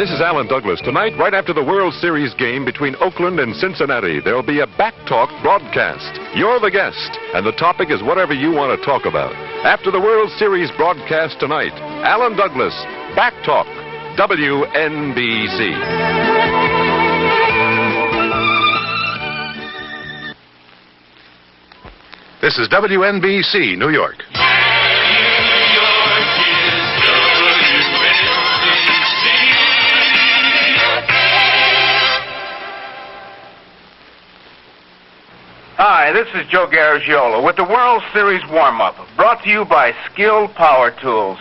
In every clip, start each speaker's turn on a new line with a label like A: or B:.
A: This is Alan Douglas. Tonight, right after the World Series game between Oakland and Cincinnati, there'll be a Back Talk broadcast. You're the guest, and the topic is whatever you want to talk about. After the World Series broadcast tonight, Alan Douglas, Back Talk, WNBC. This is WNBC, New York.
B: Hi, this is Joe Garagiola with the World Series warm-up, brought to you by Skilled Power Tools.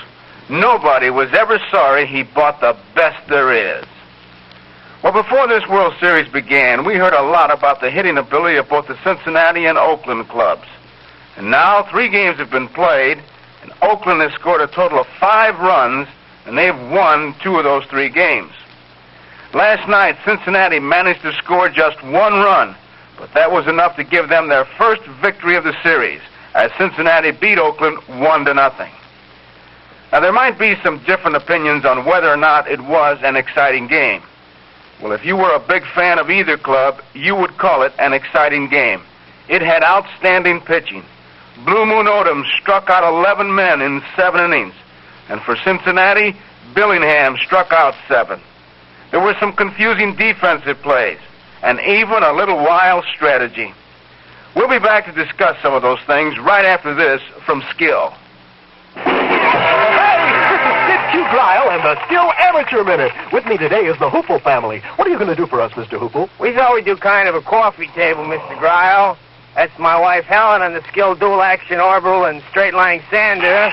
B: Nobody was ever sorry he bought the best there is. Well, before this World Series began, we heard a lot about the hitting ability of both the Cincinnati and Oakland clubs. And now 3 games have been played, and Oakland has scored a total of 5 runs, and they've won 2 of those 3 games. Last night, Cincinnati managed to score just 1 run, but that was enough to give them their first victory of the series, as Cincinnati beat Oakland 1-0. Now, there might be some different opinions on whether or not it was an exciting game. Well, if you were a big fan of either club, you would call it an exciting game. It had outstanding pitching. Blue Moon Odom struck out 11 men in 7 innings. And for Cincinnati, Billingham struck out 7. There were some confusing defensive plays, and even a little wild strategy. We'll be back to discuss some of those things right after this from Skill.
C: Lyle and the Skill Amateur Minute. With me today is the Hoople family. What are you going to do for us, Mr. Hoople?
D: We thought we'd do kind of a coffee table, Mr. Gryle. That's my wife, Helen, on the Skill dual-action orbital and straight-line sander.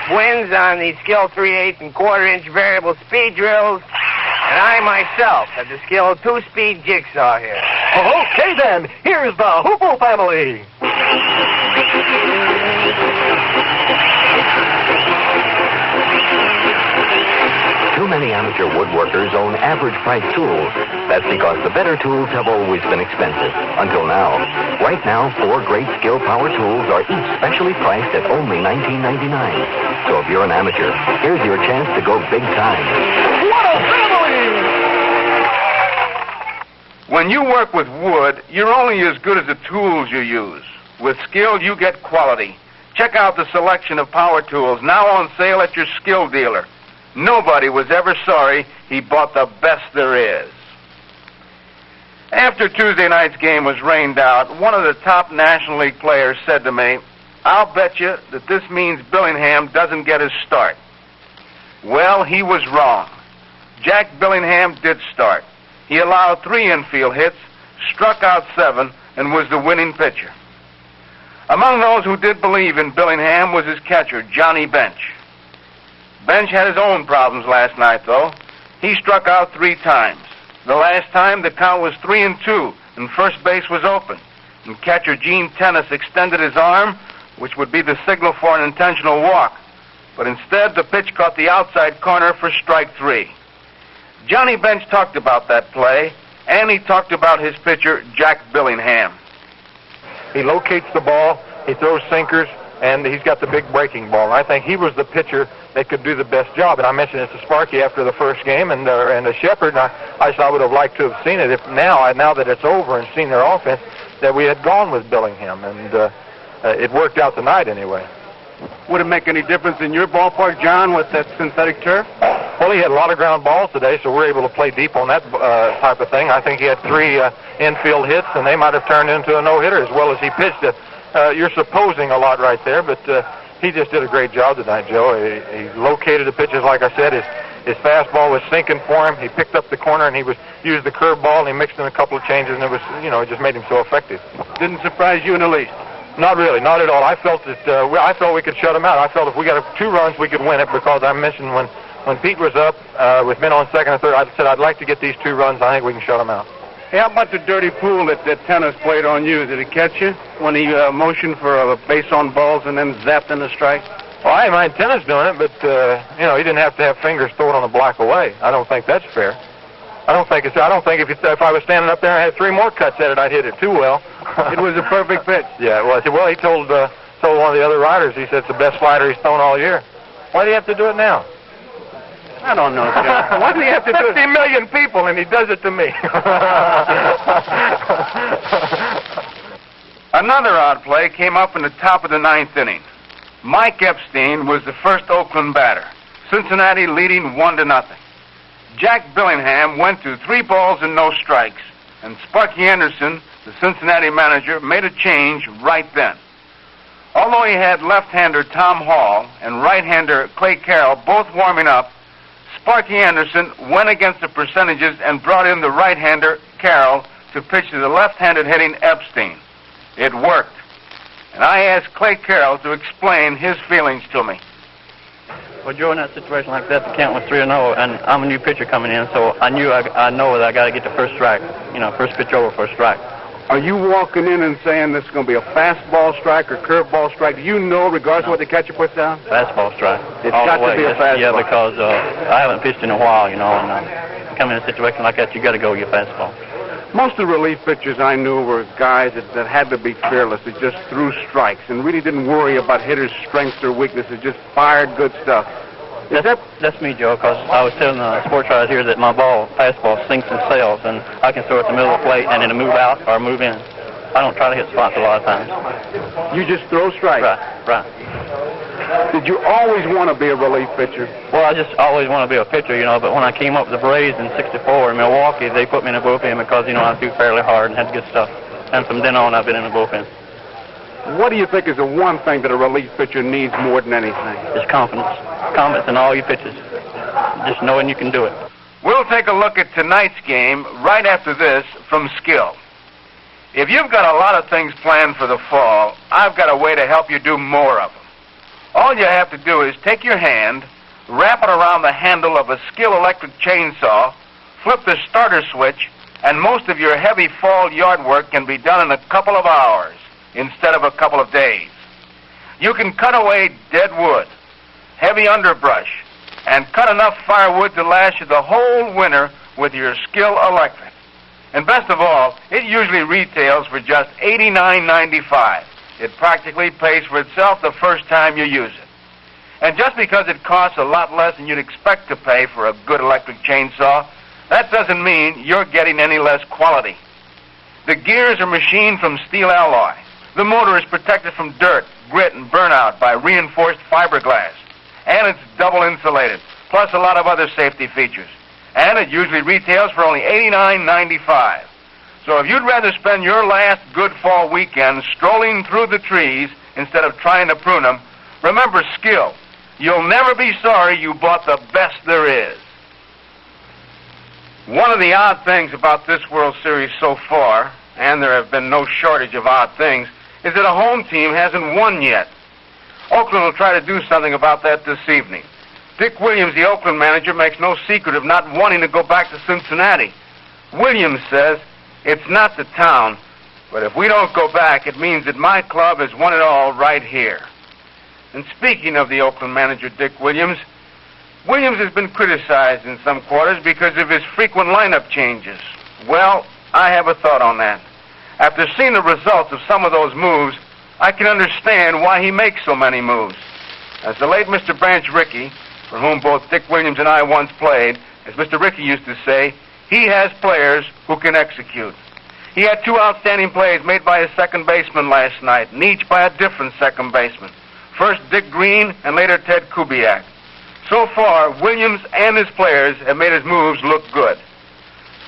D: Twins on the Skill 3/8 and quarter-inch variable speed drills. And I myself have the Skill 2-speed jigsaw here.
C: Okay, then. Here's the Hoople family.
E: Too many amateur woodworkers own average-priced tools. That's because the better tools have always been expensive, until now. Right now, 4 great Skill Power tools are each specially priced at only $19.99. So if you're an amateur, here's your chance to go big time.
C: What a family!
B: When you work with wood, you're only as good as the tools you use. With Skill, you get quality. Check out the selection of power tools now on sale at your Skill dealer. Nobody was ever sorry he bought the best there is. After Tuesday night's game was rained out, one of the top National League players said to me, "I'll bet you that this means Billingham doesn't get his start." Well, he was wrong. Jack Billingham did start. He allowed 3 infield hits, struck out 7, and was the winning pitcher. Among those who did believe in Billingham was his catcher, Johnny Bench. Bench had his own problems last night, though. He struck out 3 times. The last time, the count was 3-2, and first base was open. And catcher Gene Tennis extended his arm, which would be the signal for an intentional walk. But instead, the pitch caught the outside corner for strike 3. Johnny Bench talked about that play, and he talked about his pitcher, Jack Billingham.
F: He locates the ball, he throws sinkers, and he's got the big breaking ball. And I think he was the pitcher that could do the best job. And I mentioned it to Sparky after the first game and to Shepard, and I would have liked to have seen it if now that it's over and seen their offense, that we had gone with Billingham. And it worked out tonight anyway.
B: Would it make any difference in your ballpark, John, with that synthetic turf?
F: Well, he had a lot of ground balls today, so we're able to play deep on that type of thing. I think he had 3 infield hits, and they might have turned into a no-hitter as well as he pitched it. You're supposing a lot right there, but he just did a great job tonight, Joe. He located the pitches, like I said. His fastball was sinking for him. He picked up the corner, and he used the curveball, and he mixed in a couple of changes, and it was, it just made him so effective.
B: Didn't surprise you in the least?
F: Not really, not at all. I felt we could shut him out. I felt if we got 2 runs, we could win it, because I mentioned when Pete was up with men on second and third, I said I'd like to get these 2 runs. I think we can shut him out.
B: Hey, how about the dirty pool that Tennis played on you? Did it catch you when he motioned for a base on balls and then zapped in a strike?
F: Well, I didn't mind Tennis doing it, but he didn't have to have fingers thrown on the block away. I don't think that's fair. I don't think if I was standing up there and had 3 more cuts at it, I'd hit it too well.
B: It was a perfect pitch.
F: Yeah, it was. Well, he told one of the other riders, he said it's the best slider he's thrown all year. Why do you have to do it now?
C: I don't know, John. Why do you have to do
F: 50 million people, and he does it to me.
B: Another odd play came up in the top of the ninth inning. Mike Epstein was the first Oakland batter. Cincinnati leading 1-0. Jack Billingham went to 3 balls and no strikes, and Sparky Anderson, the Cincinnati manager, made a change right then. Although he had left-hander Tom Hall and right-hander Clay Carroll both warming up, Sparky Anderson went against the percentages and brought in the right-hander Carroll to pitch to the left-handed hitting Epstein. It worked. And I asked Clay Carroll to explain his feelings to me.
G: Well, Joe, in that situation like that, the count was 3-0, and I'm a new pitcher coming in, so I knew I know that I got to get the first strike, first pitch over for a strike.
C: Are you walking in and saying this is going to be a fastball strike or curveball strike? Do you know, regardless of what the catcher puts down?
G: Fastball strike.
C: It's got to be a fastball.
G: Yeah, because I haven't pitched in a while, and coming in a situation like that, you got to go with your fastball.
C: Most of the relief pitchers I knew were guys that had to be fearless, that just threw strikes and really didn't worry about hitters' strengths or weaknesses, just fired good stuff.
G: That's me, Joe, because I was telling the sports writers here that my fastball sinks and sails, and I can throw it at the middle of the plate and it'll move out or move in. I don't try to hit spots a lot of times.
C: You just throw strikes?
G: Right.
C: Did you always want to be a relief pitcher?
G: Well, I just always want to be a pitcher, but when I came up with the Braves in '64 in Milwaukee, they put me in the bullpen because, I threw fairly hard and had good stuff. And from then on, I've been in the bullpen.
C: What do you think is the one thing that a relief pitcher needs more than anything?
G: It's confidence. Confidence in all your pitches. Just knowing you can do it.
B: We'll take a look at tonight's game right after this from Skill. If you've got a lot of things planned for the fall, I've got a way to help you do more of them. All you have to do is take your hand, wrap it around the handle of a Skill electric chainsaw, flip the starter switch, and most of your heavy fall yard work can be done in a couple of hours instead of a couple of days. You can cut away dead wood, heavy underbrush, and cut enough firewood to last you the whole winter with your Skill electric. And best of all, it usually retails for just $89.95. It practically pays for itself the first time you use it. And just because it costs a lot less than you'd expect to pay for a good electric chainsaw, that doesn't mean you're getting any less quality. The gears are machined from steel alloy. The motor is protected from dirt, grit, and burnout by reinforced fiberglass. And it's double insulated, plus a lot of other safety features. And it usually retails for only $89.95. So if you'd rather spend your last good fall weekend strolling through the trees instead of trying to prune them, remember Skill. You'll never be sorry you bought the best there is. One of the odd things about this World Series so far, and there have been no shortage of odd things, is that a home team hasn't won yet. Oakland will try to do something about that this evening. Dick Williams, the Oakland manager, makes no secret of not wanting to go back to Cincinnati. Williams says, it's not the town, but if we don't go back, it means that my club has won it all right here. And speaking of the Oakland manager, Dick Williams, Williams has been criticized in some quarters because of his frequent lineup changes. Well, I have a thought on that. After seeing the results of some of those moves, I can understand why he makes so many moves. As the late Mr. Branch Rickey, for whom both Dick Williams and I once played, as Mr. Rickey used to say, he has players who can execute. He had 2 outstanding plays made by his second baseman last night, and each by a different second baseman. First Dick Green and later Ted Kubiak. So far, Williams and his players have made his moves look good.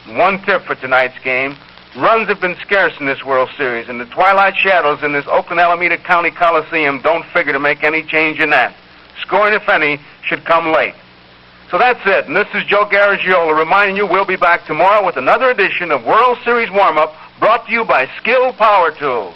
B: One tip for tonight's game: runs have been scarce in this World Series, and the twilight shadows in this Oakland-Alameda County Coliseum don't figure to make any change in that. Scoring, if any, should come late. So that's it, and this is Joe Garagiola reminding you we'll be back tomorrow with another edition of World Series Warm-Up brought to you by Skill Power Tools.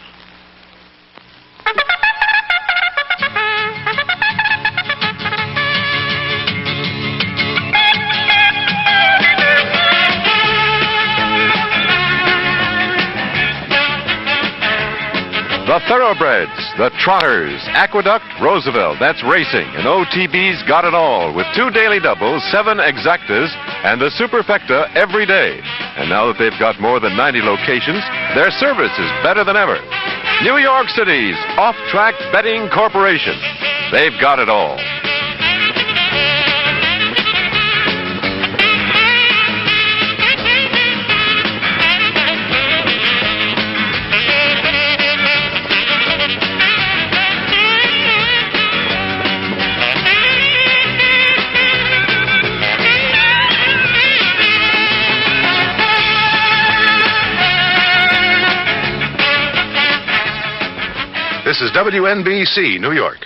A: The Thoroughbreds, the Trotters, Aqueduct, Roosevelt, that's racing, and OTB's got it all with 2 daily doubles, 7 exactas, and the Superfecta every day. And now that they've got more than 90 locations, their service is better than ever. New York City's Off-Track Betting Corporation. They've got it all. This is WNBC, New York.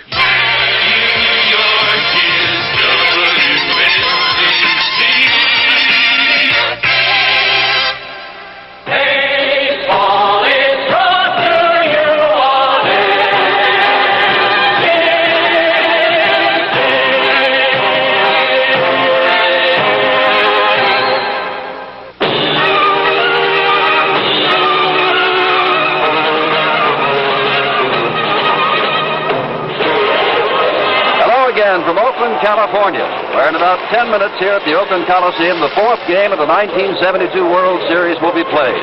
H: From Oakland, California. Where in about 10 minutes here at the Oakland Coliseum, the fourth game of the 1972 World Series will be played.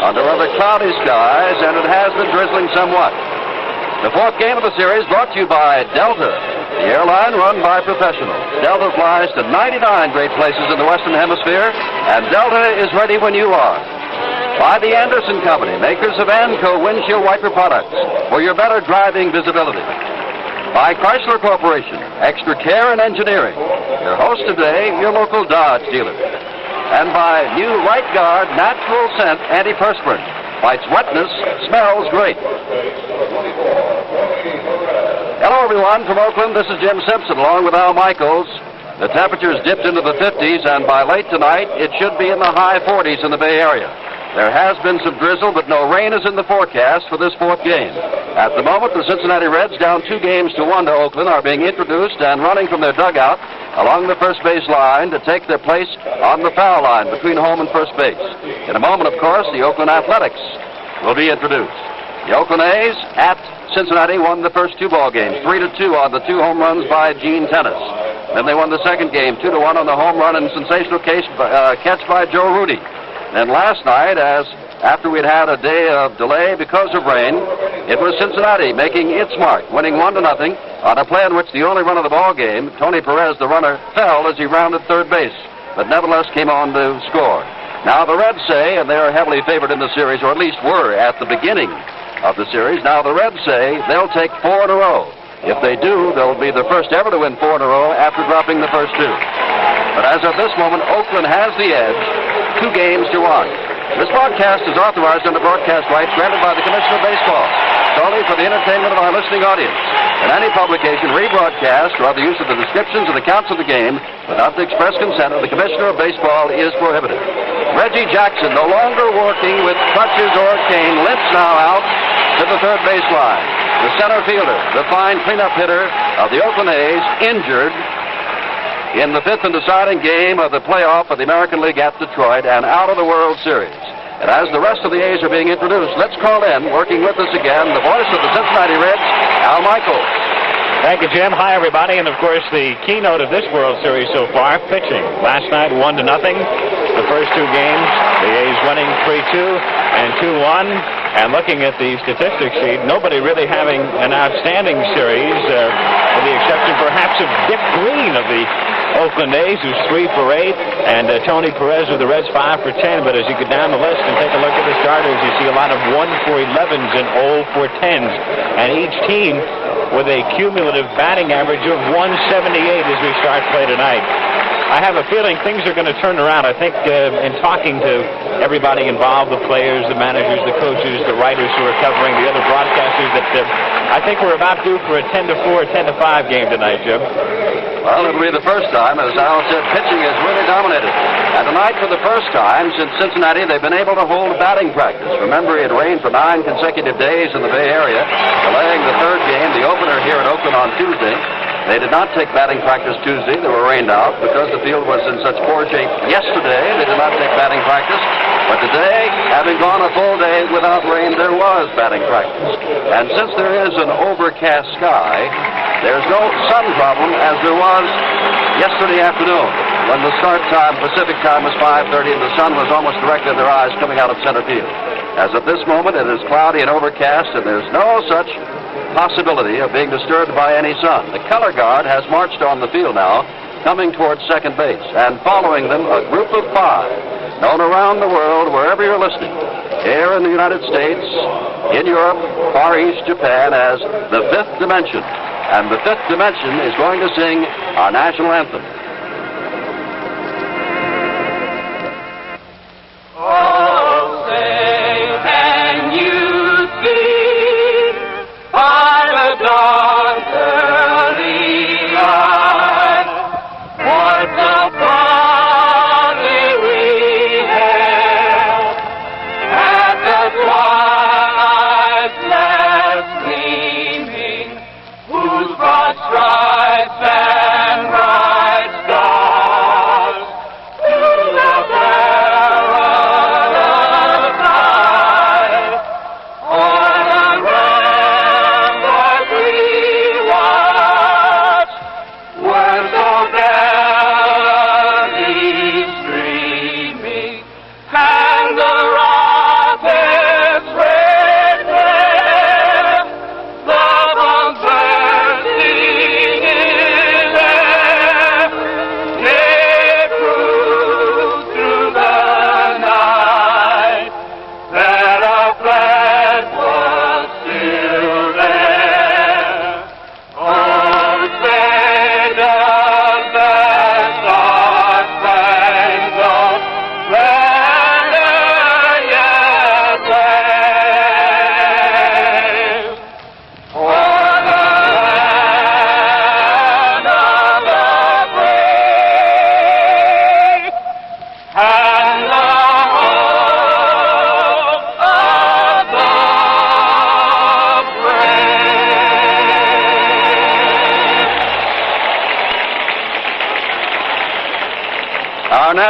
H: Under rather cloudy skies, and it has been drizzling somewhat. The fourth game of the series brought to you by Delta, the airline run by professionals. Delta flies to 99 great places in the Western Hemisphere, and Delta is ready when you are. By the Anderson Company, makers of Anco windshield wiper products for your better driving visibility. By Chrysler Corporation, extra care and engineering. Your host today, your local Dodge dealer. And by new Right Guard Natural Scent Antiperspirant. Fights wetness, smells great. Hello, everyone. From Oakland, this is Jim Simpson, along with Al Michaels. The temperatures dipped into the 50s, and by late tonight, it should be in the high 40s in the Bay Area. There has been some drizzle, but no rain is in the forecast for this fourth game. At the moment, the Cincinnati Reds, down 2-1 to Oakland, are being introduced and running from their dugout along the first base line to take their place on the foul line between home and first base. In a moment, of course, the Oakland Athletics will be introduced. The Oakland A's at Cincinnati won the first two ball games, 3-2 on the 2 home runs by Gene Tennis. Then they won the second game, 2-1 on the home run and sensational catch by Joe Rudy. Then last night, after we'd had a day of delay because of rain, it was Cincinnati making its mark, winning 1-0 on a play in which the only run of the ball game, Tony Perez, the runner, fell as he rounded third base, but nevertheless came on to score. Now the Reds say, and they are heavily favored in the series, or at least were at the beginning of the series, now the Reds say they'll take 4 in a row. If they do, they'll be the first ever to win 4 in a row after dropping the first 2. But as of this moment, Oakland has the edge, 2-1. This broadcast is authorized under broadcast rights granted by the Commissioner of Baseball, solely for the entertainment of our listening audience. And any publication, rebroadcast, or other use of the descriptions and accounts of the game without the express consent of the Commissioner of Baseball is prohibited. Reggie Jackson, no longer working with crutches or cane, limps now out to the third base line. The center fielder, the fine cleanup hitter of the Oakland A's, injured in the fifth and deciding game of the playoff of the American League at Detroit and out of the World Series. And as the rest of the A's are being introduced, let's call in, working with us again, the voice of the Cincinnati Reds, Al Michaels.
I: Thank you, Jim. Hi, everybody. And, of course, the keynote of this World Series so far, pitching. Last night, 1-0. The first 2 games, the A's winning 3-2 and 2-1. And looking at the statistics sheet, nobody really having an outstanding series, with the exception perhaps of Dick Green of the Oakland A's, who's 3 for 8, and Tony Perez of the Reds 5 for 10. But as you go down the list and take a look at the starters, you see a lot of 1 for 11s and 0 for 10s. And each team with a cumulative batting average of 178 as we start play tonight. I have a feeling things are going to turn around. I think in talking to everybody involved, the players, the managers, the coaches, the writers who are covering, the other broadcasters, that I think we're about due for a 10-4, 10-5 game tonight, Jim.
H: Well, it'll be the first time, as Al said, pitching has really dominated. And tonight, for the first time since Cincinnati, they've been able to hold batting practice. Remember, it rained for 9 consecutive days in the Bay Area, delaying the third game, the opener here in Oakland on Tuesday. They did not take batting practice Tuesday. They were rained out because the field was in such poor shape yesterday. They did not take batting practice. But today, having gone a full day without rain, there was batting practice. And since there is an overcast sky, there's no sun problem as there was yesterday afternoon when the start time, Pacific time, was 5:30 and the sun was almost directly in their eyes coming out of center field. As of this moment, it is cloudy and overcast, and there's no such possibility of being disturbed by any sun. The color guard has marched on the field now, coming towards second base, and following them a group of 5, known around the world, wherever you're listening, here in the United States, in Europe, Far East, Japan, as the Fifth Dimension. And the Fifth Dimension is going to sing our national anthem.
J: Oh, say, can you see?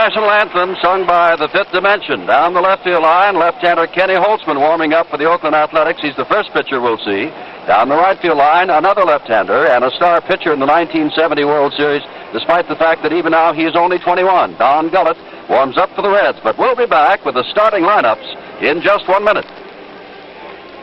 H: national anthem sung by the Fifth Dimension. Down the left field line, left-hander Kenny Holtzman warming up for the Oakland Athletics. He's the first pitcher we'll see. Down the right field line, another left-hander and a star pitcher in the 1970 World Series, despite the fact that even now he is only 21. Don Gullett warms up for the Reds, but we'll be back with the starting lineups in just 1 minute.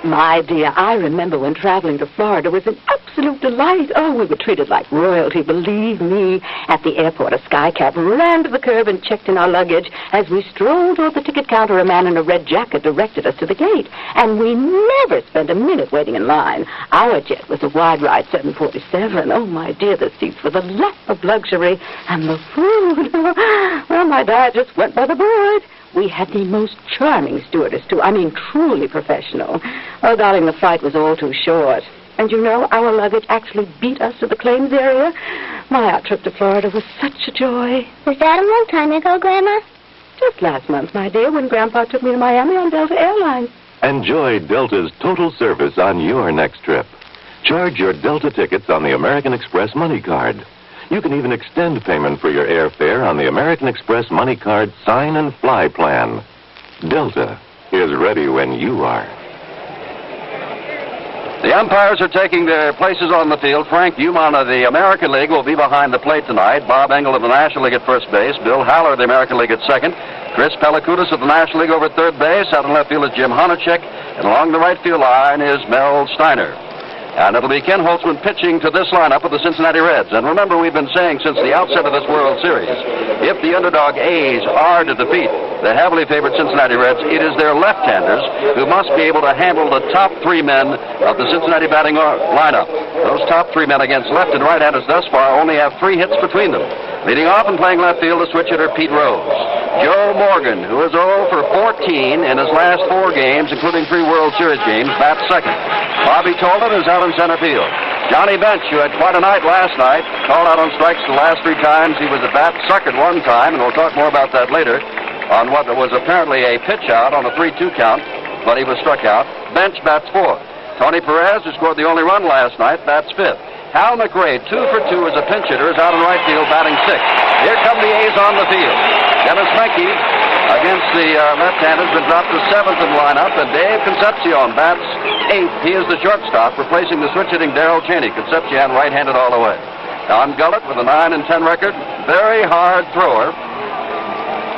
J: My dear, I remember when traveling to Florida was an absolute delight. Oh, we were treated like royalty, believe me. At the airport, a skycab ran to the curb and checked in our luggage. As we strolled toward the ticket counter, a man in a red jacket directed us to the gate. And we never spent a minute waiting in line. Our jet was a wide-ride 747. Oh, my dear, the seats were the lap of luxury. And the food, well, my diet just went by the board. We had the most charming stewardess, too. I mean, truly professional. Oh, darling, the flight was all too short. And you know, our luggage actually beat us to the claims area. My trip to Florida was such a joy.
K: Was that a long time ago, Grandma?
J: Just last month, my dear, when Grandpa took me to Miami on Delta Airlines.
A: Enjoy Delta's total service on your next trip. Charge your Delta tickets on the American Express Money Card. You can even extend payment for your airfare on the American Express Money Card Sign and Fly plan. Delta is ready when you are.
H: The umpires are taking their places on the field. Frank Umon of the American League will be behind the plate tonight. Bob Engel of the National League at first base. Bill Haller of the American League at second. Chris Pellicudis of the National League over at third base. Out in left field is Jim Honachek. And along the right field line is Mel Steiner. And it'll be Ken Holtzman pitching to this lineup of the Cincinnati Reds. And remember, we've been saying since the outset of this World Series, if the underdog A's are to defeat the heavily favored Cincinnati Reds, it is their left-handers who must be able to handle the top three men of the Cincinnati batting lineup. Those top three men against left and right-handers thus far only have 3 hits between them. Leading off and playing left field, the switch hitter Pete Rose. Joe Morgan, who is 0 for 14 in his last 4 games, including 3 World Series games, bats second. Bobby Tolan is out in center field. Johnny Bench, who had quite a night last night, called out on strikes the last 3 times. He was at bat, suckered 1 time, and we'll talk more about that later on what was apparently a pitch out on a 3-2 count, but he was struck out. Bench bats 4th. Tony Perez, who scored the only run last night, bats 5th. Hal McRae, 2 for 2 as a pinch hitter, is out in right field, batting 6th. Here come the A's on the field. Dennis Menke against the left-hander has been dropped to 7th in the lineup, and Dave Concepcion bats 8th. He is the shortstop, replacing the switch-hitting Darrell Cheney. Concepcion right-handed all the way. Don Gullett with a 9-10 record, very hard thrower.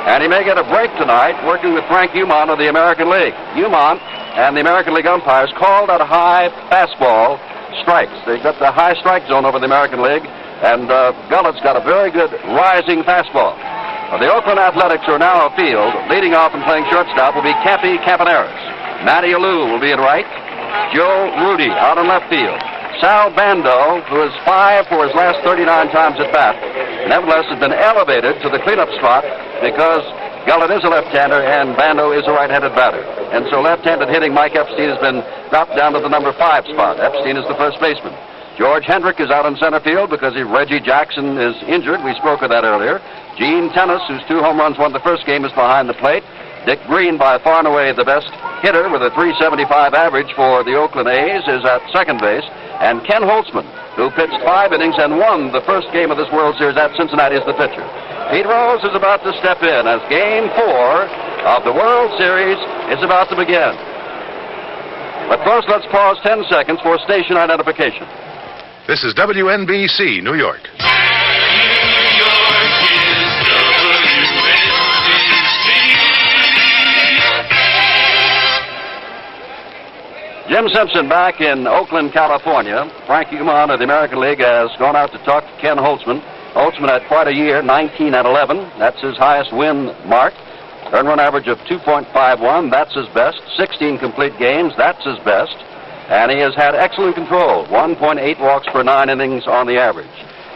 H: And he may get a break tonight working with Frank Umon of the American League. Umon and the American League umpires called that high fastball strikes. They've got the high strike zone over the American League, and Gullett's got a very good rising fastball. The Oakland Athletics are now afield. Leading off and playing shortstop will be Cappy Campaneris. Matty Alou will be in right. Joe Rudy out in left field. Sal Bando, who is 5 for his last 39 times at bat, nevertheless has been elevated to the cleanup spot because Gullett is a left-hander and Bando is a right-handed batter. And so left-handed hitting Mike Epstein has been dropped down to the number 5 spot. Epstein is the first baseman. George Hendrick is out in center field because Reggie Jackson is injured. We spoke of that earlier. Gene Tennis, whose 2 home runs won the first game, is behind the plate. Dick Green, by far and away the best hitter with a .375 average for the Oakland A's, is at second base. And Ken Holtzman, who pitched 5 innings and won the first game of this World Series at Cincinnati, is the pitcher. Pete Rose is about to step in as Game 4 of the World Series is about to begin. But first, let's pause 10 seconds for station identification.
A: This is WNBC, New York.
H: Jim Simpson back in Oakland, California. Frank Umon of the American League has gone out to talk to Ken Holtzman. Holtzman had quite a year, 19-11. That's his highest win mark. Earned run average of 2.51. That's his best. 16 complete games. That's his best. And he has had excellent control. 1.8 walks per 9 innings on the average.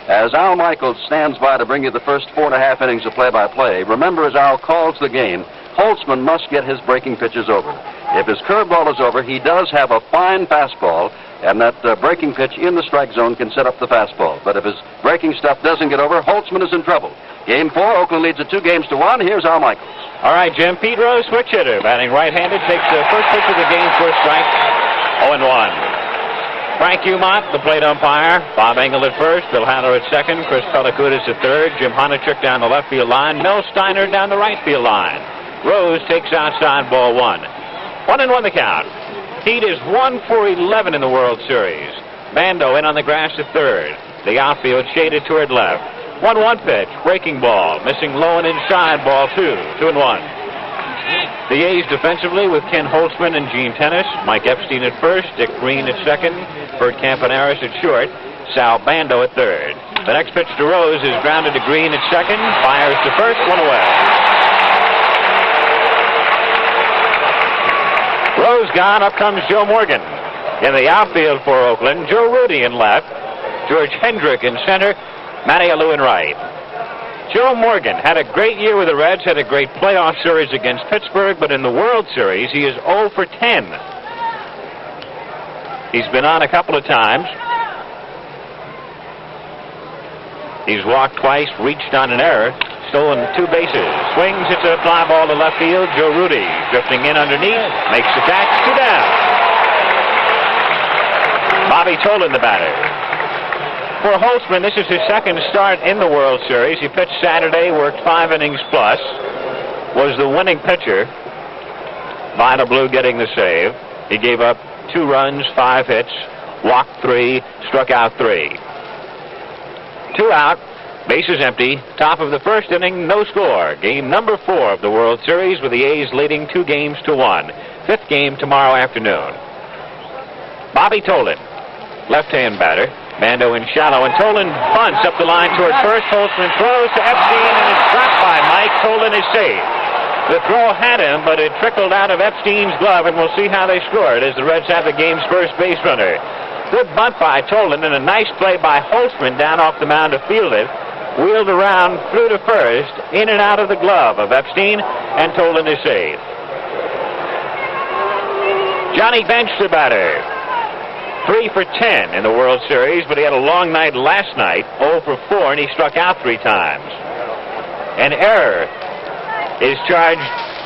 H: As Al Michaels stands by to bring you the first 4.5 innings of play-by-play, remember as Al calls the game, Holtzman must get his breaking pitches over. If his curveball is over, he does have a fine fastball, and that breaking pitch in the strike zone can set up the fastball. But if his breaking stuff doesn't get over, Holtzman is in trouble. Game 4, Oakland leads it 2-1. Here's Al Michaels.
I: All right, Jim. Pete Rose, switch hitter, batting right-handed, takes the first pitch of the game for a strike. 0-1. Frank Umont, the plate umpire. Bob Engel at first, Bill Haller at second, Chris Pellicudis at third, Jim Honachuk down the left field line, Mel Steiner down the right field line. Rose takes outside, ball 1. 1-1 the count. Heat is 1 for 11 in the World Series. Bando in on the grass at third. The outfield shaded toward left. 1-1 pitch, breaking ball, missing low and inside, ball 2. 2-1. The A's defensively with Ken Holtzman and Gene Tennis, Mike Epstein at first, Dick Green at second, Bert Campaneris at short, Sal Bando at third. The next pitch to Rose is grounded to Green at second, fires to first, 1 away. Rose gone, up comes Joe Morgan. In the outfield for Oakland, Joe Rudy in left, George Hendrick in center, Matty Alou in right. Joe Morgan had a great year with the Reds, had a great playoff series against Pittsburgh, but in the World Series, he is 0 for 10. He's been on a couple of times. He's walked twice, reached on an error, stolen 2 bases. Swings, it's a fly ball to left field. Joe Rudy drifting in underneath, makes the catch, 2 down. Bobby Tolan, the batter. For Holtzman, this is his second start in the World Series. He pitched Saturday, worked 5 innings plus, was the winning pitcher. Vida Blue getting the save. He gave up 2 runs, 5 hits, walked 3, struck out 3. 2 out, bases empty, top of the first inning, no score. Game number 4 of the World Series with the A's leading 2 games to 1. 5th game tomorrow afternoon. Bobby Tolan, left-hand batter. Bando in shallow, and Tolan bunts up the line toward first. Holtzman throws to Epstein, and it's dropped by Mike. Tolan is safe. The throw had him, but it trickled out of Epstein's glove, and we'll see how they scored as the Reds have the game's first base runner. Good bunt by Tolan, and a nice play by Holtzman down off the mound to field it. Wheeled around through to first, in and out of the glove of Epstein, and Tolan is safe. Johnny Bench, the batter. 3 for 10 in the World Series, but he had a long night last night, 0 for 4, and he struck out 3 times. An error is charged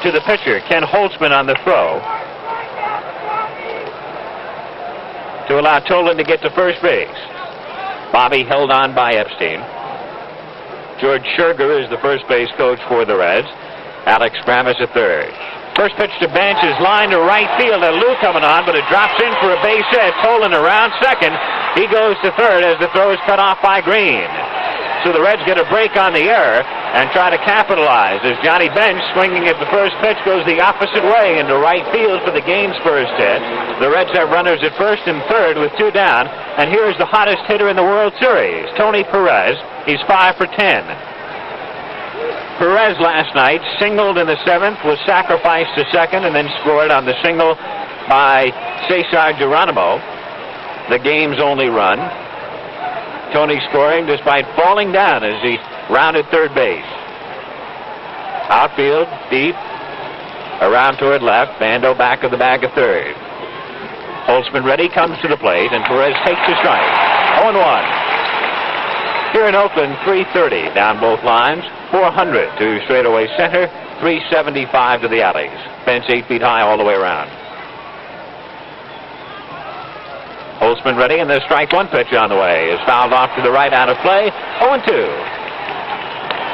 I: to the pitcher, Ken Holtzman, on the throw to allow Tolan to get to first base. Bobby held on by Epstein. George Scherger is the first base coach for the Reds. Alex Spramis at third. First pitch to Bench is lined to right field. A Lou coming on, but it drops in for a base hit. Tolan around second. He goes to third as the throw is cut off by Green. So the Reds get a break on the error and try to capitalize as Johnny Bench, swinging at the first pitch, goes the opposite way into right field for the game's first hit. The Reds have runners at first and third with 2 down. And here's the hottest hitter in the World Series, Tony Perez. He's 5 for 10. Perez last night singled in the 7th, was sacrificed to second, and then scored on the single by Cesar Geronimo, the game's only run. Tony scoring despite falling down as he rounded third base. Outfield, deep, around toward left. Bando back of the bag of third. Holtzman ready, comes to the plate, and Perez takes a strike. 0-1. Here in Oakland, 330 down both lines, 400 to straightaway center, 375 to the alleys. Fence 8 feet high all the way around. Holtzman ready, and the strike 1 pitch on the way is fouled off to the right, out of play. 0-2.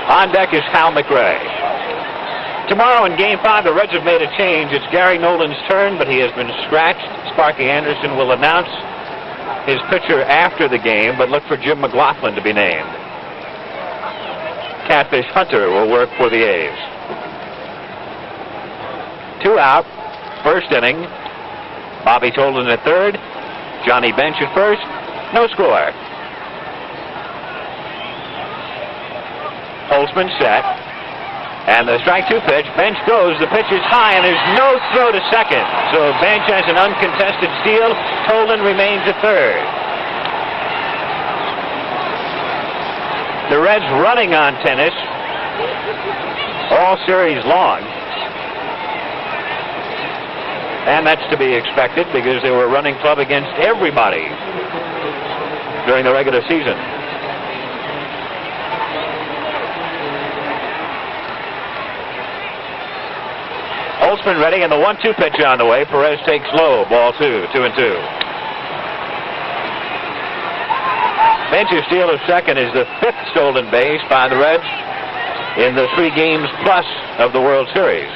I: On deck is Hal McRae. Tomorrow in Game 5, the Reds have made a change. It's Gary Nolan's turn, but he has been scratched. Sparky Anderson will announce his pitcher after the game, but look for Jim McLaughlin to be named. Catfish Hunter will work for the A's. 2 out, first inning. Bobby Tolan at third. Johnny Bench at first. No score. Holtzman set. And the strike 2 pitch. Bench goes. The pitch is high, and there's no throw to second. So Bench has an uncontested steal. Tolan remains at third. The Reds running on tennis all series long. And that's to be expected because they were running club against everybody during the regular season. Holtzman ready, and the 1-2 pitch on the way. Perez takes low. Ball 2, 2-2. Bench's steal of second is the 5th stolen base by the Reds in the 3 games plus of the World Series.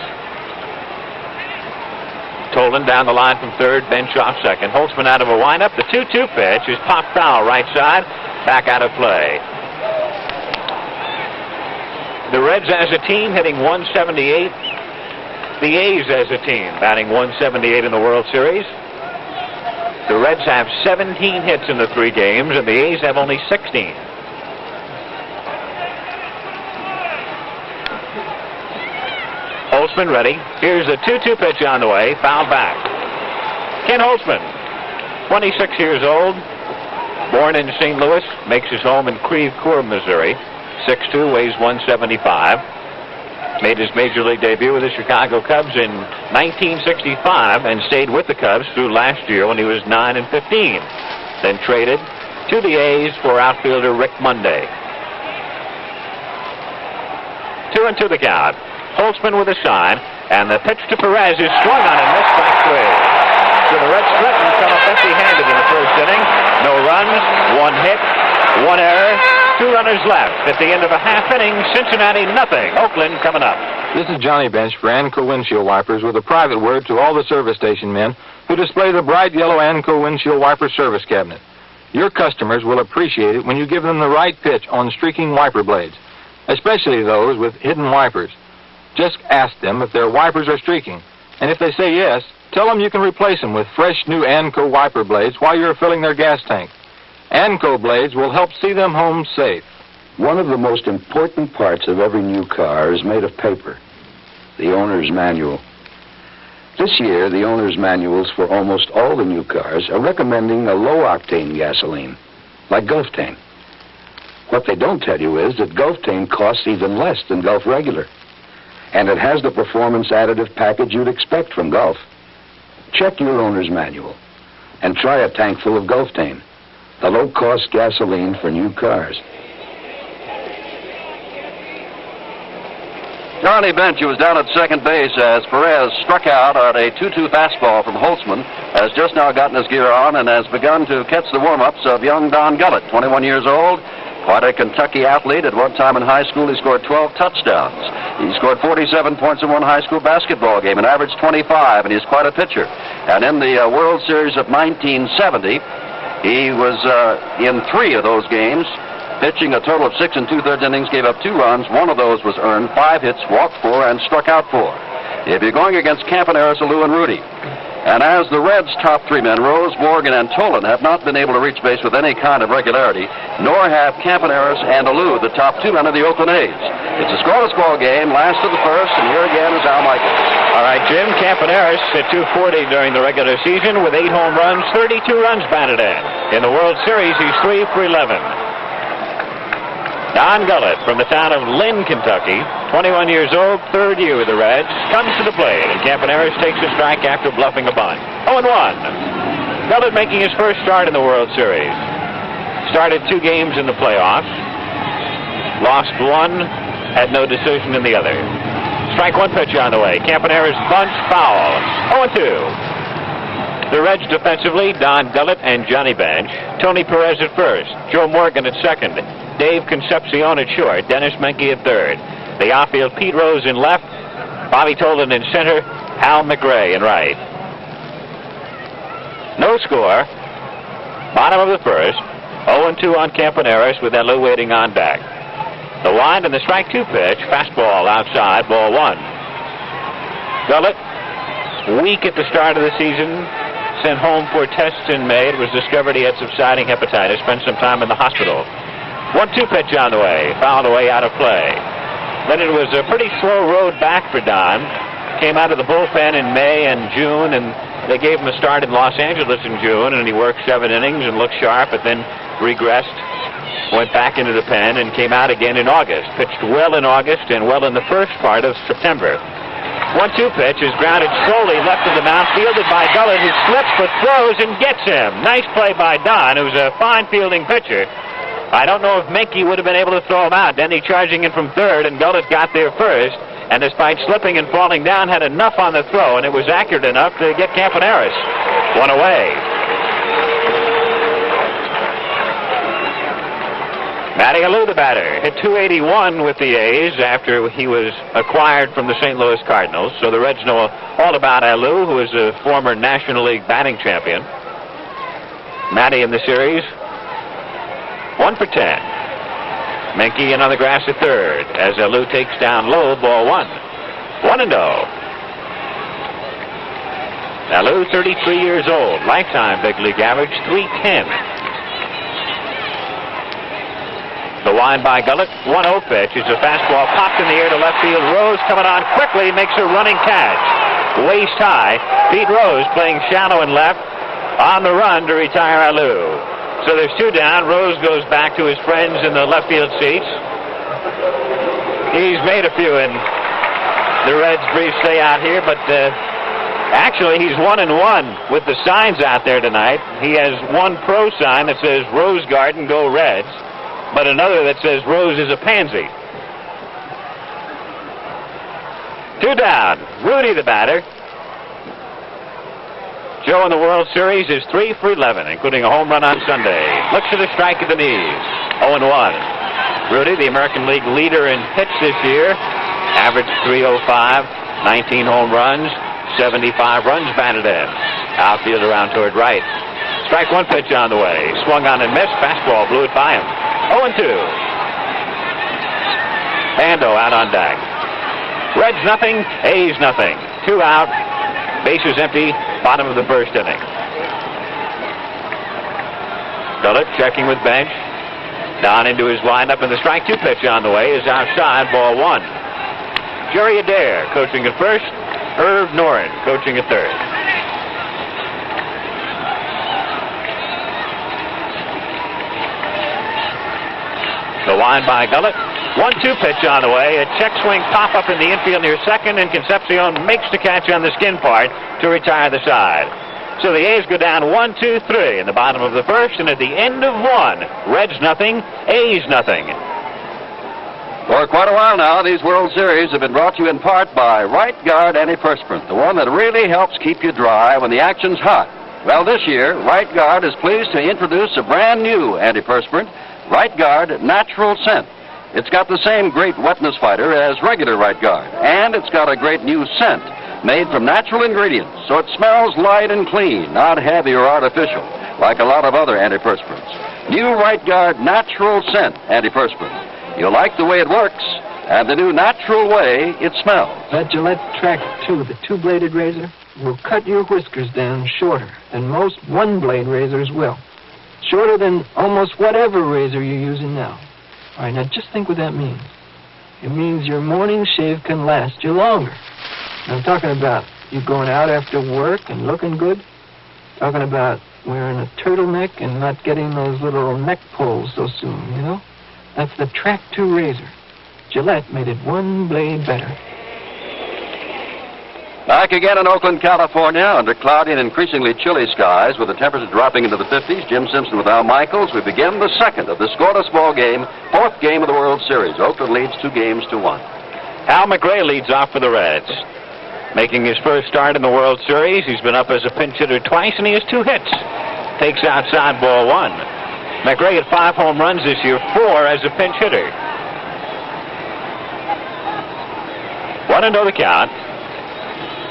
I: Tolan down the line from third, Bench off second. Holtzman out of a windup. The 2-2 pitch is popped foul right side, back out of play. The Reds as a team hitting 178. The A's as a team batting 178 in the World Series. The Reds have 17 hits in the 3 games, and the A's have only 16. Holtzman ready. Here's a 2-2 pitch on the way. Foul back. Ken Holtzman, 26 years old, born in St. Louis, makes his home in Creve Coeur, Missouri. 6'2", weighs 175. Made his major league debut with the Chicago Cubs in 1965 and stayed with the Cubs through last year when he was 9-15. Then traded to the A's for outfielder Rick Monday. 2-2 the count. Holtzman with a sign, and the pitch to Perez is swung on and missed by 3. So the Reds threatened to come up empty-handed in the first inning. No runs, 1 hit, 1 error, 2 runners left. At the end of a half inning, Cincinnati nothing. Oakland coming up.
F: This is Johnny Bench for Anco Windshield Wipers with a private word to all the service station men who display the bright yellow Anco Windshield Wiper service cabinet. Your customers will appreciate it when you give them the right pitch on streaking wiper blades, especially those with hidden wipers. Just ask them if their wipers are streaking, and if they say yes, tell them you can replace them with fresh new Anco wiper blades while you're filling their gas tank. Anco blades will help see them home safe.
L: One of the most important parts of every new car is made of paper, the owner's manual. This year, the owner's manuals for almost all the new cars are recommending a low-octane gasoline, like Gulftane. What they don't tell you is that Gulftane costs even less than Gulf Regular, and it has the performance additive package you'd expect from Gulf. Check your owner's manual and try a tank full of Gulftane, the low-cost gasoline for new cars.
H: Charlie Bench, who was down at second base as Perez struck out on a 2-2 fastball from Holtzman, has just now gotten his gear on and has begun to catch the warm-ups of young Don Gullett, 21 years old. Quite a Kentucky athlete. At one time in high school, he scored 12 touchdowns. He scored 47 points in one high school basketball game and averaged 25, and he's quite a pitcher. And in the World Series of 1970, he was in 3 of those games, pitching a total of 6 2/3 innings, gave up 2 runs. 1 of those was earned, 5 hits, walked 4, and struck out 4. If you're going against Campaneris, Alou, and Rudy. And as the Reds' top 3 men, Rose, Morgan, and Tolan, have not been able to reach base with any kind of regularity, nor have Campaneris and Alou, the top 2 men of the Oakland A's. It's a scoreless ball game, last of the first, and here again is Al Michaels.
I: All right, Jim, Campaneris at .240 during the regular season with 8 home runs, 32 runs batted in. In the World Series, he's 3 for 11. Don Gullett from the town of Lynn, Kentucky, 21 years old, 3rd year with the Reds, comes to the plate, and Campaneris takes a strike after bluffing a bunt. 0-1. Gullett making his first start in the World Series. Started 2 games in the playoffs. Lost 1, had no decision in the other. Strike 1 pitch on the way. Campaneris bunts foul. 0-2. The Reds defensively, Don Gullett and Johnny Bench. Tony Perez at first. Joe Morgan at second. Dave Concepcion at short. Dennis Menke at third. The outfield, Pete Rose in left. Bobby Tolan in center. Hal McRae in right. No score. Bottom of the first. 0-2 on Campaneris with Alou waiting on deck. The wind and the strike 2 pitch. Fastball outside. Ball 1. Gullett, weak at the start of the season. Sent home for tests in May. It was discovered he had subsiding hepatitis. Spent some time in the hospital. 1-2 pitch on the way. Fouled away out of play. Then it was a pretty slow road back for Don. Came out of the bullpen in May and June, and they gave him a start in Los Angeles in June, and he worked 7 innings and looked sharp, but then regressed. Went back into the pen and came out again in August. Pitched well in August and well in the first part of September. 1-2 pitch is grounded slowly left of the mound, fielded by Gullett, who slips but throws and gets him. Nice play by Don, who's a fine fielding pitcher. I don't know if Menke would have been able to throw him out. Denny charging in from third, and Gullett got there first, and despite slipping and falling down, had enough on the throw, and it was accurate enough to get Campaneris 1 away. Matty Alou, the batter, hit .281 with the A's after he was acquired from the St. Louis Cardinals. So the Reds know all about Alou, who is a former National League batting champion. Matty in the series, 1 for 10. Menke in on the grass at third as Alou takes down low, ball 1. 1-0. Alou, 33 years old, lifetime big league average, .310. The wind by Gullett, 1-0 pitch. It's a fastball popped in the air to left field. Rose coming on quickly, makes a running catch. Waist high. Pete Rose playing shallow and left on the run to retire Alou. So there's 2 down. Rose goes back to his friends in the left field seats. He's made a few in the Reds' brief stay out here, but actually he's 1-1 with the signs out there tonight. He has one pro sign that says Rose Garden, go Reds, but another that says Rose is a pansy. 2 down. Rudy, the batter. Joe in the World Series is 3 for 11, including a home run on Sunday. Looks for the strike at the knees. 0-1. Rudy, the American League leader in hits this year, averaged .305, 19 home runs, 75 runs batted in. Outfield around toward right. Strike 1 pitch on the way. Swung on and missed. Fastball blew it by him. 0-2. Bando out on deck. Reds nothing, A's nothing. 2 out. Bases empty. Bottom of the first inning. Gullett checking with bench. Down into his windup, and the strike 2 pitch on the way is outside, ball 1. Jerry Adair coaching at first. Irv Noren coaching at third. The wind by Gullett. 1-2 pitch on the way. A check swing pop-up in the infield near second, and Concepcion makes the catch on the skin part to retire the side. So the A's go down 1-2-3 in the bottom of the first, and at the end of 1, Reds nothing, A's nothing.
H: For quite a while now, these World Series have been brought to you in part by Right Guard Antiperspirant, the one that really helps keep you dry when the action's hot. Well, this year, Right Guard is pleased to introduce a brand new antiperspirant, Right Guard Natural Scent. It's got the same great wetness fighter as regular Right Guard, and it's got a great new scent made from natural ingredients, so it smells light and clean, not heavy or artificial, like a lot of other antiperspirants. New Right Guard Natural Scent Antiperspirant. You'll like the way it works, and the new natural way it smells.
M: That Gillette Track 2, the 2-bladed razor, will cut your whiskers down shorter than most one-blade razors will. Shorter than almost whatever razor you're using now. All right, now just think what that means. It means your morning shave can last you longer. Now, I'm talking about you going out after work and looking good. Talking about wearing a turtleneck and not getting those little neck pulls so soon, you know? That's the Track 2 razor. Gillette made it one blade better.
H: Back again in Oakland, California, under cloudy and increasingly chilly skies, with the temperature dropping into the 50s. Jim Simpson with Al Michaels. We begin the second of the scoreless ball game, 4th game of the World Series. Oakland leads 2-1.
I: Al McRae leads off for the Reds. Making his first start in the World Series, he's been up as a pinch hitter twice, and he has 2 hits. Takes outside, ball 1. McRae had 5 home runs this year, 4 as a pinch hitter. 1-0 the count.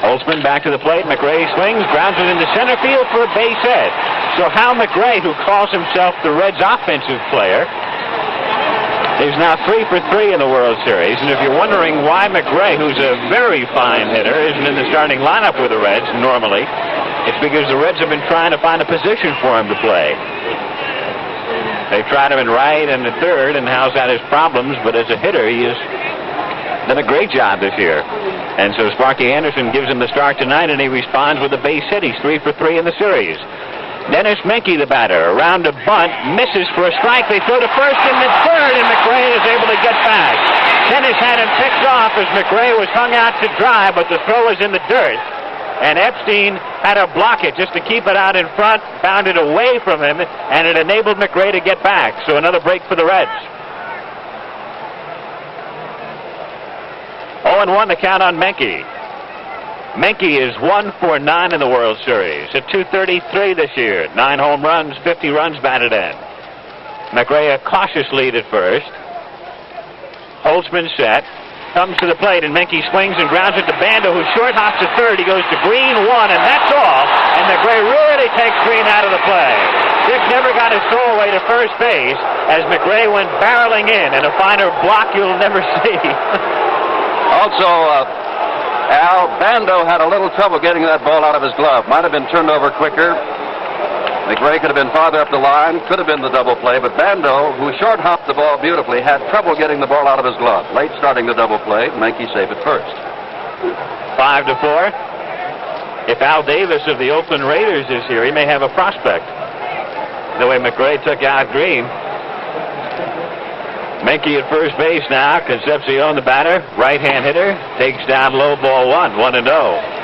I: Holtzman back to the plate. McRae swings, grounds it into center field for a base hit. So Hal McRae, who calls himself the Reds' offensive player, is now 3 for 3 in the World Series. And if you're wondering why McRae, who's a very fine hitter, isn't in the starting lineup with the Reds normally, it's because the Reds have been trying to find a position for him to play. They've tried him in right and at third, and Hal's had his problems, but as a hitter, he has done a great job this year. And so Sparky Anderson gives him the start tonight, and he responds with a base hit. He's 3 for 3 in the series. Dennis Menke, the batter, around a bunt, misses for a strike. They throw to first and then third, and McRae is able to get back. Dennis had him picked off as McRae was hung out to dry, but the throw was in the dirt. And Epstein had to block it just to keep it out in front, bounded away from him, and it enabled McRae to get back. So another break for the Reds. 0-1 the count on Menke. Menke is 1 for 9 in the World Series at .233 this year. 9 home runs, 50 runs batted in. McRae a cautious lead at first. Holtzman set. Comes to the plate, and Menke swings and grounds it to Bando, who short hops to third. He goes to Green, 1, and that's all. And McRae really takes Green out of the play. Dick never got his throwaway to first base as McRae went barreling in a finer block you'll never see.
H: Also, Al, Bando had a little trouble getting that ball out of his glove. Might have been turned over quicker. McRae could have been farther up the line, could have been the double play, but Bando, who short-hopped the ball beautifully, had trouble getting the ball out of his glove. Late starting the double play, Menke safe at first.
I: 5-4. If Al Davis of the Oakland Raiders is here, he may have a prospect. The way McRae took out Green. Menke at first base now. Concepcion, the batter, right-hand hitter, takes down low, ball 1, 1-0.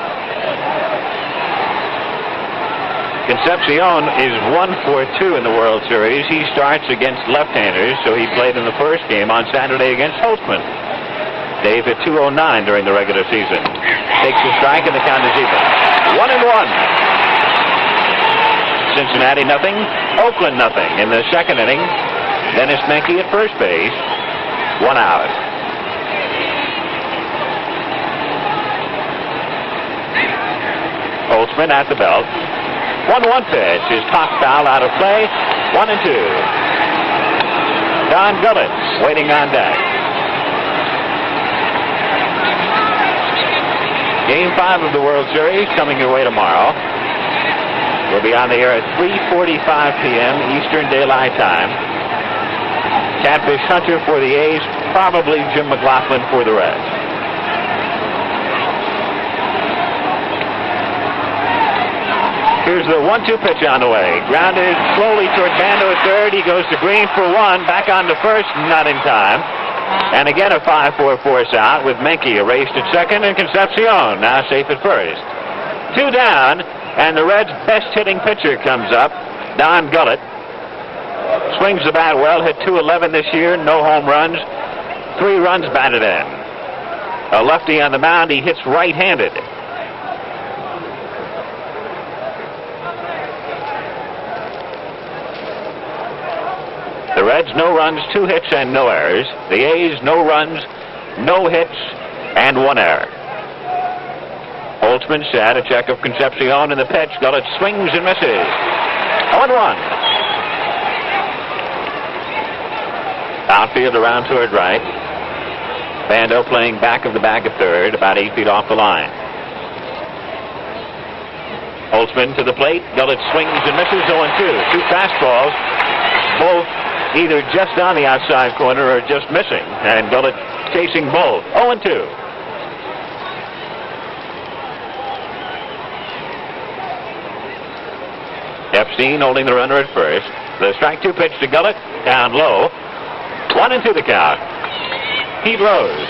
I: Concepcion is 1-for-2 in the World Series. He starts against left-handers, so he played in the first game on Saturday against Holtzman. Dave hit 209 during the regular season. Takes a strike, and the count is even. 1-1. Cincinnati nothing, Oakland nothing. In the second inning, Dennis Menke at first base, 1 out. Holtzman at the belt. 1-1 pitch is popped foul out of play. 1-2. Don Gullett waiting on deck. Game 5 of the World Series coming your way tomorrow. We'll be on the air at 3:45 p.m. Eastern Daylight Time. Catfish Hunter for the A's, probably Jim McLaughlin for the Reds. Here's the 1-2 pitch on the way. Grounded slowly toward Bando at third. He goes to Green for 1. Back on to first, not in time. And again a 5-4 force out with Menke erased at second and Concepcion now safe at first. 2 down, and the Reds' best hitting pitcher comes up, Don Gullett. Swings the bat well, hit .211 this year, no home runs, 3 runs batted in. A lefty on the mound, he hits right-handed. The Reds, no runs, 2 hits, and no errors. The A's, no runs, no hits, and 1 error. Holtzman set, a check of Concepcion in the pitch. Gullett swings and misses. 0-1. Outfield around toward right. Bando playing back of the bag at third, about 8 feet off the line. Holtzman to the plate. Gullett swings and misses. 0-2. 2 fastballs, both either just on the outside corner or just missing, and Gullett chasing both. 0-2. Epstein holding the runner at first. The strike 2 pitch to Gullett, down low. 1-2 the count. Pete Rose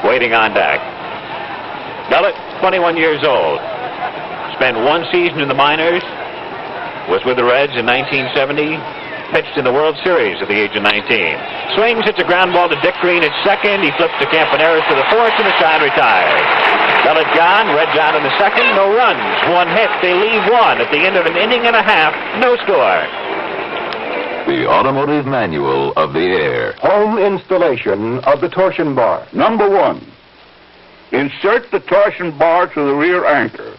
I: waiting on deck. Gullett, 21 years old. Spent 1 season in the minors. Was with the Reds in 1970. Pitched in the World Series at the age of 19. Swings, hits a ground ball to Dick Green at second. He flips to Campaneris to the fourth, and the side retired. Gullett gone, Reds out in the second, no runs, 1 hit. They leave 1 at the end of an inning and a half, no score.
A: The Automotive Manual of the Air.
C: Home installation of the torsion bar. Number 1. Insert the torsion bar to the rear anchor.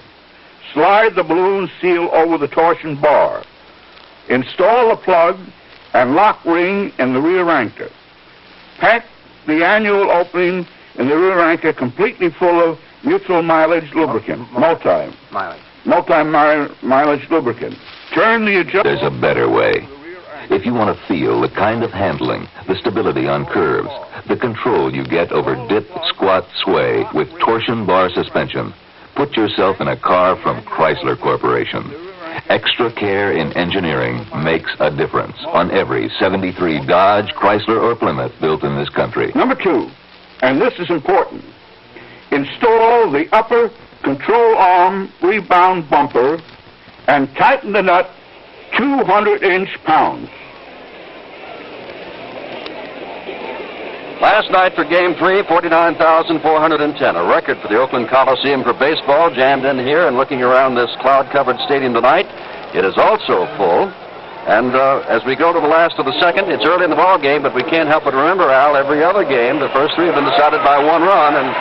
C: Slide the balloon seal over the torsion bar. Install a plug and lock ring in the rear anchor. Pack the annual opening in the rear anchor completely full of mutual mileage lubricant. Multi-mileage lubricant. Turn the adjustment.
A: There's a better way. If you want to feel the kind of handling, the stability on curves, the control you get over dip, squat, sway with torsion bar suspension, put yourself in a car from Chrysler Corporation. Extra care in engineering makes a difference on every 73 Dodge, Chrysler, or Plymouth built in this country.
C: Number 2, and this is important, install the upper control arm rebound bumper and tighten the nut 200-inch pounds.
H: Last night for Game 3, 49,410, a record for the Oakland Coliseum for baseball, jammed in here and looking around this cloud-covered stadium tonight. It is also full And as we go to the last of the second, it's early in the ball game, but we can't help but remember, Al, every other game, the first three have been decided by 1 run, and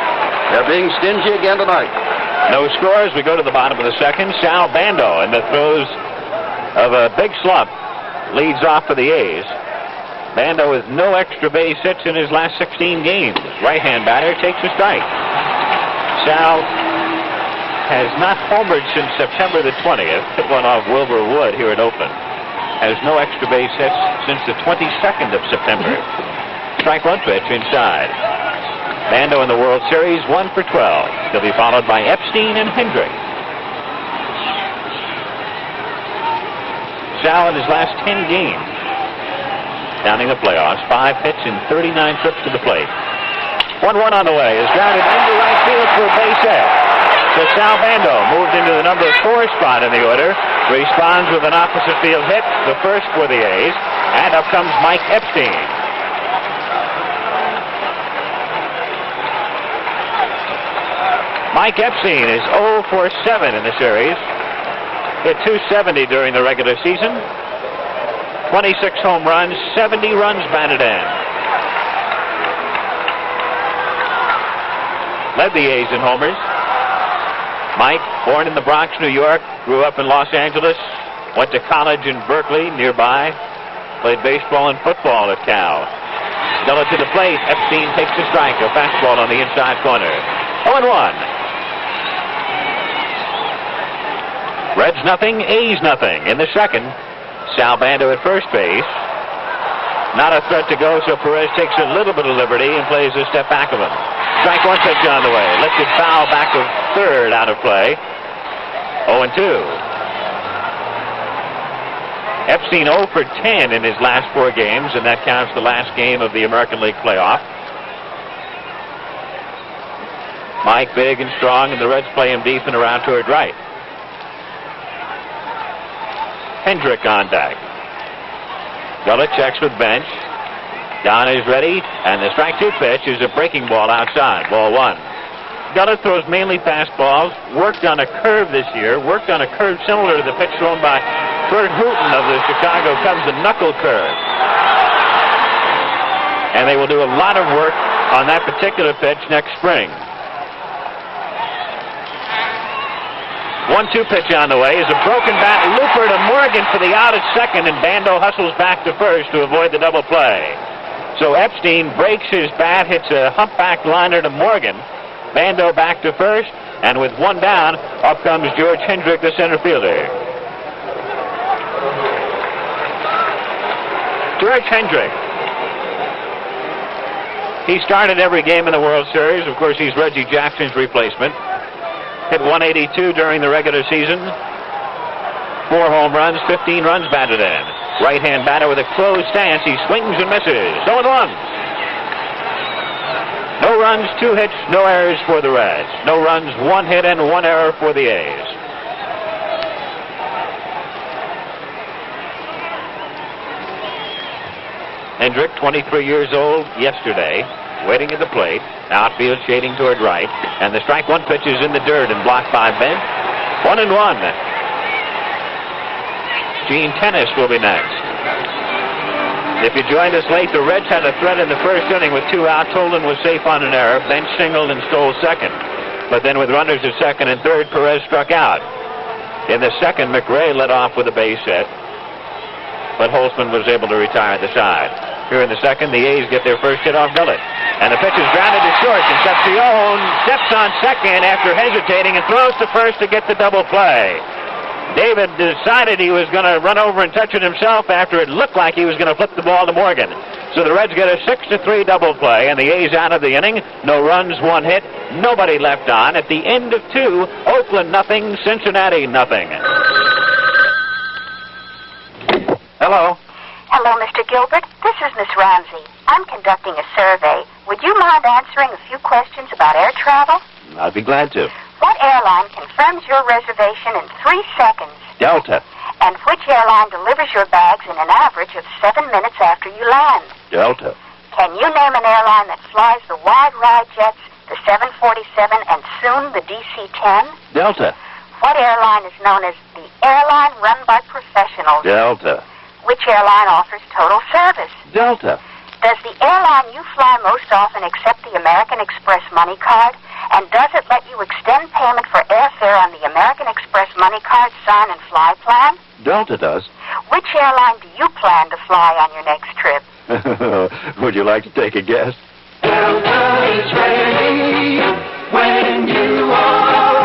H: they're being stingy again tonight.
I: No scores. We go to the bottom of the second. Sal Bando in the throes of a big slump leads off for the A's. Bando with no extra base hits in his last 16 games. Right-hand batter takes a strike. Sal has not homered since September the 20th. Hit one off Wilbur Wood here at Oakland. Has no extra base hits since the 22nd of September. Strike one pitch inside. Bando in the World Series, 1 for 12. He'll be followed by Epstein and Hendrick. Sal in his last 10 games, counting the playoffs, 5 hits and 39 trips to the plate. 1-1 on the way. Is grounded into right field for a base hit. So Sal Bando moved into the number 4 spot in the order. Responds with an opposite field hit, the first for the A's. And up comes Mike Epstein. Mike Epstein is 0 for 7 in the series. Hit .270 during the regular season. 26 home runs, 70 runs batted in. Led the A's in homers. Mike, born in the Bronx, New York, grew up in Los Angeles, went to college in Berkeley, nearby, played baseball and football at Cal. Gullett to the plate. Epstein takes a strike, a fastball on the inside corner. 0-1. Reds nothing, A's nothing. In the second, Sal Bando at first base. Not a threat to go, so Perez takes a little bit of liberty and plays a step back of him. Strike one pitch on the way. Lifted foul back of third, out of play. 0-2. Epstein 0 for 10 in his last 4 games, and that counts the last game of the American League playoff. Mike big and strong, and the Reds play him deep and around toward right. Hendrick on deck. Gullett checks with bench. Don is ready, and the strike 2 pitch is a breaking ball outside. Ball 1. Gullett throws mainly fastballs. Worked on a curve this year. Worked on a curve similar to the pitch thrown by Bert Hooton of the Chicago Cubs, the knuckle curve. And they will do a lot of work on that particular pitch next spring. 1-2 pitch on the way is a broken bat looper to Morgan for the out at second, and Bando hustles back to first to avoid the double play. So Epstein breaks his bat, hits a humpback liner to Morgan. Bando back to first, and with 1 down, up comes George Hendrick, the center fielder. George Hendrick. He started every game in the World Series. Of course, he's Reggie Jackson's replacement. Hit 182 during the regular season. 4 home runs, 15 runs batted in. Right-hand batter with a closed stance. He swings and misses. 0-1. No runs, 2 hits, no errors for the Reds. No runs, 1 hit and 1 error for the A's. Hendrick, 23 years old yesterday, waiting at the plate. Outfield shading toward right. And the strike 1 pitch is in the dirt and blocked by bench. 1-1. Gene Tennis will be next. If you joined us late, the Reds had a threat in the first inning with 2 outs. Holden was safe on an error. Bench singled and stole second. But then with runners at second and third, Perez struck out. In the second, McRae led off with a base hit. But Holtzman was able to retire the side. Here in the second, the A's get their first hit off Gullett. And the pitch is grounded to short. Concepcion steps on second after hesitating and throws to first to get the double play. David decided he was going to run over and touch it himself after it looked like he was going to flip the ball to Morgan. So the Reds get a 6-3 double play, and the A's out of the inning. No runs, 1 hit, nobody left on. At the end of 2, Oakland nothing, Cincinnati nothing. Hello.
N: Hello, Mr. Gilbert. This is Miss Ramsey. I'm conducting a survey. Would you mind answering a few questions about air travel?
I: I'd be glad to.
N: What airline confirms your reservation in 3 seconds?
I: Delta.
N: And which airline delivers your bags in an average of 7 minutes after you land?
I: Delta.
N: Can you name an airline that flies the wide ride jets, the 747, and soon the DC-10?
I: Delta.
N: What airline is known as the airline run by professionals?
I: Delta.
N: Which airline offers total service?
H: Delta.
N: Does the airline you fly most often accept the American Express Money Card? And does it let you extend payment for airfare on the American Express Money Card sign and fly plan?
H: Delta does.
N: Which airline do you plan to fly on your next trip?
H: Would you like to take a guess?
O: Delta is ready when you are.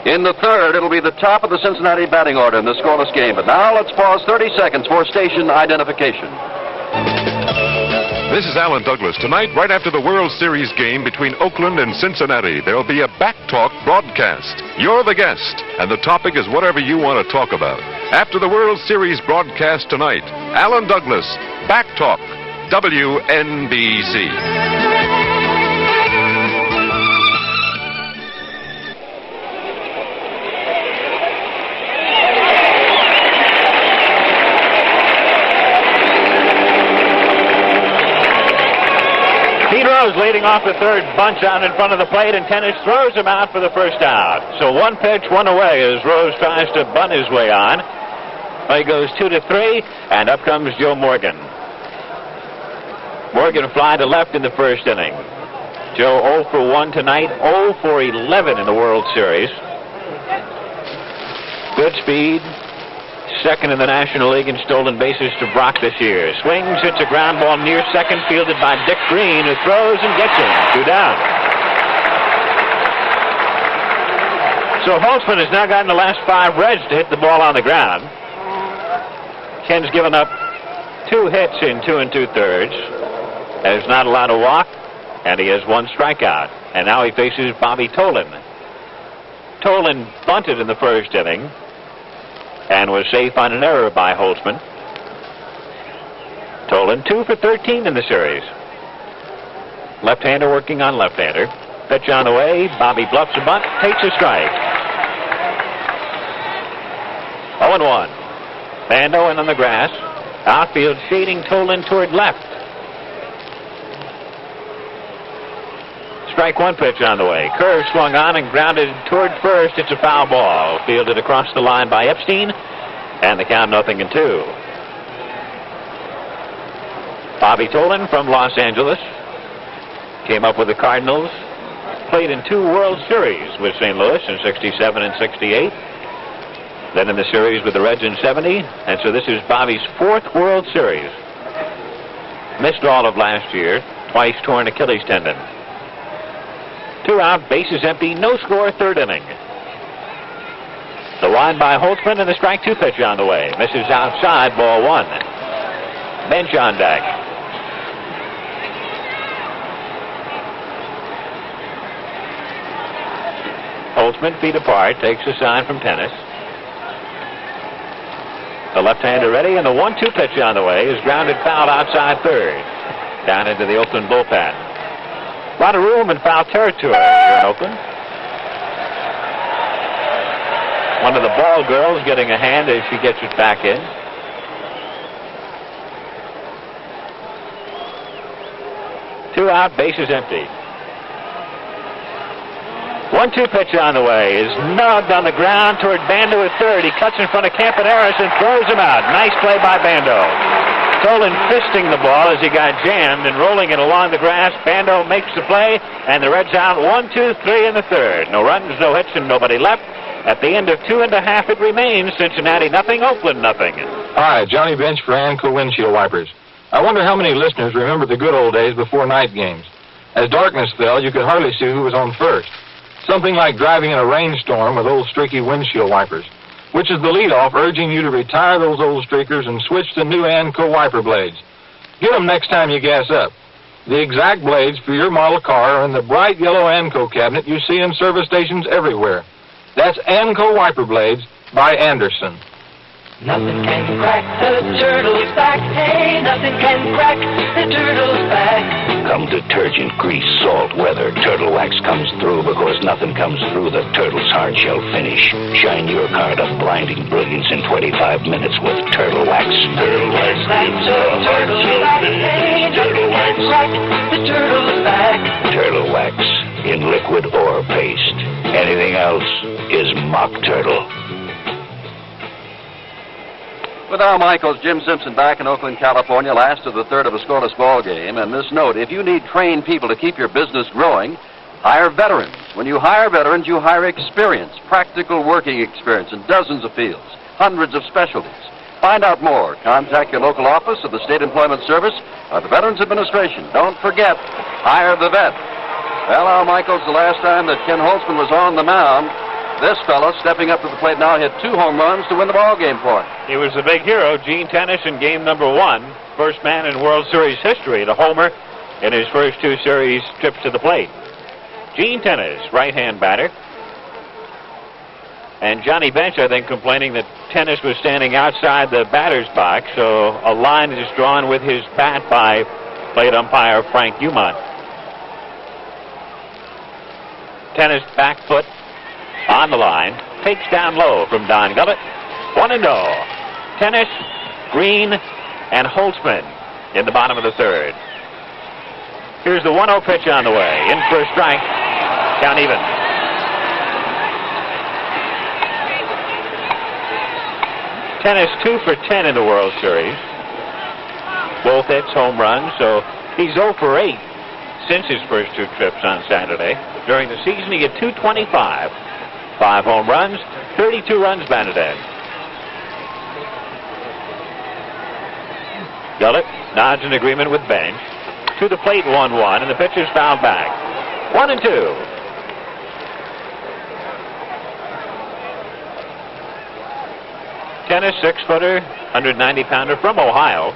H: In the third, it'll be the top of the Cincinnati batting order in the scoreless game. But now let's pause 30 seconds for station identification.
A: This is Alan Douglas. Tonight, right after the World Series game between Oakland and Cincinnati, there'll be a Back Talk broadcast. You're the guest, and the topic is whatever you want to talk about. After the World Series broadcast tonight, Alan Douglas, Back Talk, WNBC.
I: Rose leading off the third, bunch out in front of the plate, and Tennis throws him out for the first out. So one pitch, one away as Rose tries to bunt his way on. He goes 2-3, and up comes Joe Morgan. Morgan fly to left in the first inning. Joe 0 for 1 tonight, 0 for 11 in the World Series. Good speed. Second in the National League in stolen bases to Brock this year. Swings, hits a ground ball near second, fielded by Dick Green, who throws and gets him. 2 down. So Holtzman has now gotten the last 5 Reds to hit the ball on the ground. Ken's given up 2 hits in 2 2/3. There's not a lot of walk, and he has 1 strikeout. And now he faces Bobby Tolan. Tolan bunted in the first inning and was safe on an error by Holtzman. Tolan 2 for 13 in the series. Left-hander working on left-hander. Pitch on the way. Bobby bluffs a bunt, takes a strike. 0-1. Bando in on the grass. Outfield shading Tolan toward left. Strike 1 pitch on the way. Curve swung on and grounded toward first. It's a foul ball. Fielded across the line by Epstein. And the count 0-2. Bobby Tolan from Los Angeles. Came up with the Cardinals. Played in 2 World Series with St. Louis in 67 and 68. Then in the series with the Reds in 70. And so this is Bobby's 4th World Series. Missed all of last year. Twice torn Achilles tendon. 2 out, bases empty, no score, 3rd inning. The line by Holtzman and the strike 2 pitch on the way. Misses outside, ball 1. Bench on deck. Holtzman, feet apart, takes a sign from Tennis. The left-hander ready, and the 1-2 pitch on the way is grounded foul outside third. Down into the Oakland bullpen. A lot of room and foul territory here in Oakland. One of the ball girls getting a hand as she gets it back in. Two out, bases empty. 1-2 pitch on the way is nugged on the ground toward Bando at third. He cuts in front of Campaneris and throws him out. Nice play by Bando. Tolan fisting the ball as he got jammed and rolling it along the grass. Bando makes the play, and the Reds out 1-2-3 in the third. No runs, no hits, and nobody left. At the end of 2.5, it remains Cincinnati nothing, Oakland nothing.
F: Hi, Johnny Bench for Anco Windshield Wipers. I wonder how many listeners remember the good old days before night games. As darkness fell, you could hardly see who was on first. Something like driving in a rainstorm with old streaky windshield wipers, which is the leadoff urging you to retire those old streakers and switch to new Anco wiper blades. Get them next time you gas up. The exact blades for your model car are in the bright yellow Anco cabinet you see in service stations everywhere. That's Anco wiper blades by Anderson.
O: Nothing can crack the turtle's back. Hey, nothing can crack the turtle's back.
P: Come detergent, grease, salt, weather, Turtle Wax comes through because nothing comes through the Turtle's hard shell finish. Shine your car to blinding brilliance in 25 minutes with Turtle Wax. Turtle Wax gives a hard shell finish. Turtle Wax crack the turtle's back. Turtle Wax in liquid or paste. Anything else is mock turtle.
H: With Al Michaels, Jim Simpson back in Oakland, California, last of the third of a scoreless ball game. And this note, if you need trained people to keep your business growing, hire veterans. When you hire veterans, you hire experience, practical working experience in dozens of fields, hundreds of specialties. Find out more. Contact your local office of the State Employment Service or the Veterans Administration. Don't forget, hire the vet. Well, Al Michaels, the last time that Ken Holtzman was on the mound, this fellow stepping up to the plate now hit 2 home runs to win the ball game for him.
I: He was the big hero, Gene Tennis, in game number 1. First man in World Series history to homer in his first 2 series trips to the plate. Gene Tennis, right-hand batter. And Johnny Bench, I think, complaining that Tennis was standing outside the batter's box, so a line is drawn with his bat by plate umpire Frank Umont. Tennis back foot on the line, takes down low from Don Gullett. 1-0. Tennis, Green, and Holtzman in the bottom of the third. Here's the 1-0 pitch on the way. In for a strike. Count even. Tennis 2 for 10 in the World Series. Both hits, home runs, so he's 0 for 8 since his first 2 trips on Saturday. During the season, he hit .225. 5 home runs, 32 runs batted in. Gullett nods in agreement with Bench. To the plate, 1-1, and the pitcher's fouled back. 1-2. Tennis, 6-footer, 190-pounder from Ohio.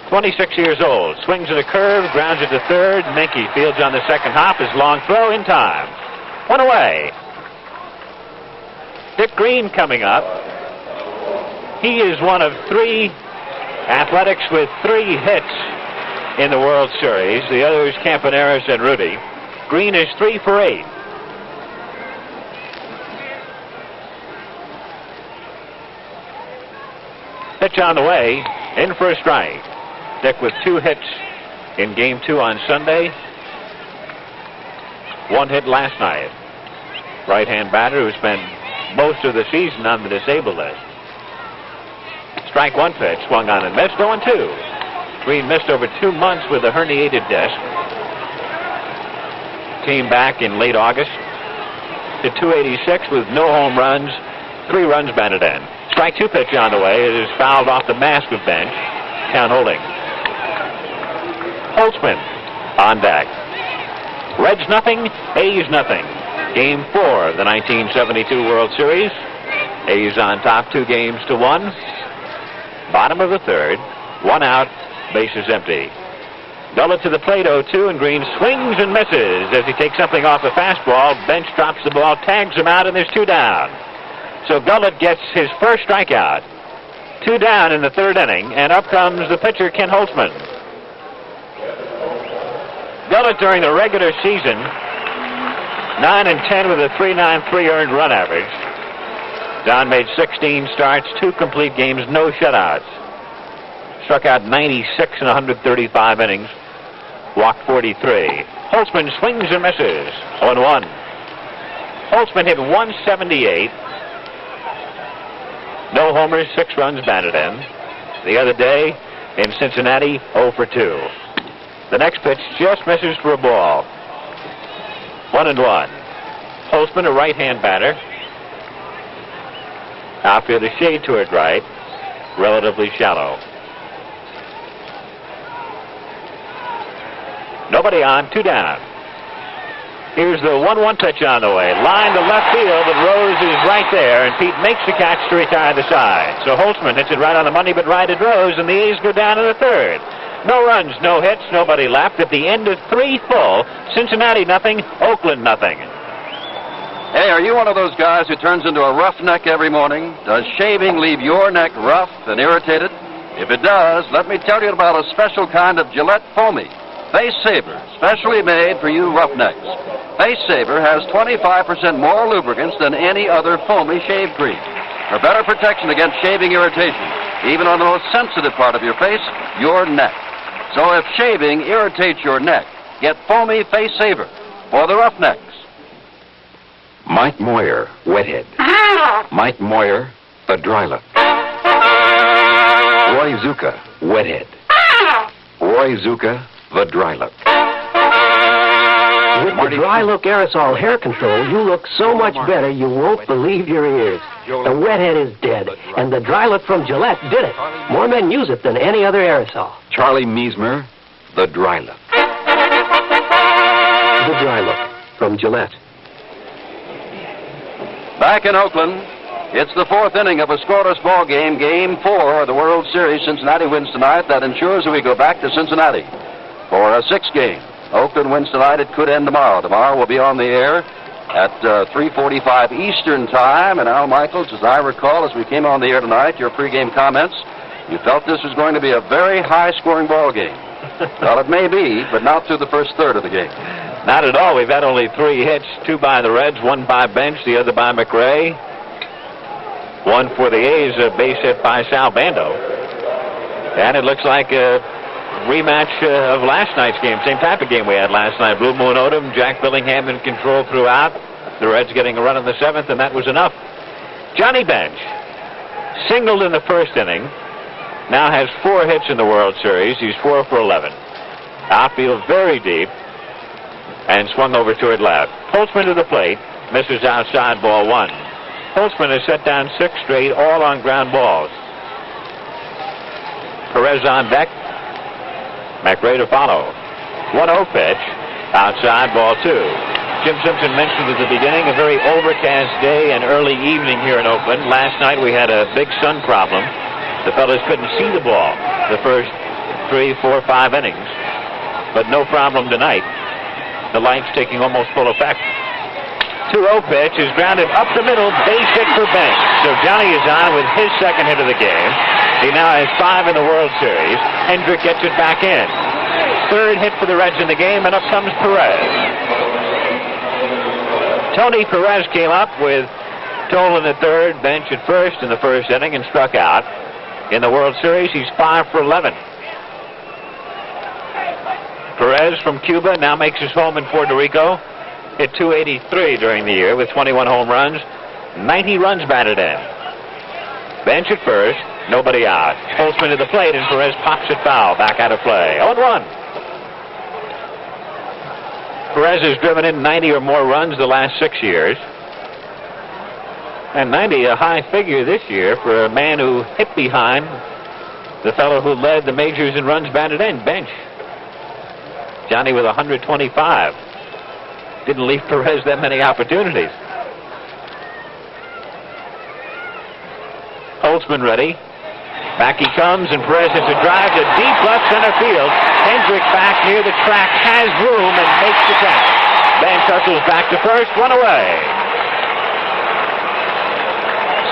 I: 26 years old. Swings at a curve, grounds it to third. Menke fields on the second hop. His long throw in time. 1 away. Dick Green coming up. He is one of 3 athletics with 3 hits in the World Series. The others, Campaneris and Rudy. Green is 3 for 8. Pitch on the way. In for a strike. Dick with 2 hits in game 2 on Sunday. 1 hit last night. Right-hand batter who spent most of the season on the disabled list. Strike 1 pitch, swung on and missed, 0-2. Green missed over 2 months with a herniated disc. Came back in late August to .286 with no home runs, 3 runs batted in. Strike 2 pitch on the way. It is fouled off the mask of Bench. Count holding. Holtzman on deck. Reds nothing, A's nothing. Game 4 of the 1972 World Series. A's on top 2 games to 1. Bottom of the third. 1 out, bases empty. Gullett to the plate, 0-2, and Green swings and misses as he takes something off the fastball. Bench drops the ball, tags him out, and there's 2 down. So Gullett gets his first strikeout. 2 down in the third inning, and up comes the pitcher, Ken Holtzman. Gullett during the regular season, 9-10 with a .393 earned run average. Don made 16 starts, 2 complete games, no shutouts. Struck out 96 in 135 innings, walked 43. Holtzman swings and misses, 0-1. Holtzman hit .178. No homers, 6 runs batted in. The other day in Cincinnati, 0 for 2. The next pitch just misses for a ball. 1-1. Holtzman, a right-hand batter. Outfield a shade toward right, relatively shallow. Nobody on, 2 down. Here's the 1-1 pitch on the way. Line to left field, but Rose is right there, and Pete makes the catch to retire the side. So Holtzman hits it right on the money, but right at Rose, and the A's go down in the third. No runs, no hits, nobody left. At the end of 3 full, Cincinnati nothing, Oakland nothing.
H: Hey, are you one of those guys who turns into a roughneck every morning? Does shaving leave your neck rough and irritated? If it does, let me tell you about a special kind of Gillette Foamy. Face Saver, specially made for you roughnecks. Face Saver has 25% more lubricants than any other foamy shave cream. For better protection against shaving irritation, even on the most sensitive part of your face, your neck. So if shaving irritates your neck, get Foamy Face Saver for the roughnecks.
L: Mike Moyer, Wethead. Mike Moyer, the Drylock. Roy Zuka, Wethead. Roy Zuka, the Drylock.
Q: With the Drylock aerosol hair control, you look so much better you won't believe your ears. The Wethead is dead, and the Drylock from Gillette did it. More men use it than any other aerosol.
L: Charlie Meismer, the Drylock.
Q: The Drylock from Gillette.
H: Back in Oakland, it's the fourth inning of a scoreless ball game, Game 4 of the World Series. Cincinnati wins tonight. That ensures that we go back to Cincinnati for a sixth game. Oakland wins tonight. It could end tomorrow. Tomorrow we'll be on the air at 3:45 Eastern Time. And Al Michaels, as I recall, as we came on the air tonight, your pregame comments, you felt this was going to be a very high-scoring ball game. Well, it may be, but not through the first third of the game.
I: Not at all. We've had only 3 hits, 2 by the Reds, 1 by Bench, the other by McRae. 1 for the A's, a base hit by Sal Bando. And it looks like a rematch of last night's game, same type of game we had last night. Blue Moon Odom, Jack Billingham in control throughout. The Reds getting a run in the 7th, and that was enough. Johnny Bench singled in the first inning. Now has 4 hits in the World Series. He's 4 for 11. Outfield very deep. And swung over toward left. Holtzman to the plate. Misses outside, ball 1. Holtzman has set down 6 straight, all on ground balls. Perez on deck. McRae to follow. 1-0 pitch. Outside, ball 2. Jim Simpson mentioned at the beginning a very overcast day and early evening here in Oakland. Last night we had a big sun problem. The fellas couldn't see the ball the first 3, 4, 5 innings. But no problem tonight. The lights taking almost full effect. 2-0 pitch is grounded up the middle, base hit for Bench. So Johnny is on with his second hit of the game. He now has 5 in the World Series. Hendrick gets it back in. Third hit for the Reds in the game, and up comes Perez. Tony Perez came up with Tolan at third, Bench at first in the first inning, and struck out. In the World Series, he's 5 for 11. Perez from Cuba now makes his home in Puerto Rico. Hit .283 during the year with 21 home runs, 90 runs batted in. Bench at first, nobody out. Holtzman to the plate, and Perez pops it foul. Back out of play. 0-1. Perez has driven in 90 or more runs the last 6 years. And 90, a high figure this year for a man who hit behind the fellow who led the majors in runs batted in, Bench. Johnny with 125. Didn't leave Perez that many opportunities. Holtzman ready. Back he comes, and Perez hits a drive to deep left center field. Hendrick back near the track, has room, and makes the catch. Bench hustles back to first, 1 away.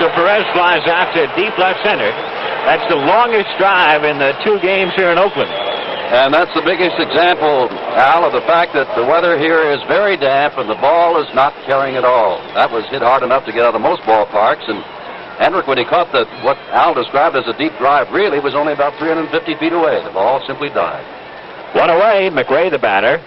I: So Perez flies out to deep left center. That's the longest drive in the 2 games here in Oakland.
H: And that's the biggest example, Al, of the fact that the weather here is very damp and the ball is not carrying at all. That was hit hard enough to get out of most ballparks. And Hendrick, when he caught what Al described as a deep drive, really was only about 350 feet away. The ball simply died.
I: 1 away, McRae the batter.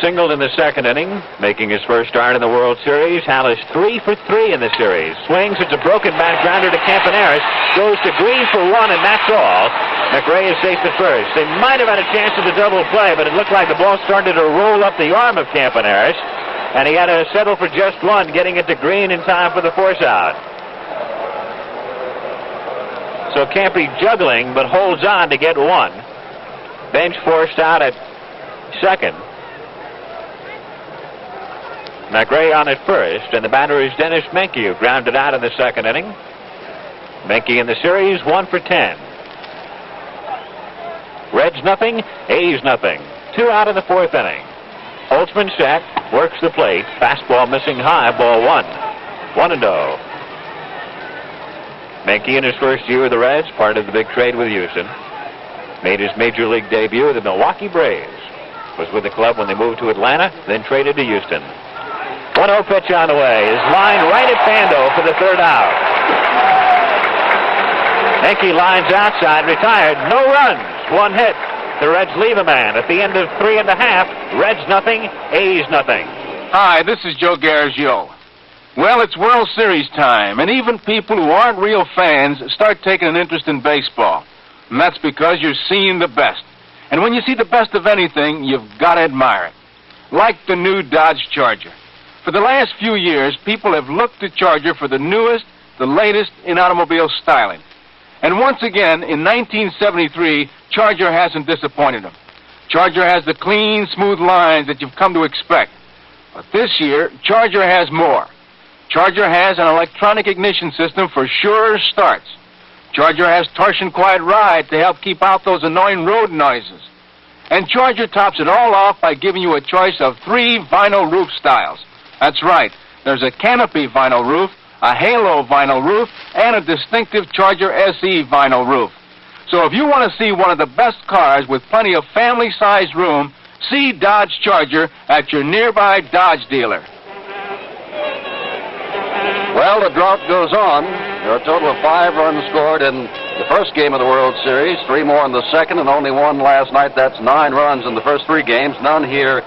I: Singled in the second inning, making his first start in the World Series. Hal is 3 for 3 in the series. Swings, it's a broken bat grounder to Campaneris. Goes to Green for 1, and that's all. McRae is safe at first. They might have had a chance at the double play, but it looked like the ball started to roll up the arm of Campaneris, and he had to settle for just 1, getting it to Green in time for the force out. So Campy juggling, but holds on to get 1. Bench forced out at second. McRae on at first, and the batter is Dennis Menke, who grounded out in the second inning. Menke in the series, 1 for 10. Reds nothing, A's nothing. 2 out in the 4th inning. Holtzman set, works the plate, fastball missing high, ball 1. 1-0. Menke in his first year with the Reds, part of the big trade with Houston. Made his major league debut with the Milwaukee Braves. Was with the club when they moved to Atlanta, then traded to Houston. 1-0 pitch on the way. Is lined right at Bando for the 3rd out. Menke lines outside, retired, no runs, 1 hit. The Reds leave a man at the end of 3 1/2. Reds nothing, A's nothing.
B: Hi, this is Joe Garagiola.
R: Well, it's World Series time, and even people who aren't real fans start taking an interest in baseball. And that's because you're seeing the best. And when you see the best of anything, you've got to admire it. Like the new Dodge Charger. For the last few years, people have looked to Charger for the newest, the latest in automobile styling. And once again, in 1973, Charger hasn't disappointed them. Charger has the clean, smooth lines that you've come to expect. But this year, Charger has more. Charger has an electronic ignition system for surer starts. Charger has torsion quiet ride to help keep out those annoying road noises. And Charger tops it all off by giving you a choice of 3 vinyl roof styles. That's right. There's a canopy vinyl roof, a halo vinyl roof, and a distinctive Charger SE vinyl roof. So if you want to see one of the best cars with plenty of family-sized room, see Dodge Charger at your nearby Dodge dealer.
H: Well, the drought goes on. There are a total of 5 runs scored in the first game of the World Series, 3 more in the second, and only 1 last night. That's 9 runs in the first 3 games, none here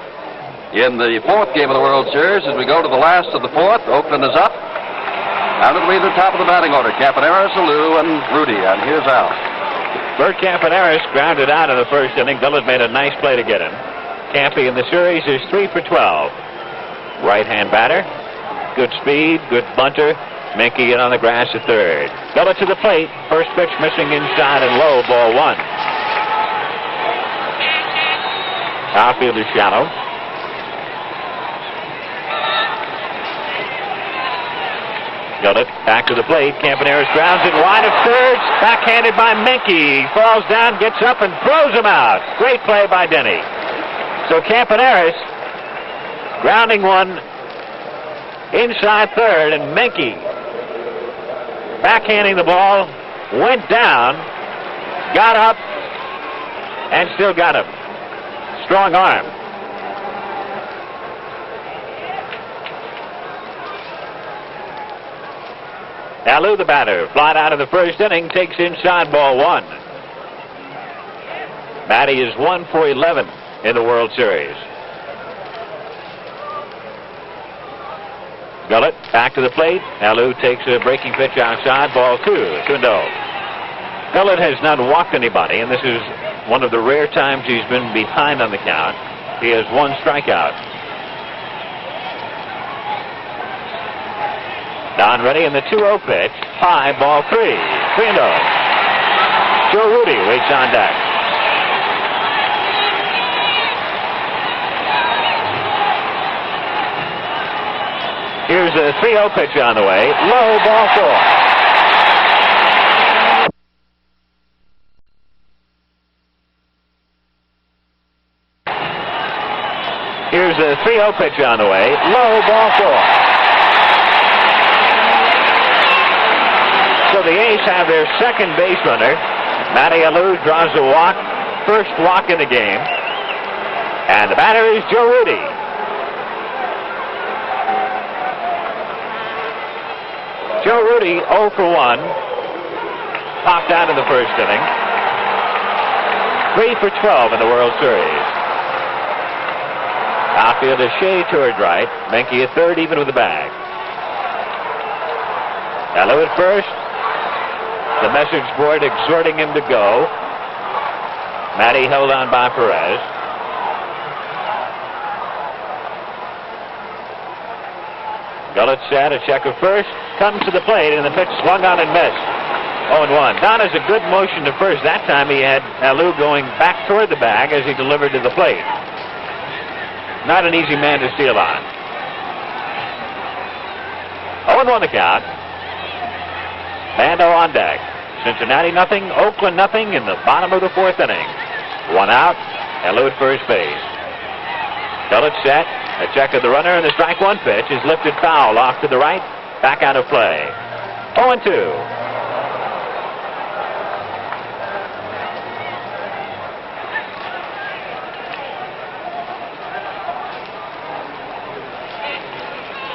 H: in the fourth game of the World Series. As we go to the last of the fourth, Oakland is up. And it'll be the top of the batting order. Campaneris, Alou, and Rudy. And here's Al.
I: Bert Campaneris grounded out in the first inning. Gullett made a nice play to get him. Campy in the series is 3 for 12. Right-hand batter. Good speed, good bunter. Menke in on the grass at third. Gullett to the plate. First pitch missing inside and low, ball 1. Outfield is shallow. Gullett back to the plate. Campaneris grounds it wide of third. Backhanded by Menke. Falls down, gets up, and throws him out. Great play by Denny. So Campaneris grounding one inside third, and Menke backhanding the ball, went down, got up, and still got him. Strong arm. Alou, the batter, flied out of the first inning, takes inside ball 1. Matty is 1 for 11 in the World Series. Gullett back to the plate. Alou takes a breaking pitch outside, ball 2, 2-0. Gullett has not walked anybody, and this is one of the rare times he's been behind on the count. He has 1 strikeout. Don ready in the 2-0 pitch. High, ball 3, 3-0. Joe Rudy waits on deck. Here's a 3-0 pitch on the way. Low, ball 4. Here's a 3-0 pitch on the way. Low, ball 4. So the A's have their second base runner. Matty Alou draws a walk. First walk in the game. And the batter is Joe Rudy. Joe Rudy 0 for 1. Popped out in the first inning. 3 for 12 in the World Series. Outfield is Shea toward right. Menke at third, even with the bag. Alou at first. The message board exhorting him to go. Matty held on by Perez. Gullett set, a check of first, comes to the plate, and the pitch swung on and missed. 0-1. Don has a good motion to first. That time he had Alou going back toward the bag as he delivered to the plate. Not an easy man to steal on. 0-1 the count. Bando on deck. Cincinnati nothing, Oakland nothing in the bottom of the 4th inning. 1 out, Alou at first base. Gullett set. A check of the runner, and the strike 1 pitch is lifted foul off to the right, back out of play. 0-2.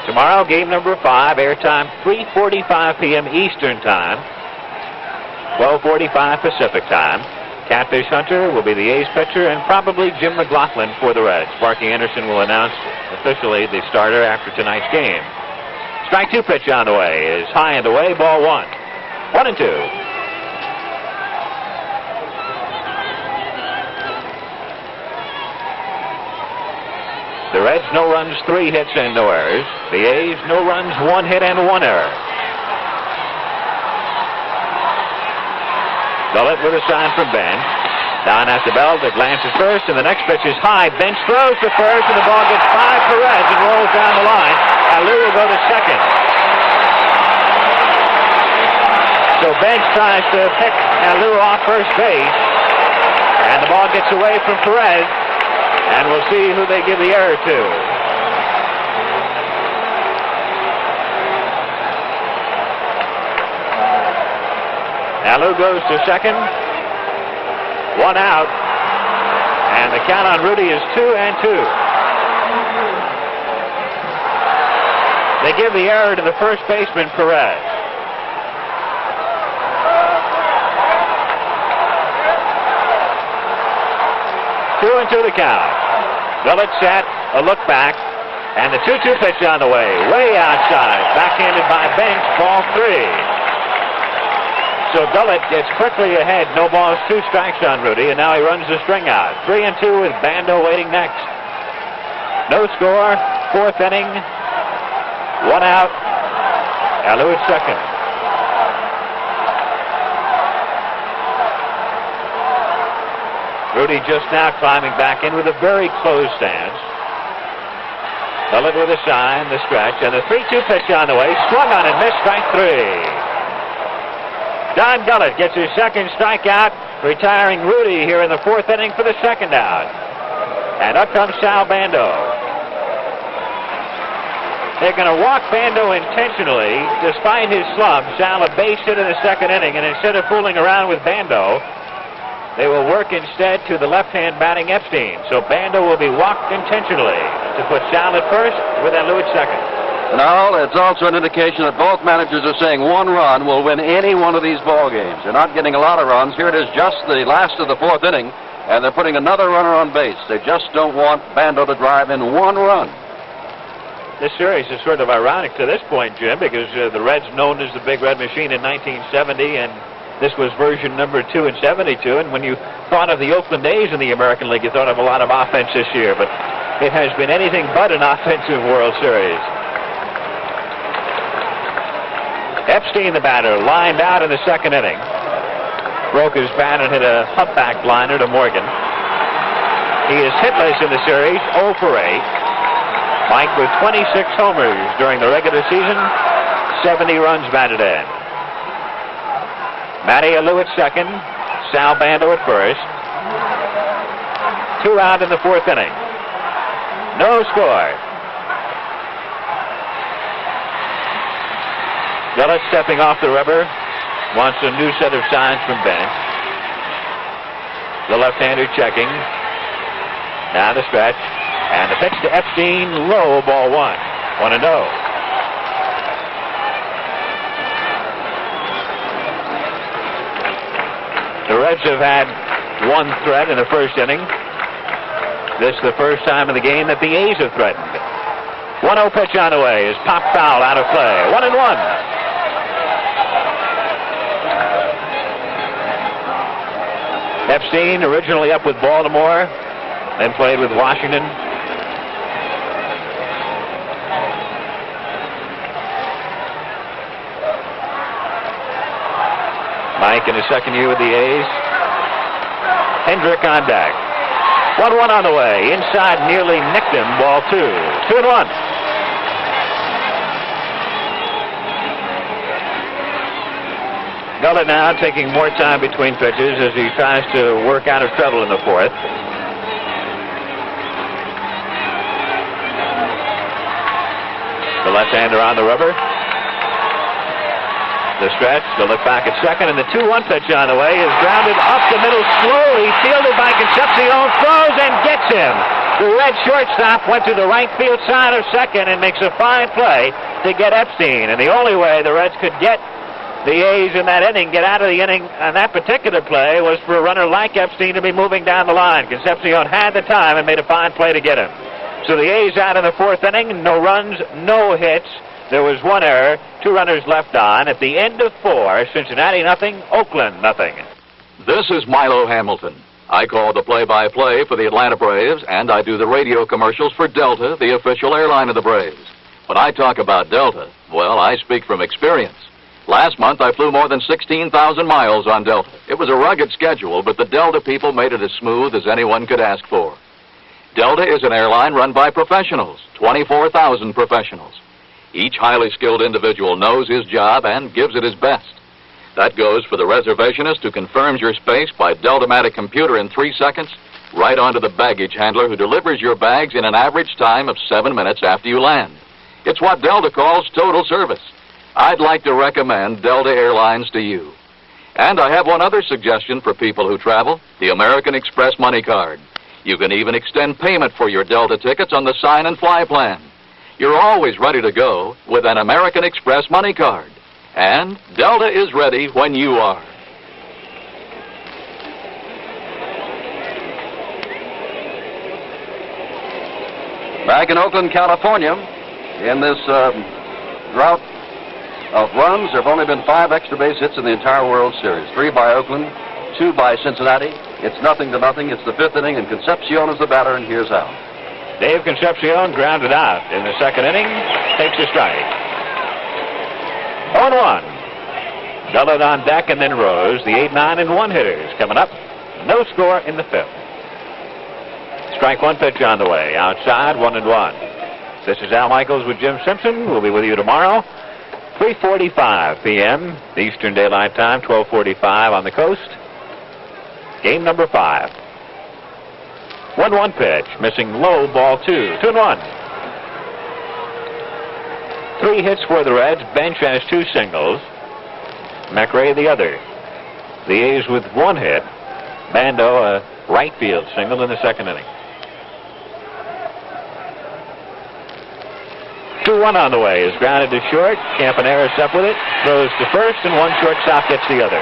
I: Tomorrow, game number 5, airtime 3:45 p.m. Eastern Time, 12:45 Pacific Time. Catfish Hunter will be the A's pitcher, and probably Jim McLaughlin for the Reds. Sparky Anderson will announce officially the starter after tonight's game. Strike 2 pitch on the way is high and away, ball 1. 1-2. The Reds, no runs, 3 hits, and no errors. The A's, no runs, 1 hit, and 1 error. Gullett with a sign from Bench. Down at the belt, it lances first, and the next pitch is high. Bench throws to first, and the ball gets by Perez and rolls down the line. Alou will go to second. So Bench tries to pick Alou off first base, and the ball gets away from Perez. And we'll see who they give the error to. Alou goes to second. 1 out. And the count on Rudy is 2-2. They give the error to the first baseman, Perez. 2-2 the count. Gullett set, a look back, and the 2-2 pitch on the way outside, backhanded by Bench, ball 3. So Gullett gets quickly ahead, no balls, 2 strikes on Rudy, and now he runs the string out. 3-2 with Bando waiting next. No score, 4th inning, 1 out, Alou at second. Rudy just now climbing back in with a very closed stance. Gullett with a sign, the stretch, and the 3-2 pitch on the way. Swung on and missed, strike 3. Don Gullett gets his second strikeout, retiring Rudy here in the 4th inning for the second out. And up comes Sal Bando. They're going to walk Bando intentionally, despite his slump. Sal a base hit in the 2nd inning, and instead of fooling around with Bando, they will work instead to the left-hand batting Epstein. So Bando will be walked intentionally to put Sal at first with Alou at second.
H: Now, it's also an indication that both managers are saying 1 run will win any one of these ball games. They're not getting a lot of runs. Here it is just the last of the 4th inning, and they're putting another runner on base. They just don't want Bando to drive in 1 run.
I: This series is sort of ironic to this point, Jim, because the Reds known as the Big Red Machine in 1970, and this was version number 2 in 72, and when you thought of the Oakland A's in the American League, you thought of a lot of offense this year, but it has been anything but an offensive World Series. Epstein, the batter, lined out in the 2nd inning. Broke his bat and hit a humpback liner to Morgan. He is hitless in the series, 0 for 8. Mike with 26 homers during the regular season, 70 runs batted in. Matty Alou at second, Sal Bando at first. 2 out in the 4th inning. No score. Gullett stepping off the rubber, wants a new set of signs from Bench. The left-hander checking. Now the stretch, and the pitch to Epstein, low, ball 1. 1-0. The Reds have had 1 threat in the 1st inning. This is the first time in the game that the A's have threatened. 1-0 pitch on the way is popped foul out of play. 1-1. Epstein originally up with Baltimore, then played with Washington. Mike in his 2nd year with the A's. Hendrick on deck. 1-1 on the way. Inside nearly nicked him. Ball 2. 2-1. Gullett now taking more time between pitches as he tries to work out of trouble in the 4th. The left-hander on the rubber. The stretch, the look back at second, and the 2-1 pitch on the way is grounded up the middle slowly, fielded by Concepcion, throws and gets him. The Red shortstop went to the right field side of second and makes a fine play to get Epstein. And the only way the Reds could get the A's in that inning, get out of the inning on that particular play, was for a runner like Epstein to be moving down the line. Concepcion had the time and made a fine play to get him. So the A's out in the 4th inning, no runs, no hits, There was one error, 2 runners left on. At the end of 4, Cincinnati nothing, Oakland nothing.
S: This is Milo Hamilton. I call the play-by-play for the Atlanta Braves, and I do the radio commercials for Delta, the official airline of the Braves. When I talk about Delta, well, I speak from experience. Last month, I flew more than 16,000 miles on Delta. It was a rugged schedule, but the Delta people made it as smooth as anyone could ask for. Delta is an airline run by professionals, 24,000 professionals. Each highly skilled individual knows his job and gives it his best. That goes for the reservationist who confirms your space by Deltamatic computer in 3 seconds, right on to the baggage handler who delivers your bags in an average time of 7 minutes after you land. It's what Delta calls total service. I'd like to recommend Delta Airlines to you. And I have one other suggestion for people who travel, the American Express Money Card. You can even extend payment for your Delta tickets on the Sign and Fly plan. You're always ready to go with an American Express Money Card. And Delta is ready when you are.
H: Back in Oakland, California, in this drought of runs, there have only been 5 extra base hits in the entire World Series. 3 by Oakland, 2 by Cincinnati. It's 0-0. It's the 5th inning, and Concepcion is the batter, and here's how.
I: Dave Concepcion grounded out in the 2nd inning, takes a strike. 0-1. Gullett on deck, and then Rose, the 8, 9, and 1 hitters coming up. No score in the 5th. Strike 1 pitch on the way. Outside, 1-1. This is Al Michaels with Jim Simpson. We'll be with you tomorrow, 3:45 p.m. Eastern Daylight Time, 12:45 on the coast. Game number 5. 1-1 pitch, missing low, ball 2. 2-1. 3 hits for the Reds. Bench has 2 singles. McRae the other. The A's with 1 hit. Bando a right field single in the 2nd inning. 2-1 on the way. Is grounded to short. Campaneris up with it. Throws to first, and one shortstop gets the other.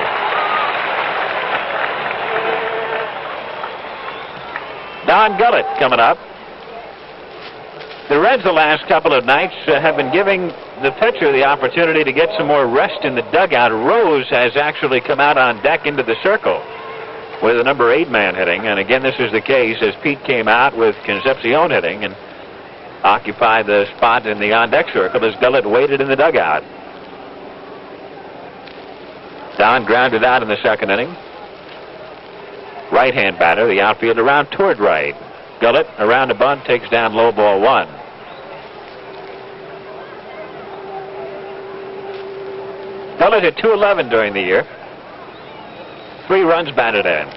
I: Don Gullett coming up. The Reds the last couple of nights have been giving the pitcher the opportunity to get some more rest in the dugout. Rose has actually come out on deck into the circle with the number 8 man hitting. And again, this is the case as Pete came out with Concepcion hitting and occupied the spot in the on-deck circle as Gullett waited in the dugout. Don grounded out in the 2nd inning. Right-hand batter, the outfield around toward right. Gullett around a bunt, takes down low, ball 1. Gullett hit .211 during the year. 3 runs batted in.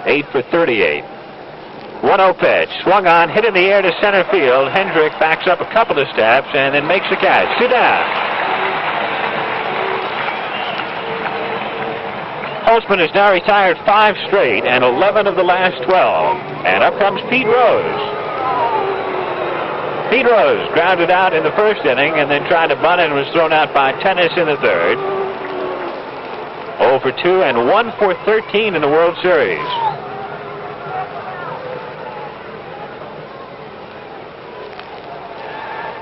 I: 8 for 38. 1-0 pitch. Swung on, hit in the air to center field. Hendrick backs up a couple of steps and then makes the catch. 2 down. Holtzman has now retired 5 straight and 11 of the last 12. And up comes Pete Rose. Pete Rose grounded out in the 1st inning and then tried to bunt and was thrown out by Tennis in the 3rd. 0 for 2 and 1 for 13 in the World Series.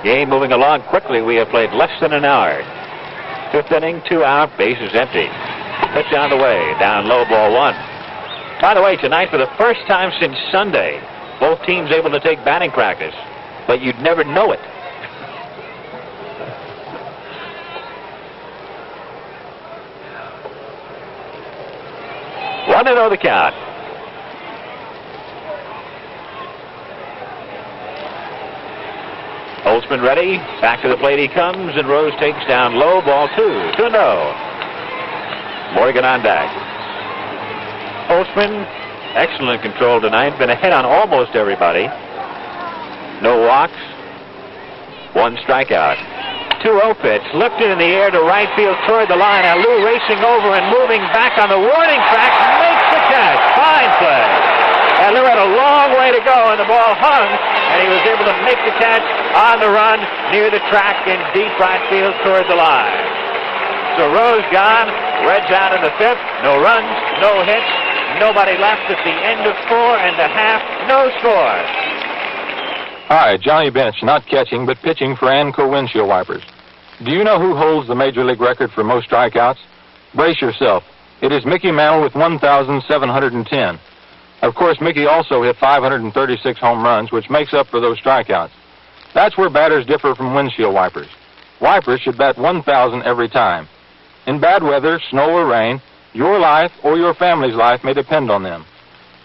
I: Game moving along quickly. We have played less than an hour. 5th inning, 2 out, bases empty. Pitch on the way, down low, ball 1. By the way, tonight for the first time since Sunday, both teams able to take batting practice, but you'd never know it. One and 0 the count. Holtzman ready. Back to the plate he comes, and Rose takes down low, ball 2. 2-0. Morgan on deck. Holtzman, excellent control tonight. Been ahead on almost everybody. No walks. 1 strikeout. 2-0 pitch. Lifted in the air to right field toward the line. And Lou racing over and moving back on the warning track. Makes the catch. Fine play. And Lou had a long way to go, and the ball hung, and he was able to make the catch on the run near the track in deep right field toward the line. So Rose gone, Reds out in the 5th, no runs, no hits, nobody left at the end of 4 1/2, no score.
F: Hi, Johnny Bench, not catching, but pitching for Anco windshield wipers. Do you know who holds the Major League record for most strikeouts? Brace yourself. It is Mickey Mantle with 1,710. Of course, Mickey also hit 536 home runs, which makes up for those strikeouts. That's where batters differ from windshield wipers. Wipers should bat 1,000 every time. In bad weather, snow or rain, your life or your family's life may depend on them.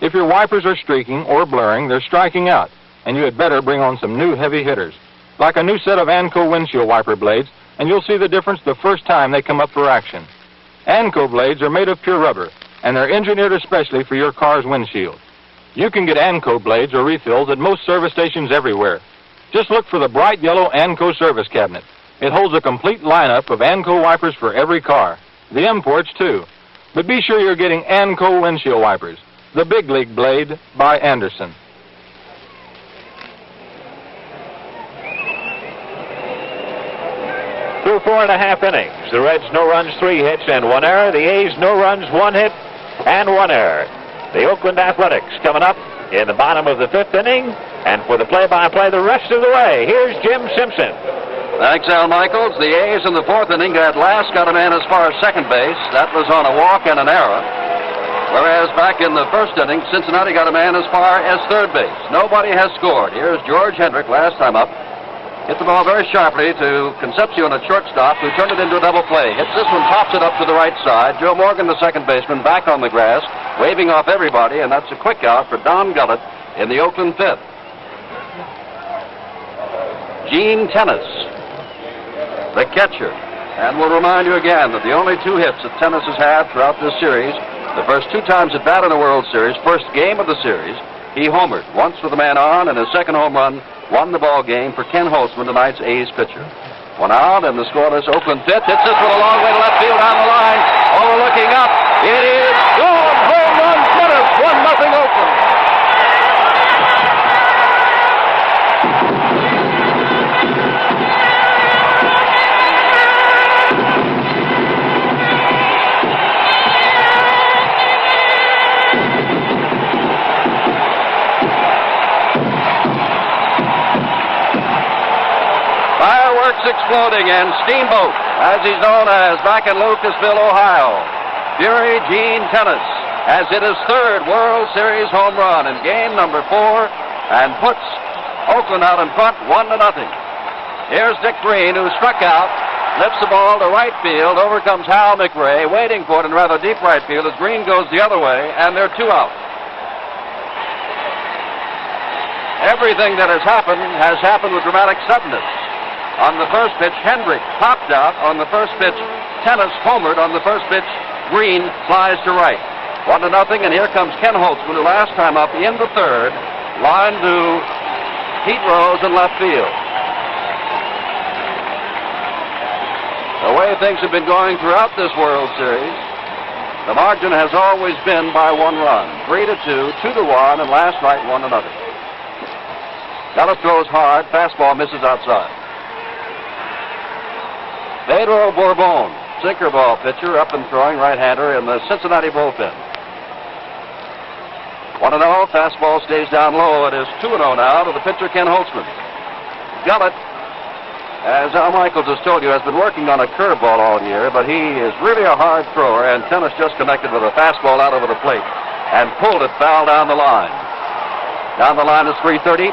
F: If your wipers are streaking or blurring, they're striking out, and you had better bring on some new heavy hitters, like a new set of Anco windshield wiper blades, and you'll see the difference the first time they come up for action. Anco blades are made of pure rubber, and they're engineered especially for your car's windshield. You can get Anco blades or refills at most service stations everywhere. Just look for the bright yellow Anco service cabinet. It holds a complete lineup of Anco wipers for every car. The imports, too. But be sure you're getting Anco windshield wipers, the Big League blade by Anderson.
I: Through 4.5 innings, the Reds no runs, 3 hits, and 1 error. The A's no runs, 1 hit, and 1 error. The Oakland Athletics coming up in the bottom of the 5th inning, and for the play-by-play the rest of the way, here's Jim Simpson.
H: Thanks, Al Michaels. The A's in the 4th inning at last got a man as far as second base. That was on a walk and an error. Whereas back in the 1st inning, Cincinnati got a man as far as third base. Nobody has scored. Here's George Hendrick, last time up. Hit the ball very sharply to Concepcion at shortstop, who turned it into a double play. Hits this one, pops it up to the right side. Joe Morgan, the second baseman, back on the grass, waving off everybody, and that's a quick out for Don Gullett in the Oakland 5th. Gene Tennis, the catcher. And we'll remind you again that the only 2 hits that Tennis has had throughout this series, the first 2 times at bat in the World Series, first game of the series, he homered, once with the man on, and his second home run won the ball game for Ken Holtzman, tonight's A's pitcher. 1 out, and the scoreless Oakland 5th hits this with a long way to left field down the line. Oh, looking up, it is gone. Home run, Tennis, 1-0 Oakland. Fireworks exploding, and Steamboat, as he's known as back in Lucasville, Ohio. Fury Gene Tennis has hit his 3rd World Series home run in game number 4 and puts Oakland out in front 1-0. Here's Dick Green, who struck out, lifts the ball to right field. Over comes Hal McRae, waiting for it in rather deep right field as Green goes the other way, and they're 2 out. Everything that has happened with dramatic suddenness. On the first pitch, Hendrick popped out. On the first pitch, Tennis homered. On the first pitch, Green flies to right. 1-0, and here comes Ken Holtzman, who last time up in the 3rd, lined to Pete Rose in left field. The way things have been going throughout this World Series, the margin has always been by 1 run. 3-2, 2-1, and last night 1-0. Gullett throws hard. Fastball misses outside. Pedro Bourbon, sinker ball pitcher, up and throwing right-hander in the Cincinnati bullpen. 1-0, fastball stays down low. It is 2-0 now to the pitcher, Ken Holtzman. Gullett, as Al Michaels has told you, has been working on a curveball all year, but he is really a hard thrower, and Tennis just connected with a fastball out over the plate and pulled it foul down the line. Down the line is 3:30.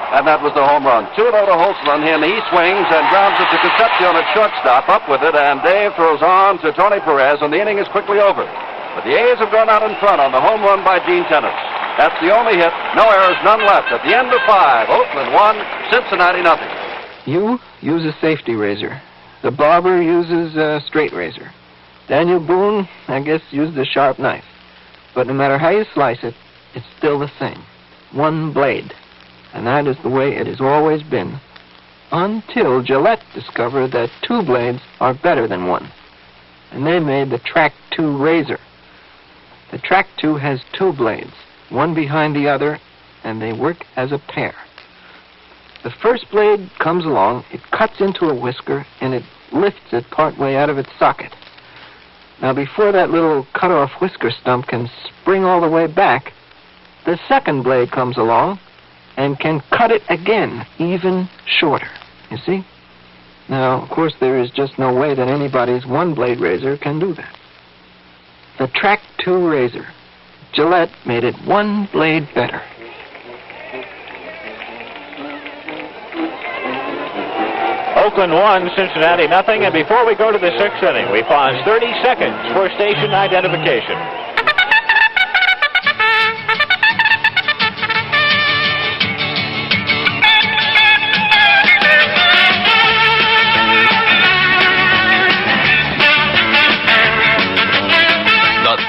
H: And that was the home run. 2-0 to Holtzman, and he swings and grounds it to Concepcion at shortstop. Up with it, and Dave throws on to Tony Perez, and the inning is quickly over. But the A's have gone out in front on the home run by Gene Tennis. That's the only hit. No errors, none left. At the end of 5, Oakland 1, Cincinnati 0.
M: You use a safety razor. The barber uses a straight razor. Daniel Boone, I guess, used a sharp knife. But no matter how you slice it, it's still the same. 1 blade. And that is the way it has always been. Until Gillette discovered that 2 blades are better than 1. And they made the Track 2 razor. The Track 2 has 2 blades, one behind the other, and they work as a pair. The first blade comes along, it cuts into a whisker, and it lifts it partway out of its socket. Now, before that little cut-off whisker stump can spring all the way back, the second blade comes along and can cut it again, even shorter. You see? Now, of course, there is just no way that anybody's one-blade razor can do that. The Track 2 razor. Gillette made it one blade better.
I: Oakland 1, Cincinnati nothing. And before we go to the 6th inning, we pause 30 seconds for station identification.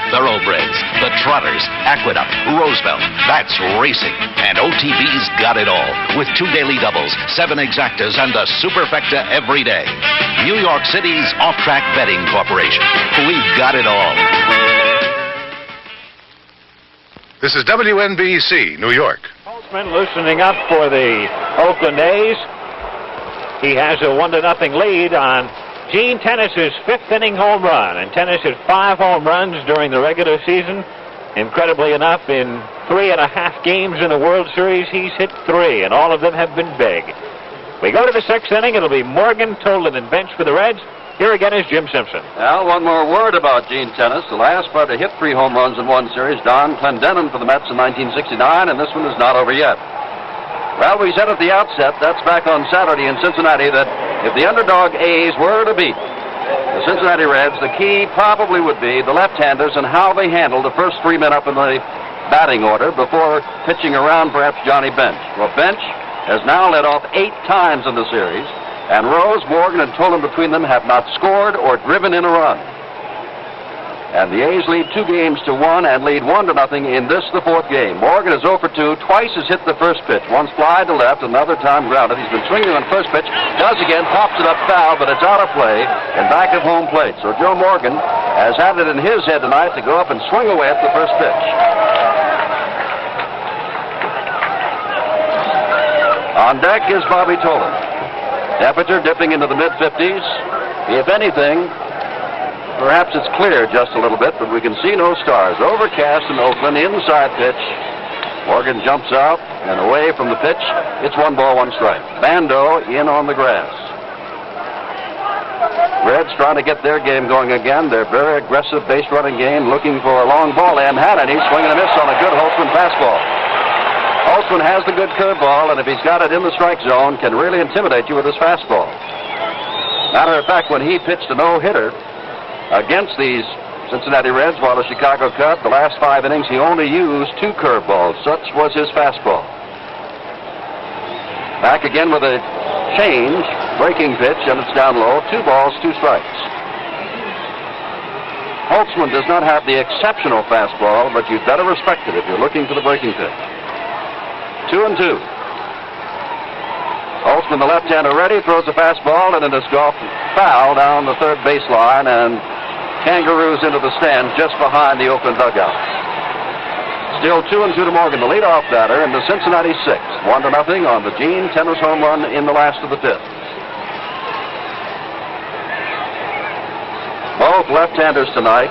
P: Thoroughbreds, the Trotters, Aqueduct, Roosevelt. That's racing. And OTB's got it all. With 2 daily doubles, 7 exactas, and a superfecta every day. New York City's Off-Track Betting Corporation. We've got it all.
A: This is WNBC, New York.
I: Holtzman loosening up for the Oakland A's. He has a 1-0 lead on Gene Tennis's 5th inning home run, and Tennis hit 5 home runs during the regular season. Incredibly enough, in 3.5 games in the World Series, he's hit 3, and all of them have been big. We go to the 6th inning. It'll be Morgan, Tolan, and bench for the Reds. Here again is Jim Simpson.
H: Well, one more word about Gene Tennis. The last player to hit 3 home runs in one series, Don Clendenin for the Mets in 1969, and this one is not over yet. Well, we said at the outset, that's back on Saturday in Cincinnati, that if the underdog A's were to beat the Cincinnati Reds, the key probably would be the left-handers and how they handle the first 3 men up in the batting order before pitching around perhaps Johnny Bench. Well, Bench has now led off 8 times in the series, and Rose, Morgan, and Tolan between them have not scored or driven in a run. And the A's lead 2-1 and lead 1-0 in this, the 4th game. Morgan is 0 for 2, twice has hit the first pitch. Once fly to left, another time grounded. He's been swinging on first pitch, does again, pops it up foul, but it's out of play and back of home plate. So Joe Morgan has had it in his head tonight to go up and swing away at the first pitch. On deck is Bobby Tolan. Temperature dipping into the mid-50s. If anything, perhaps it's clear just a little bit, but we can see no stars. Overcast in Oakland, inside pitch. Morgan jumps out and away from the pitch. It's 1 ball, 1 strike. Bando in on the grass. Reds trying to get their game going again. Their very aggressive base running game, looking for a long ball. And Hannity swinging a miss on a good Holtzman fastball. Holtzman has the good curveball, and if he's got it in the strike zone, can really intimidate you with his fastball. Matter of fact, when he pitched a no-hitter against these Cincinnati Reds while the Chicago Cubs, the last 5 innings, he only used 2 curveballs. Such was his fastball. Back again with a change, breaking pitch, and it's down low. 2 balls, 2 strikes. Holtzman does not have the exceptional fastball, but you'd better respect it if you're looking for the breaking pitch. 2-2. Holtzman, the left-hander, ready, throws a fastball, and it is golf foul down the third baseline, and kangaroos into the stands just behind the Oakland dugout. Still 2-2 to Morgan, the leadoff batter, in the Cincinnati 6th. 1-0 on the Gene Tennis home run in the last of the 5th. Both left-handers tonight,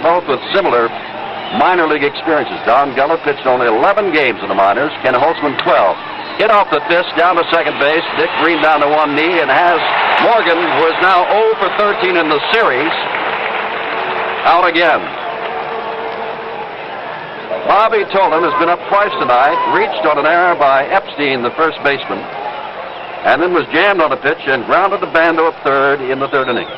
H: both with similar minor league experiences. Don Gullett pitched only 11 games in the minors. Ken Holtzman 12. Hit off the fist down to second base. Dick Green down to one knee and has Morgan, who is now 0 for 13 in the series, out again. Bobby Tolan has been up twice tonight, reached on an error by Epstein, the first baseman, and then was jammed on a pitch and grounded to Bando at third in the 3rd inning.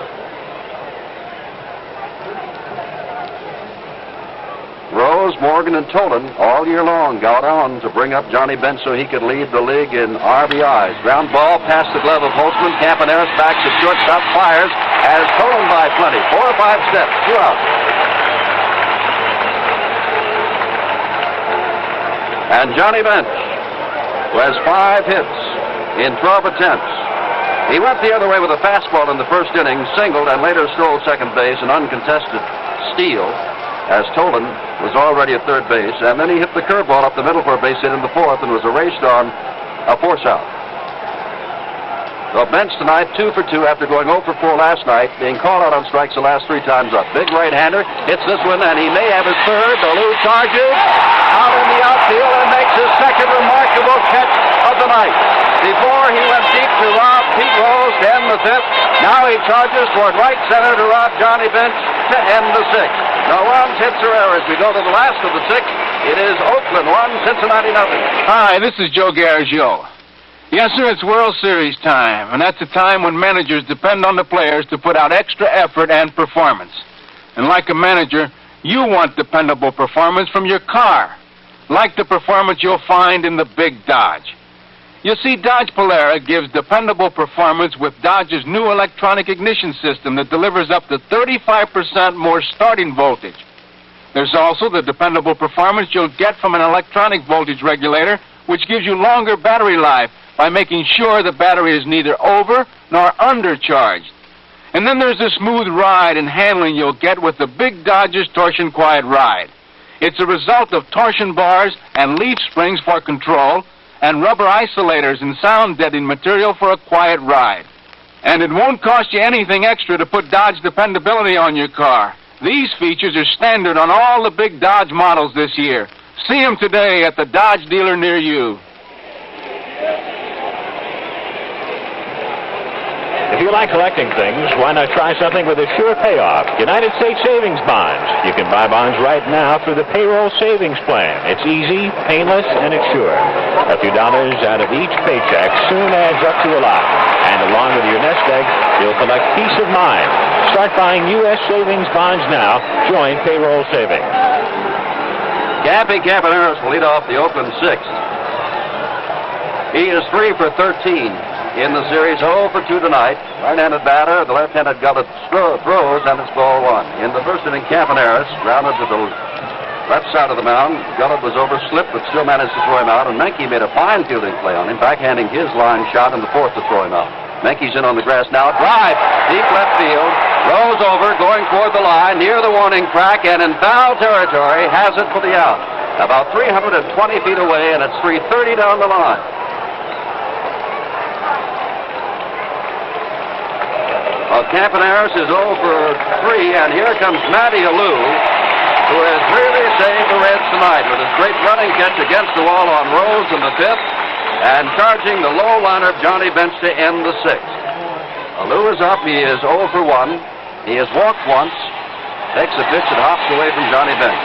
H: Rose, Morgan, and Tolan all year long got on to bring up Johnny Bench so he could lead the league in RBIs. Ground ball past the glove of Holtzman. Campaneris backs at shortstop, fires, has Tolan by plenty. 4 or 5 steps, 2 out. And Johnny Bench, who has 5 hits in 12 attempts. He went the other way with a fastball in the first inning, singled, and later stole second base, an uncontested steal, as Tolan was already at third base, and then he hit the curveball up the middle for a base hit in the 4th and was erased on a force out. So Bench tonight 2 for 2 after going 0 for 4 last night, being called out on strikes the last 3 times up. Big right-hander hits this one, and he may have his third. Ballou charges out in the outfield and makes his second remarkable catch of the night. Before he went deep to rob Pete Rose to end the fifth. Now he charges toward right center to rob Johnny Bench to end the sixth. No runs, hits, or errors. We go to the last of the sixth. It is Oakland 1, Cincinnati nothing.
R: Hi, this is Joe Garagiola. Yes, sir, it's World Series time, and that's a time when managers depend on the players to put out extra effort and performance. And like a manager, you want dependable performance from your car, like the performance you'll find in the big Dodge. You see, Dodge Polara gives dependable performance with Dodge's new electronic ignition system that delivers up to 35% more starting voltage. There's also the dependable performance you'll get from an electronic voltage regulator, which gives you longer battery life by making sure the battery is neither over nor undercharged. And then there's the smooth ride and handling you'll get with the big Dodge's Torsion Quiet Ride. It's a result of torsion bars and leaf springs for control and rubber isolators and sound deadening material for a quiet ride. And it won't cost you anything extra to put Dodge dependability on your car. These features are standard on all the big Dodge models this year. See them today at the Dodge dealer near you.
I: If you like collecting things, why not try something with a sure payoff? United States Savings Bonds. You can buy bonds right now through the payroll savings plan. It's easy, painless, and it's sure. A few dollars out of each paycheck soon adds up to a lot. And along with your nest egg, you'll collect peace of mind. Start buying U.S. savings bonds now. Join payroll savings.
H: Cappy Campaneris will lead off the Oakland sixth. He is 3 for 13 in the series, 0 for 2 tonight. Right-handed batter, the left-handed Gullett throws, and it's ball 1. In the first inning, Campaneris rounded to the left side of the mound. Gullett was overslipped, but still managed to throw him out, and Menke made a fine fielding play on him, backhanding his line shot in the fourth to throw him out. Menke's in on the grass now. Drive, deep left field, rolls over, going toward the line, near the warning track, and in foul territory, has it for the out. About 320 feet away, and it's 330 down the line. Well, Campaneris is 0 for 3, and here comes Matty Alou, who has really saved the Reds tonight with his great running catch against the wall on Rose in the fifth, and charging the low liner of Johnny Bench to end the sixth. Alou is up. He is 0 for 1. He has walked once, takes a pitch and hops away from Johnny Bench.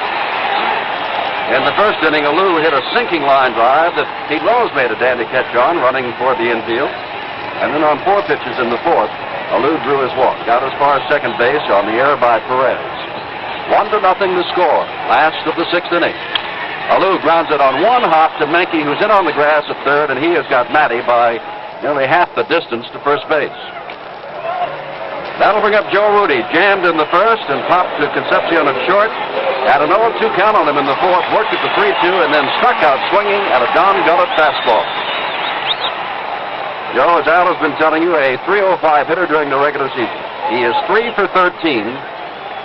H: In the first inning, Alou hit a sinking line drive that Pete Rose made a dandy catch on, running toward the infield. And then on 4 pitches in the fourth, Alou drew his walk, got as far as second base on the air by Perez. 1-0 the score, last of the sixth inning. Alou grounds it on one hop to Menke, who's in on the grass at third, and he has got Matty by nearly half the distance to first base. That'll bring up Joe Rudy, jammed in the first and popped to Concepcion at short. Had an 0-2 count on him in the fourth, worked it to 3-2, and then struck out swinging at a Don Gullett fastball. Joe, as Al has been telling you, a .305 hitter during the regular season. He is 3 for 13,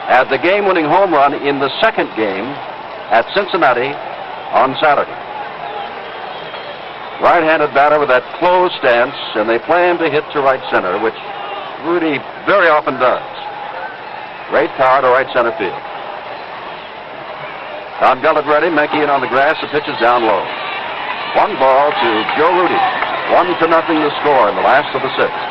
H: had the game-winning home run in the second game at Cincinnati on Saturday. Right-handed batter with that closed stance, and they play him to hit to right center, which Rudy very often does. Great power to right center field. Don Gullett ready, Menke in on the grass, the pitch is down low. 1 ball to Joe Rudy. 1-0 the score in the last of the sixth.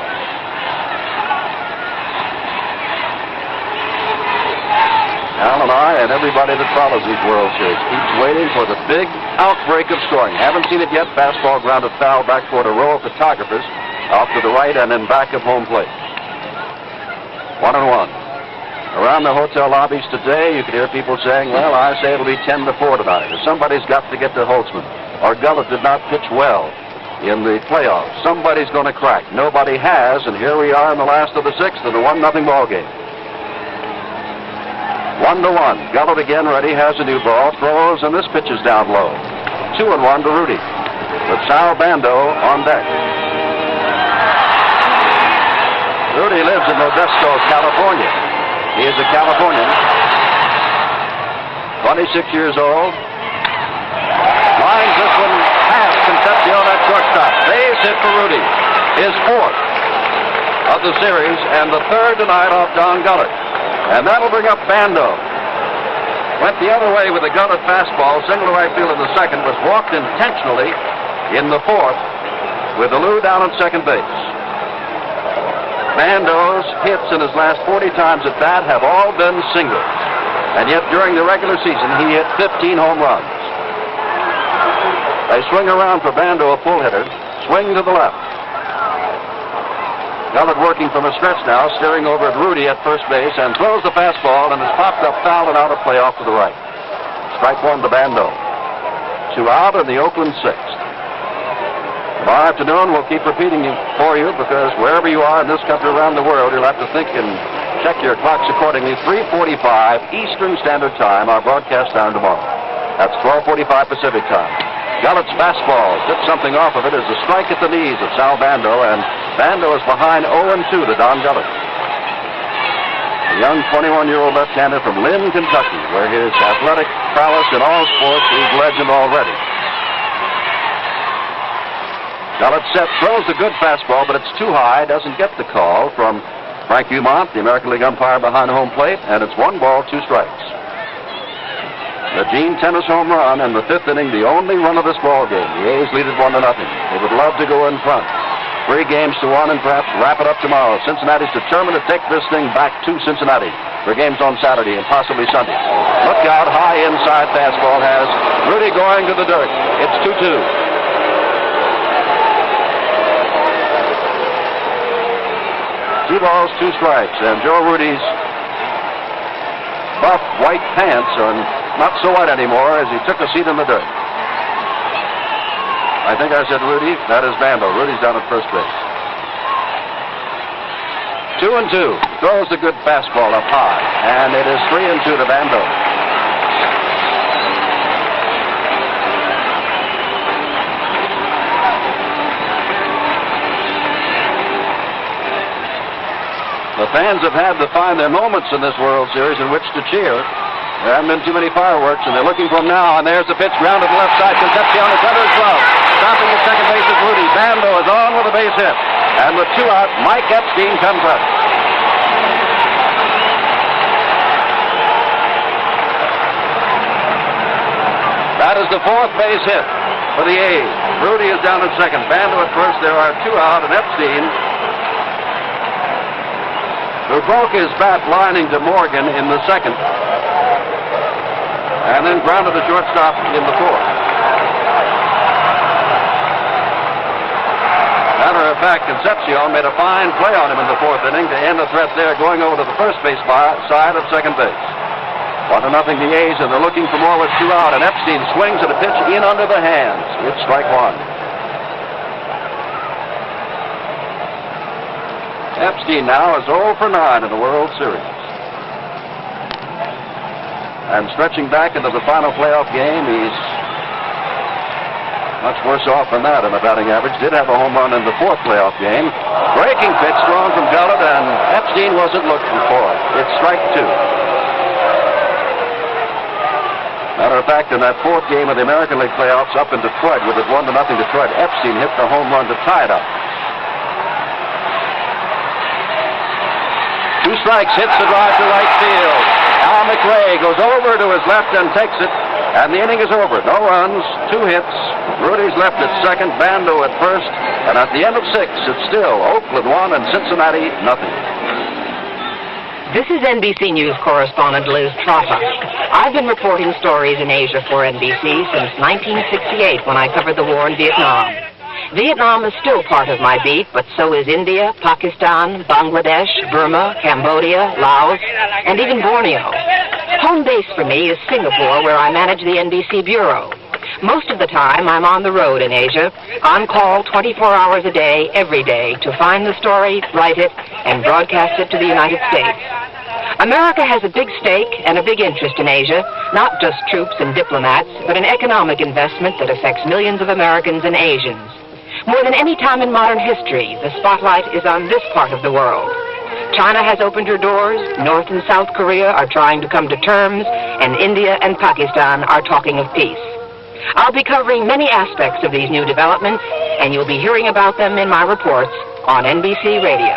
H: Al and I and everybody that follows these World Series keeps waiting for the big outbreak of scoring. Haven't seen it yet. Fastball grounded foul back toward a row of photographers off to the right and in back of home plate. 1-1. Around the hotel lobbies today, you could hear people saying, well, I say it'll be 10-4 tonight. Or somebody's got to get to Holtzman. Or Gullett did not pitch well in the playoffs. Somebody's going to crack. Nobody has, and here we are in the last of the sixth in a 1-0 ball game. 1-1. Gullett again ready, has a new ball, throws, and this pitch is down low. 2-1 to Rudy, with Sal Bando on deck. Rudy lives in Modesto, California. He is a Californian, 26 years old. Lines this one past Concepcion at shortstop. Base hit for Rudy. His 4th of the series, and the 3rd tonight off Don Gullett. And that'll bring up Bando. Went the other way with a Gullett fastball. Single to right field in the second. Was walked intentionally in the 4th with Alou down at second base. Bando's hits in his last 40 times at bat have all been singles. And yet during the regular season, he hit 15 home runs. They swing around for Bando, a pull hitter. Swing to the left. Gullett working from a stretch now, staring over at Rudy at first base, and throws the fastball and is popped up foul and out of play off to the right. Strike one to Bando. 2 out in the Oakland 6th. Tomorrow afternoon, we'll keep repeating it for you because wherever you are in this country, around the world, you'll have to think and check your clocks accordingly. 3:45 Eastern Standard Time, our broadcast time tomorrow. That's 12:45 Pacific Time. Gullett's fastball took something off of it as a strike at the knees of Sal Bando, and Bando is behind 0-2 to Don Gullett. A young 21-year-old left-hander from Lynn, Kentucky, where his athletic prowess in all sports is legend already. Gullett set, throws a good fastball, but it's too high, doesn't get the call from Frank Umont, the American League umpire behind home plate, and it's 1 ball, 2 strikes. The Gene Tennis home run in the 5th inning, the only run of this ball game. The A's lead it 1-0. They would love to go in front. 3 games to 1 and perhaps wrap it up tomorrow. Cincinnati's determined to take this thing back to Cincinnati for games on Saturday and possibly Sunday. Look out, high inside fastball has Rudy going to the dirt. It's 2-2. 2 balls, 2 strikes, and Joe Rudy's buff white pants are not so white anymore as he took a seat in the dirt. I think I said Rudy. That is Bando. Rudy's down at first base. 2-2. Throws the good fastball up high, and it is 3-2 to Bando. The fans have had to find their moments in this World Series in which to cheer. There haven't been too many fireworks, and they're looking for them now. And there's the pitch, ground to the left side. Concepcion is under his glove. Stopping at second base is Rudy. Bando is on with a base hit. And with 2 out, Mike Epstein comes up. That is the 4th base hit for the A's. Rudy is down at second. Bando at first. There are 2 out, and Epstein, who broke his bat lining to Morgan in the 2nd, and then grounded the shortstop in the 4th. Matter of fact, Concepcion made a fine play on him in the 4th inning to end the threat there, going over to the first base side of second base. 1-0 the A's, and they're looking for more with 2 out, and Epstein swings at a pitch in under the hands. It's strike 1. Epstein now is 0 for 9 in the World Series. And stretching back into the final playoff game, he's much worse off than that in the batting average. Did have a home run in the 4th playoff game. Breaking pitch thrown from Gullett, and Epstein wasn't looking for it. It's strike 2. Matter of fact, in that 4th game of the American League playoffs up in Detroit, with it 1-0 Detroit, Epstein hit the home run to tie it up. 2 strikes, hits the drive to right field. Al McRae goes over to his left and takes it, and the inning is over. No runs, 2 hits. Rudy's left at second, Bando at first, and at the end of 6, it's still Oakland 1 and Cincinnati nothing.
T: This is NBC News correspondent Liz Trotta. I've been reporting stories in Asia for NBC since 1968 when I covered the war in Vietnam. Vietnam is still part of my beat, but so is India, Pakistan, Bangladesh, Burma, Cambodia, Laos, and even Borneo. Home base for me is Singapore, where I manage the NBC Bureau. Most of the time, I'm on the road in Asia, on call 24 hours a day, every day, to find the story, write it, and broadcast it to the United States. America has a big stake and a big interest in Asia, not just troops and diplomats, but an economic investment that affects millions of Americans and Asians. More than any time in modern history, the spotlight is on this part of the world. China has opened her doors, North and South Korea are trying to come to terms, and India and Pakistan are talking of peace. I'll be covering many aspects of these new developments, and you'll be hearing about them in my reports on NBC Radio.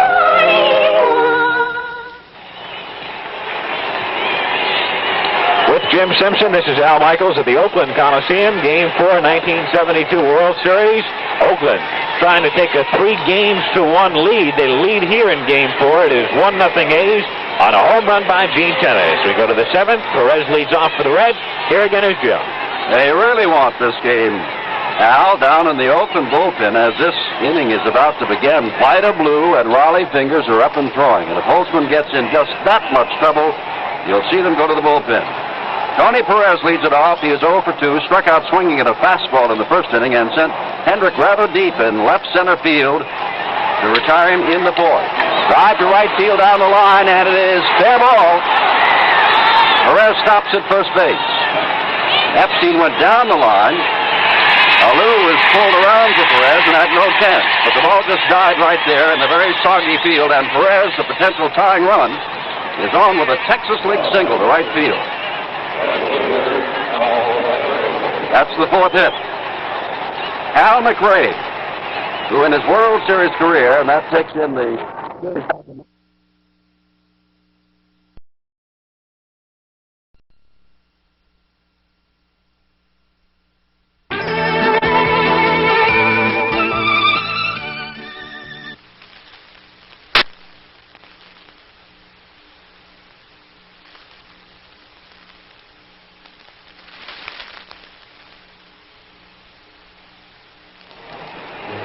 E: With
I: Jim Simpson. This is Al Michaels at the Oakland Coliseum. Game 4, 1972 World Series. Oakland trying to take a 3-1 lead. They lead here in Game 4. It is 1-0 A's on a home run by Gene Tennis. We go to the 7th. Perez leads off for the Reds. Here again is Joe.
H: They really want this game, Al, down in the Oakland bullpen as this inning is about to begin. Vida Blue and Raleigh Fingers are up and throwing. And if Holtzman gets in just that much trouble, you'll see them go to the bullpen. Tony Perez leads it off. He is 0 for 2, struck out swinging at a fastball in the first inning and sent Hendrick rather deep in left center field to retire him in the 4th. Drive to right field down the line, and it is fair ball. Perez stops at first base. Epstein went down the line. Alou was pulled around for Perez and had no chance. But the ball just died right there in the very soggy field, and Perez, the potential tying run, is on with a Texas League single to right field. That's the 4th hit. Al McRae, who in his World Series career, and that takes in the...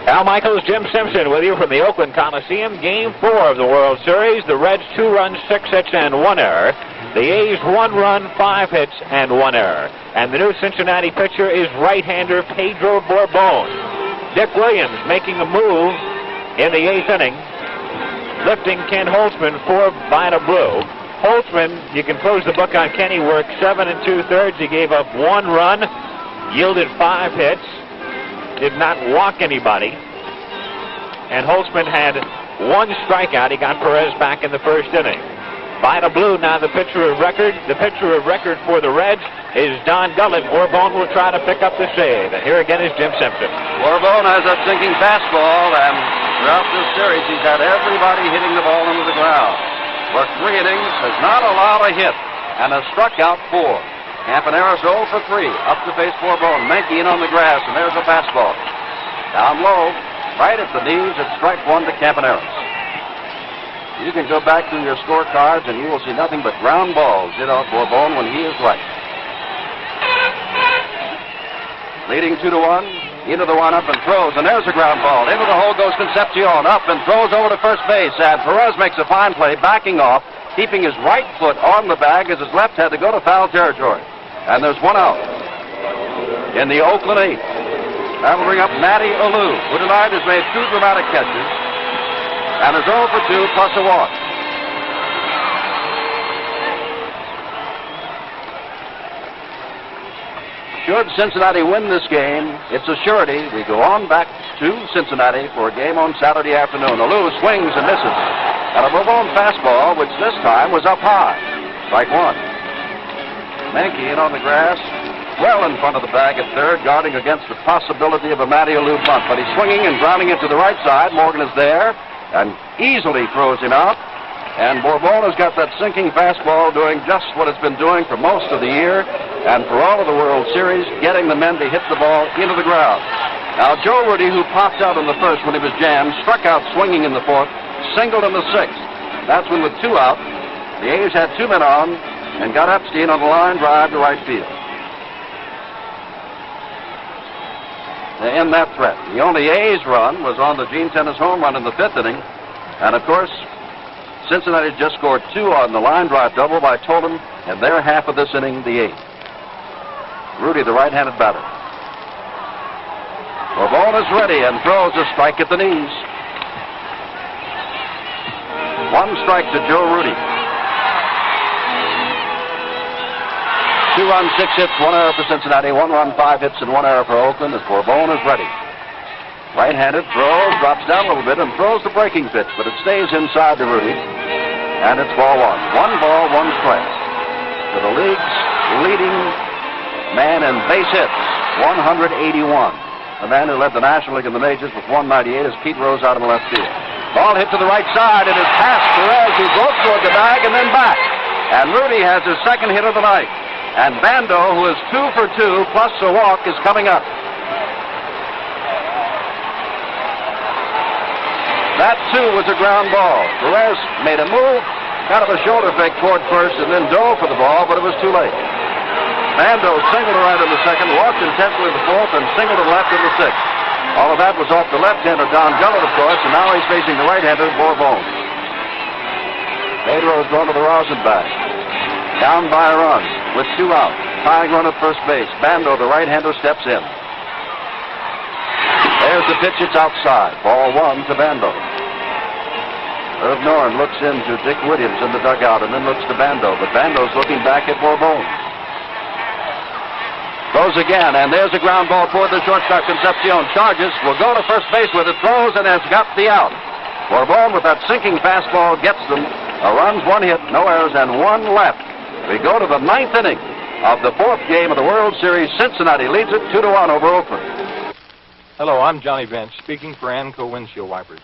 I: Al Michaels, Jim Simpson with you from the Oakland Coliseum. Game 4 of the World Series. The Reds 2 runs, 6 hits, and 1 error. The A's 1 run, 5 hits, and 1 error. And the new Cincinnati pitcher is right-hander Pedro Borbon. Dick Williams making a move in the 8th inning, lifting Ken Holtzman for Vida Blue. Holtzman, you can close the book on Kenny, worked 7 2/3. He gave up 1 run, yielded 5 hits, did not walk anybody, and Holtzman had 1 strikeout. He got Perez back in the first inning. Vida Blue now the pitcher of record. The pitcher of record for the Reds is Don Gullett. Borbon will try to pick up the save. And here again is Jim Simpson.
H: Borbon has that sinking fastball, and throughout this series he's had everybody hitting the ball into the ground. For 3 innings, has not allowed a hit, and has struck out 4. Campaneris 0 for 3, up to face Borbon. Menke in on the grass, and there's a fastball. Down low, right at the knees, it's strike 1 to Campaneris. You can go back through your scorecards, and you will see nothing but ground balls hit off Borbon when he is right. Leading 2-1, into the one, up and throws, and there's a ground ball. Into the hole goes Concepcion, up and throws over to first base, and Perez makes a fine play, backing off, keeping his right foot on the bag as his left had to go to foul territory. And there's 1 out in the Oakland 8th. That'll bring up Matty Alou, who tonight has made 2 dramatic catches and is 0 for 2 plus a walk. Should Cincinnati win this game, it's a surety. We go on back to Cincinnati for a game on Saturday afternoon. Alou swings and misses. And a Borbon fastball, which this time was up high. Strike 1. Menke in on the grass, well in front of the bag at third, guarding against the possibility of a Matty Alou bunt. But he's swinging and grounding it to the right side. Morgan is there and easily throws him out. And Borbon has got that sinking fastball doing just what it's been doing for most of the year and for all of the World Series, getting the men to hit the ball into the ground. Now, Joe Rudy, who popped out in the first when he was jammed, struck out swinging in the 4th, singled in the 6th. That's when with 2 out, the A's had 2 men on and got Epstein on the line drive to right field. To end that threat. The only A's run was on the Gene Tennis home run in the 5th inning. And, of course, Cincinnati just scored 2 on the line drive double by Tolan in their half of this inning, the 8th. Rudy, the right-handed batter. Borbon is ready and throws a strike at the knees. 1 strike to Joe Rudy. 2 runs, 6 hits, 1 error for Cincinnati. 1 run, 5 hits, and 1 error for Oakland as Borbon is ready. Right-handed, throws, drops down a little bit, and throws the breaking pitch, but it stays inside to Rudy. And it's ball 1. 1 ball, 1 strike. To the league's leading man in base hits, 181. The man who led the National League in the majors with 198 is Pete Rose out in the left field. Ball hit to the right side. It is past Perez, who goes toward the bag and then back. And Rudy has his 2nd hit of the night. And Bando, who is 2 for 2 plus a walk, is coming up. That, too, was a ground ball. Perez made a move, kind of a shoulder fake toward first, and then dove for the ball, but it was too late. Bando singled to right in the second, walked intensely to the fourth, and singled to the left in the sixth. All of that was off the left-hander, Don Gullett, of course, and now he's facing the right-hander, Bourbon. Pedro's going to the rosin bag. Down by a run with 2 out. Tying run at first base. Bando, the right-hander, steps in. There's the pitch. It's outside. Ball 1 to Bando. Irv Noren looks into Dick Williams in the dugout and then looks to Bando, but Bando's looking back at Bourbon. Throws again, and there's a ground ball toward the shortstop. Concepcion charges, will go to first base with it, throws, and has got the out. Bourbon with that sinking fastball gets them. A runs, 1 hit, no errors, and 1 left. We go to the 9th inning of the 4th game of the World Series. Cincinnati leads it 2-1 over Oakland.
F: Hello, I'm Johnny Bench, speaking for Anco Windshield Wipers.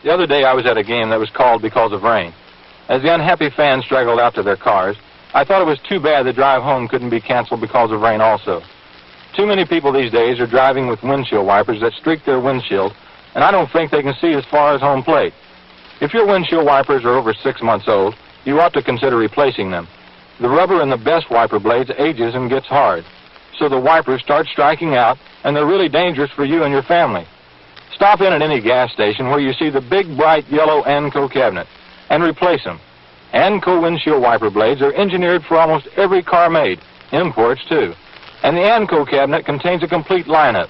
F: The other day I was at a game that was called because of rain. As the unhappy fans straggled out to their cars, I thought it was too bad the drive home couldn't be canceled because of rain also. Too many people these days are driving with windshield wipers that streak their windshield, and I don't think they can see as far as home plate. If your windshield wipers are over 6 months old, you ought to consider replacing them. The rubber in the best wiper blades ages and gets hard, so the wipers start striking out, and they're really dangerous for you and your family. Stop in at any gas station where you see the big, bright yellow Anco cabinet and replace them. Anco windshield wiper blades are engineered for almost every car made, imports too. And the Anco cabinet contains a complete lineup.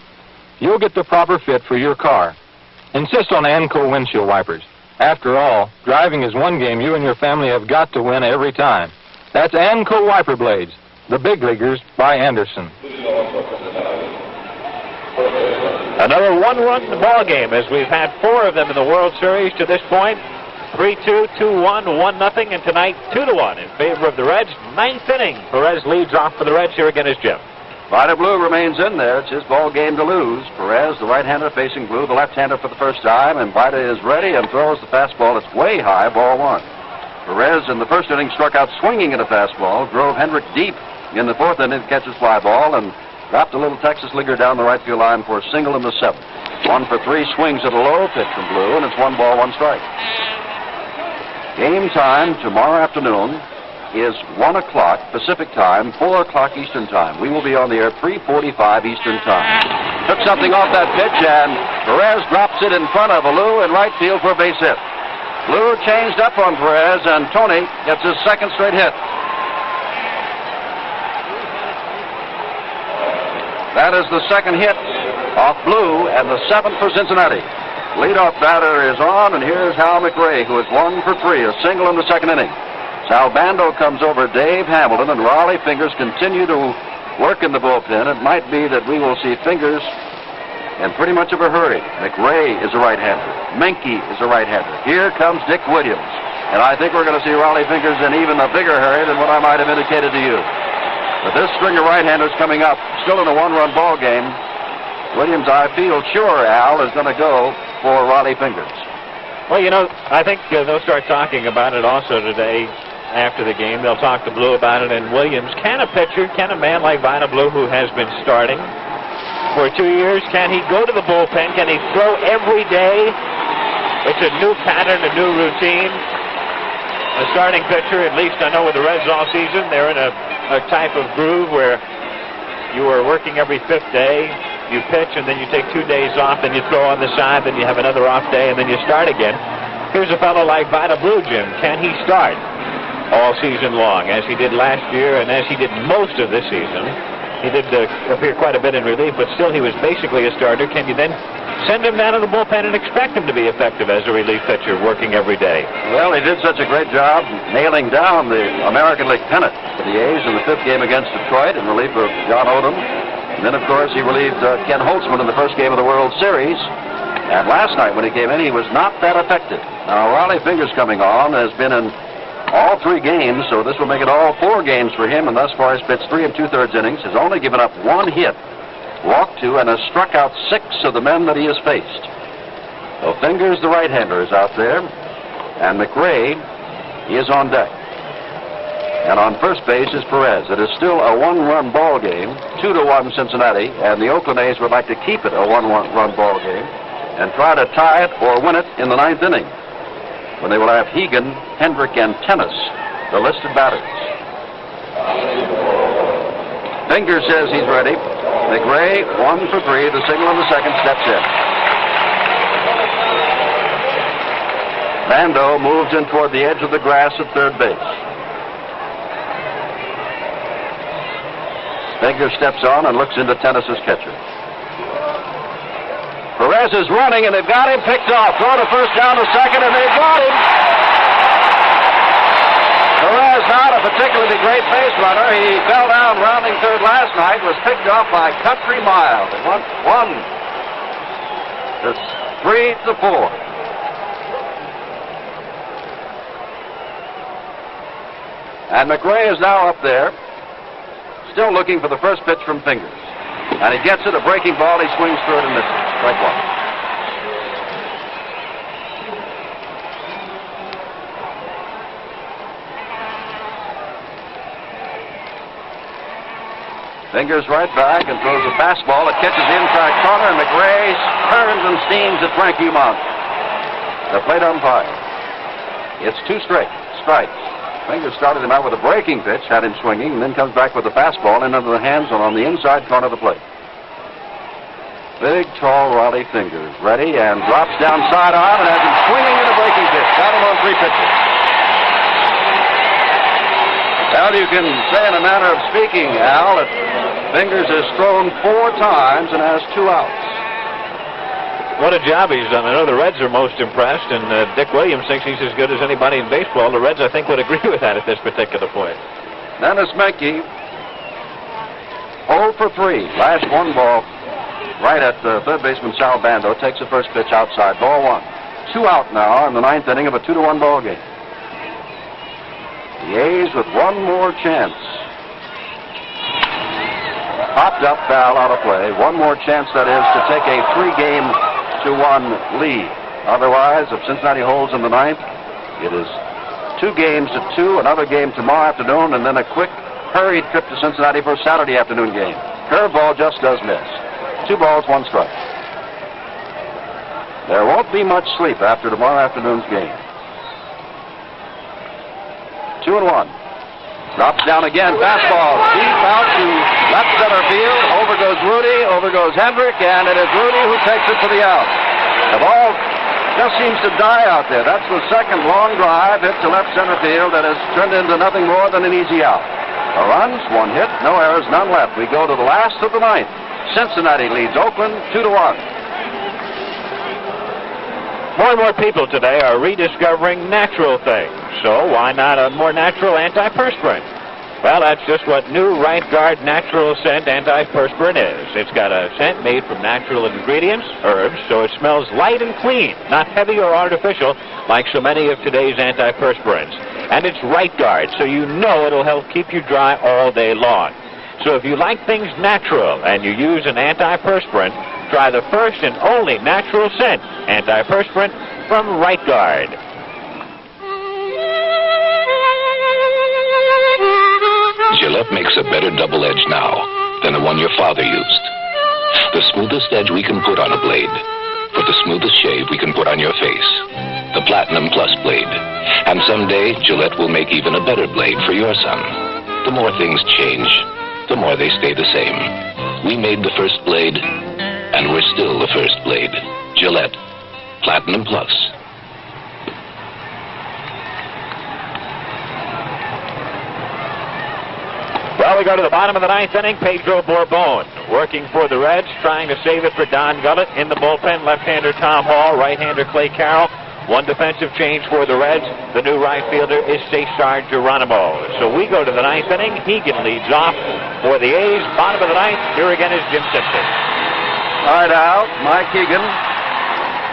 F: You'll get the proper fit for your car. Insist on Anco windshield wipers. After all, driving is one game you and your family have got to win every time. That's Anco wiper blades, the big leaguers by Anderson.
I: Another one-run ball game, as we've had 4 of them in the World Series to this point. 3-2, 2-1, 1-0, and tonight 2-1 in favor of the Reds. 9th inning. Perez leads off for the Reds. Here again is Jim.
H: Vida Blue remains in there. It's his ball game to lose. Perez, the right-hander, facing Blue, the left-hander for the first time, and Vida is ready and throws the fastball. It's way high, ball 1. Perez in the first inning struck out swinging at a fastball, drove Hendrick deep in the 4th inning to catch his fly ball, and dropped a little Texas leaguer down the right field line for a single in the 7th. 1 for 3 swings at a low pitch from Blue, and it's 1 ball, 1 strike. Game time tomorrow afternoon is 1 o'clock Pacific time, 4 o'clock Eastern time. We will be on the air 3:45 Eastern time. Took something off that pitch, and Perez drops it in front of Alou in right field for a base hit. Blue changed up on Perez, and Tony gets his 2nd straight hit. That is the 2nd hit off Blue, and the 7th for Cincinnati. Leadoff batter is on, and here's Hal McRae, who is 1 for 3, a single in the 2nd inning. Sal Bando comes over Dave Hamilton, and Raleigh Fingers continue to work in the bullpen. It might be that we will see Fingers in pretty much of a hurry. McRae is a right-hander. Menke is a right-hander. Here comes Dick Williams, and I think we're going to see Raleigh Fingers in even a bigger hurry than what I might have indicated to you. But this string of right-handers coming up, still in a 1-run ball game. Williams, I feel sure, Al, is going to go for Raleigh Fingers.
I: Well, you know, I think they'll start talking about it also today after the game. They'll talk to Blue about it, and Williams, can a pitcher, can a man like Vida Blue, who has been starting for 2 years, can he go to the bullpen? Can he throw every day? It's a new pattern, a new routine. A starting pitcher, at least I know with the Reds all season, they're in a type of groove where you are working every 5th day. You pitch, and then you take 2 days off, then you throw on the side, then you have another off day, and then you start again. Here's a fellow like Vida Blue, Jim. Can he start all season long, as he did last year and as he did most of this season? He did appear quite a bit in relief, but still he was basically a starter. Can you then send him down to the bullpen and expect him to be effective as a relief pitcher, working every day?
H: Well, he did such a great job nailing down the American League pennant for the A's in the 5th game against Detroit in relief of John Odom. And then, of course, he relieved Ken Holtzman in the 1st game of the World Series. And last night when he came in, he was not that effective. Now, Raleigh Fingers coming on has been in all 3 games, so this will make it all 4 games for him. And thus far, he's pitched 3 2/3 innings, has only given up 1 hit, walked 2, and has struck out 6 of the men that he has faced. So Fingers, the right-hander, is out there, and McRae is on deck. And on first base is Perez. It is still a one-run ball game, 2-1 Cincinnati, and the Oakland A's would like to keep it a one-run ball game and try to tie it or win it in the ninth inning, when they will have Hegan, Hendrick, and Tennis, the listed batters. Finger says he's ready. McRae, 1 for 3. The signal in the second, steps in. Bando moves in toward the edge of the grass at third base. Finger steps on and looks into Tennis's catcher. Perez is running, and they've got him picked off. Throw to first, down to second, and they've got him. Perez, not a particularly great base runner. He fell down rounding third last night, was picked off by Country Mile. It went 1 to 3 to 4. And McRae is now up there, still looking for the first pitch from Fingers. And he gets it, a breaking ball. He swings through it and misses. Strike 1. Fingers right back and throws a fastball that catches the inside corner, and McRae turns and steams at Frank Humont, the plate umpire. It's 2 straight strikes. Fingers started him out with a breaking pitch, had him swinging, and then comes back with the fastball in under the hands and on the inside corner of the plate. Big, tall Raleigh Fingers, ready, and drops down sidearm and has him swinging in a breaking pitch. Got him on 3 pitches. Well, you can say in a manner of speaking, Al, that Fingers has thrown 4 times and has 2 outs.
I: What a job he's done. I know the Reds are most impressed, and Dick Williams thinks he's as good as anybody in baseball. The Reds, I think, would agree with that at this particular point.
H: Dennis Menke, 0 for 3. Last 1 ball right at third baseman Sal Bando. Takes the first pitch outside. Ball 1. 2 out now in the ninth inning of a 2-1 ball game. The A's with 1 more chance. Popped up, foul, out of play. 1 more chance, that is, to take a 3-game to 1 lead. Otherwise, if Cincinnati holds in the ninth, it is 2 games to 2, another game tomorrow afternoon, and then a quick, hurried trip to Cincinnati for a Saturday afternoon game. Curveball just does miss. 2 balls, 1 strike. There won't be much sleep after tomorrow afternoon's game. 2-1. Drops down again, fastball deep out to left center field. Over goes Rudy, over goes Hendrick, and it is Rudy who takes it for the out. The ball just seems to die out there. That's the second long drive hit to left center field that has turned into nothing more than an easy out. No runs, 1 hit, no errors, none left. We go to the last of the ninth. Cincinnati leads Oakland 2-1.
I: More and more people today are rediscovering natural things. So why not a more natural antiperspirant? Well, that's just what new Right Guard Natural Scent Antiperspirant is. It's got a scent made from natural ingredients, herbs, so it smells light and clean, not heavy or artificial like so many of today's antiperspirants. And it's Right Guard, so you know it'll help keep you dry all day long. So if you like things natural and you use an antiperspirant, try the first and only natural scent antiperspirant from Right Guard.
P: Gillette makes a better double edge now than the one your father used. The smoothest edge we can put on a blade for the smoothest shave we can put on your face. The Platinum Plus blade. And someday, Gillette will make even a better blade for your son. The more things change, the more they stay the same. We made the first blade, and we're still the first blade. Gillette. Platinum Plus.
I: Well, we go to the bottom of the ninth inning. Pedro Bourbon working for the Reds, trying to save it for Don Gullett. In the bullpen, left-hander Tom Hall, right-hander Clay Carroll. 1 defensive change for the Reds. The new right fielder is Cesar Geronimo. So we go to the ninth inning. Hegan leads off for the A's. Bottom of the ninth. Here again is Jim Simpson.
H: All right, out, Mike Hegan.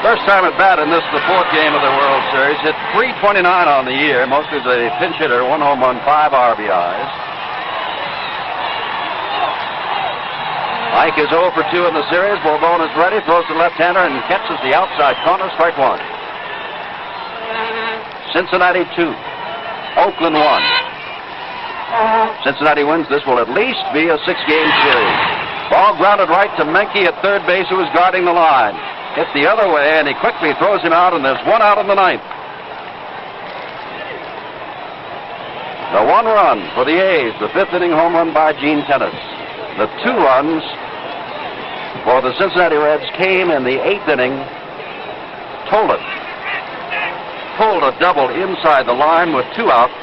H: First time at bat in this, the 4th game of the World Series. Hit .329 on the year, mostly the pinch hitter, 1 home run, 5 RBIs. Mike is 0 for 2 in the series. Bourbon is ready, throws to left-hander and catches the outside corner, strike 1. Cincinnati 2, Oakland 1. Cincinnati wins. This will at least be a 6-game series. Ball grounded right to Menke at third base, who was guarding the line. Hit the other way, and he quickly throws him out, and there's one out in the ninth. The 1 run for the A's, the 5th inning home run by Gene Tennis. The 2 runs for the Cincinnati Reds came in the 8th inning. Tolan pulled a double inside the line with 2 out,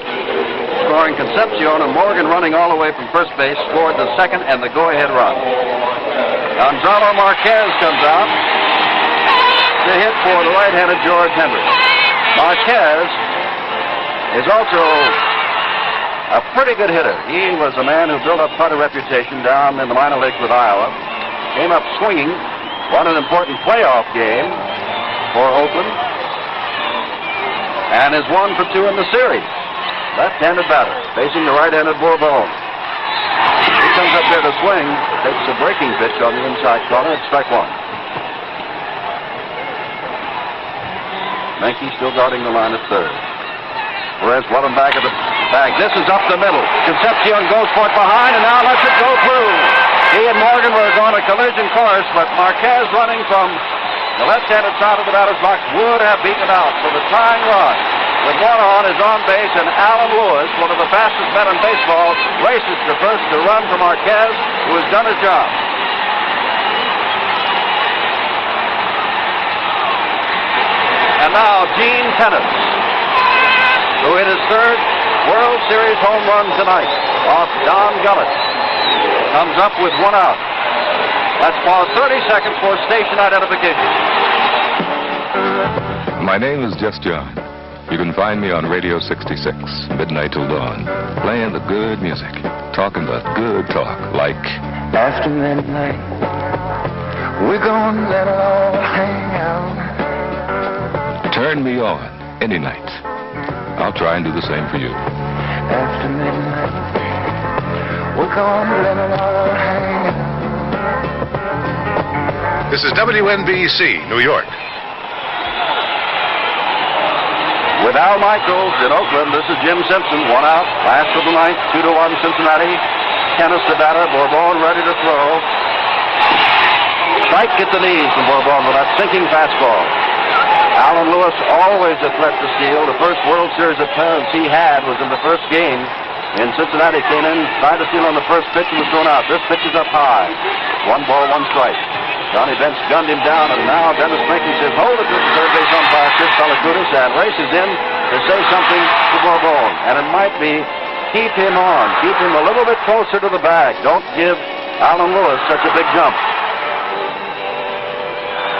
H: scoring Concepcion, and Morgan running all the way from first base scored the second and the go-ahead run. Gonzalo Marquez comes out to hit for the right-handed George Hendricks. Marquez is also a pretty good hitter. He was a man who built up quite a reputation down in the minor leagues with Iowa. Came up swinging, won an important playoff game for Oakland, and is 1 for 2 in the series. Left-handed batter, facing the right-handed Bourbon. He comes up there to swing, takes a breaking pitch on the inside corner, it's strike 1. Menke still guarding the line at third. Perez running back at the bag. This is up the middle. Concepcion goes for it behind and now lets it go through. He and Morgan were on a collision course, but Marquez running from the left-handed side of the batter's box would have beaten it out. So the tying run with 1 on is on base, and Alan Lewis, one of the fastest men in baseball, races to first to run for Marquez, who has done his job. And now Gene Tennis, who hit his 3rd World Series home run tonight off Don Gullett, comes up with 1 out. Let's pause 30 seconds for station identification.
A: My name is Just John. You can find me on Radio 66, midnight till dawn, playing the good music, talking the good talk, like
O: After midnight, we're gonna let it all hang out.
A: Turn Me On any night. I'll try and do the same for you.
O: After midnight, we're gonna let it all hang out.
A: This is WNBC, New York.
H: With Al Michaels in Oakland, this is Jim Simpson, 1 out, last of the ninth, 2-1 Cincinnati. Tennis the batter, Bourbon ready to throw. Strike at the knees from Bourbon with that sinking fastball. Alan Lewis, always a threat to steal. The first World Series appearance he had was in the first game in Cincinnati. Came in, tried to steal on the first pitch and was thrown out. This pitch is up high. 1 ball, 1 strike. Johnny Bench gunned him down, and now Dennis Menke says, hold it to the third base umpire, Chris Balakutis, and races in to say something to Bourbon. And it might be, keep him on. Keep him a little bit closer to the bag. Don't give Alan Lewis such a big jump.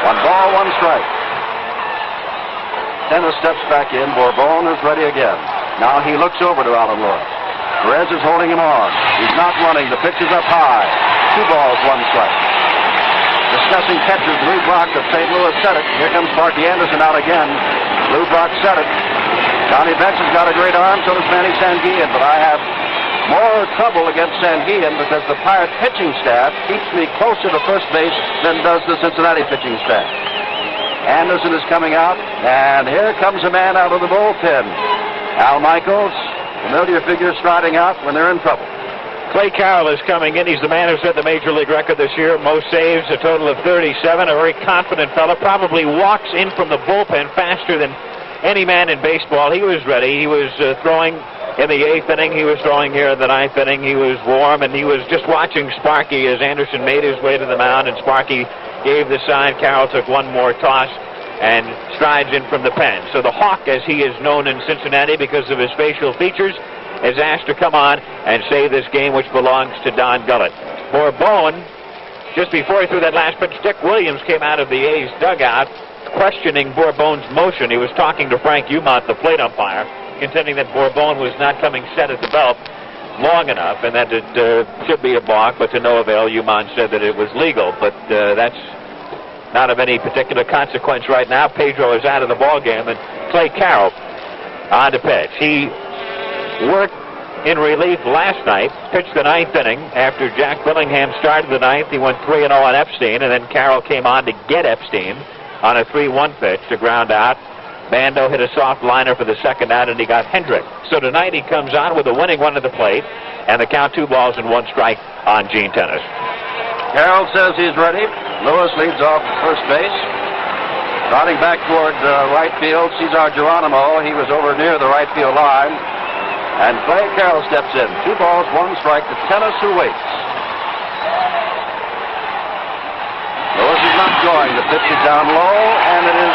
H: 1 ball, 1 strike. Dennis steps back in. Bourbon is ready again. Now he looks over to Alan Lewis. Perez is holding him on. He's not running. The pitch is up high. 2 balls, 1 strike. Discussing catches, Lou Brock of St. Louis said it. Here comes Sparky Anderson out again. Lou Brock said it. Johnny Bench has got a great arm, so does Manny Sanguillen, but I have more trouble against Sanguillen because the Pirate pitching staff keeps me closer to first base than does the Cincinnati pitching staff. Anderson is coming out, and here comes a man out of the bullpen. Al Michaels, familiar figure striding out when they're in trouble.
I: Clay Carroll is coming in. He's the man who set the major league record this year. Most saves, a total of 37. A very confident fellow. Probably walks in from the bullpen faster than any man in baseball. He was ready. He was throwing in the 8th inning. He was throwing here in the 9th inning. He was warm, and he was just watching Sparky as Anderson made his way to the mound, and Sparky gave the sign. Carroll took 1 more toss and strides in from the pen. So the Hawk, as he is known in Cincinnati because of his facial features, is asked to come on and save this game, which belongs to Don Gullett. Bourbon, just before he threw that last pitch, Dick Williams came out of the A's dugout questioning Bourbon's motion. He was talking to Frank Umont, the plate umpire, contending that Bourbon was not coming set at the belt long enough and that it should be a balk, but to no avail. Umont said that it was legal, but that's not of any particular consequence right now. Pedro is out of the ball game, and Clay Carroll on to pitch. He worked in relief last night, pitched the 9th inning. After Jack Billingham started the 9th, he went 3-0 on Epstein, and then Carroll came on to get Epstein on a 3-1 pitch to ground out Bando hit a soft liner for the second out, and he got Hendrick. So tonight he comes on with a winning one to the plate, and the count 2 balls and 1 strike on Gene Tennis.
H: Carroll says he's ready. Lewis leads off at first base. Trotting back toward right field, Cesar Geronimo. He was over near the right field line. And Clay Carroll steps in. 2 balls, 1 strike to Tennis, who waits. Lewis is not going. The pitch is down low, and it is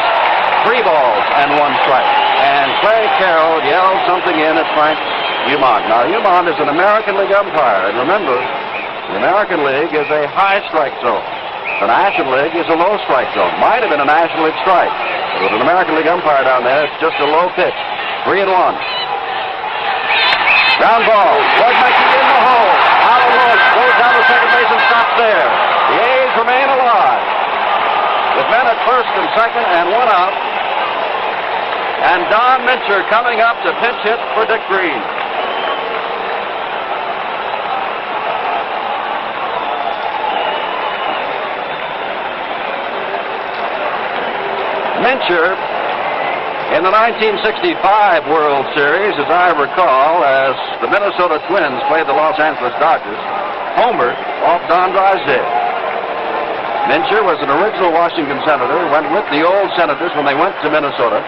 H: 3 balls and 1 strike. And Clay Carroll yelled something in at Frank Umont. Now, Umont is an American League umpire. And remember, the American League is a high strike zone. The National League is a low strike zone. Might have been a National League strike. But with an American League umpire down there, it's just a low pitch. 3-1. Ground ball. Floyd Mackey in the hole. Alan Lewis goes down to second base and stops there. The A's remain alive. With men at first and second and 1 out. And Don Mincher coming up to pinch hit for Dick Green. Mincher, in the 1965 World Series, as I recall, as the Minnesota Twins played the Los Angeles Dodgers, homered off Don Drysdale. Mincher was an original Washington Senator, went with the old Senators when they went to Minnesota.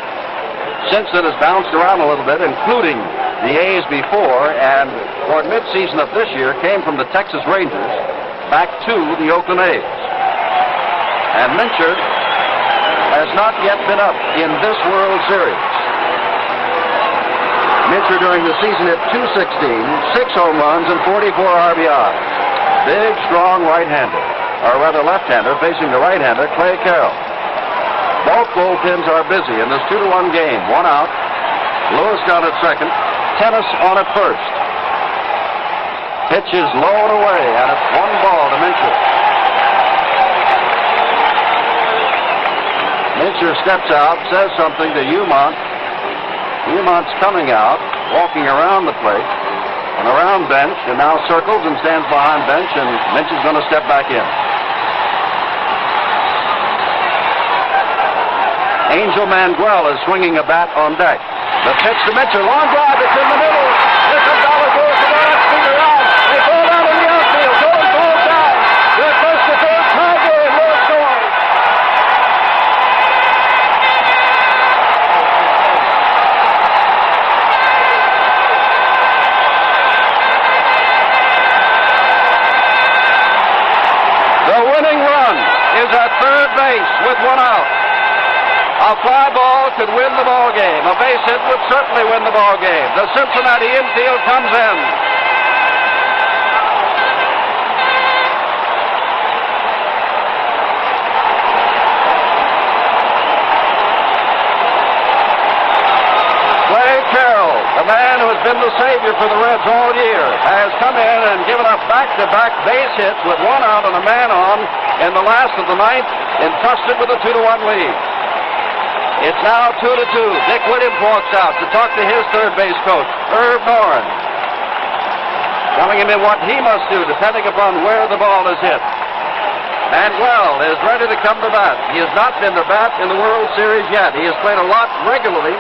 H: Since then has bounced around a little bit, including the A's before, and toward midseason of this year came from the Texas Rangers back to the Oakland A's. And Mincher has not yet been up in this World Series. Mincher during the season hit .216, 6 home runs, and 44 RBIs. Big, strong right-hander, or rather left-hander, facing the right-hander, Clay Carroll. Both bullpens are busy in this 2-1 game. 1 out. Lewis down at second. Tennis on at first. Pitch is low and away, and it's 1 ball to Mincher. Mincher steps out, says something to Umont. Umont's coming out, walking around the plate, and around bench, and now circles and stands behind bench, and Mincher's going to step back in. Angel Manguel is swinging a bat on deck. The pitch to Mincher, long drive, it's in the middle. Here comes Allegor, the left finger out. They fall down in the outfield. Going falls down. They're first to third, Tiger, and Lewis scores. The winning run is at third base with 1 out. A fly ball could win the ball game. A base hit would certainly win the ball game. The Cincinnati infield comes in. Clay Carroll, the man who has been the savior for the Reds all year, has come in and given up back-to-back base hits with 1 out and a man on in the last of the 9th, entrusted with a 2-1 lead. It's now 2-2. Dick Williams walks out to talk to his third base coach, Herb Noren, telling him what he must do depending upon where the ball is hit. Manguel is ready to come to bat. He has not been to bat in the World Series yet. He has played a lot regularly.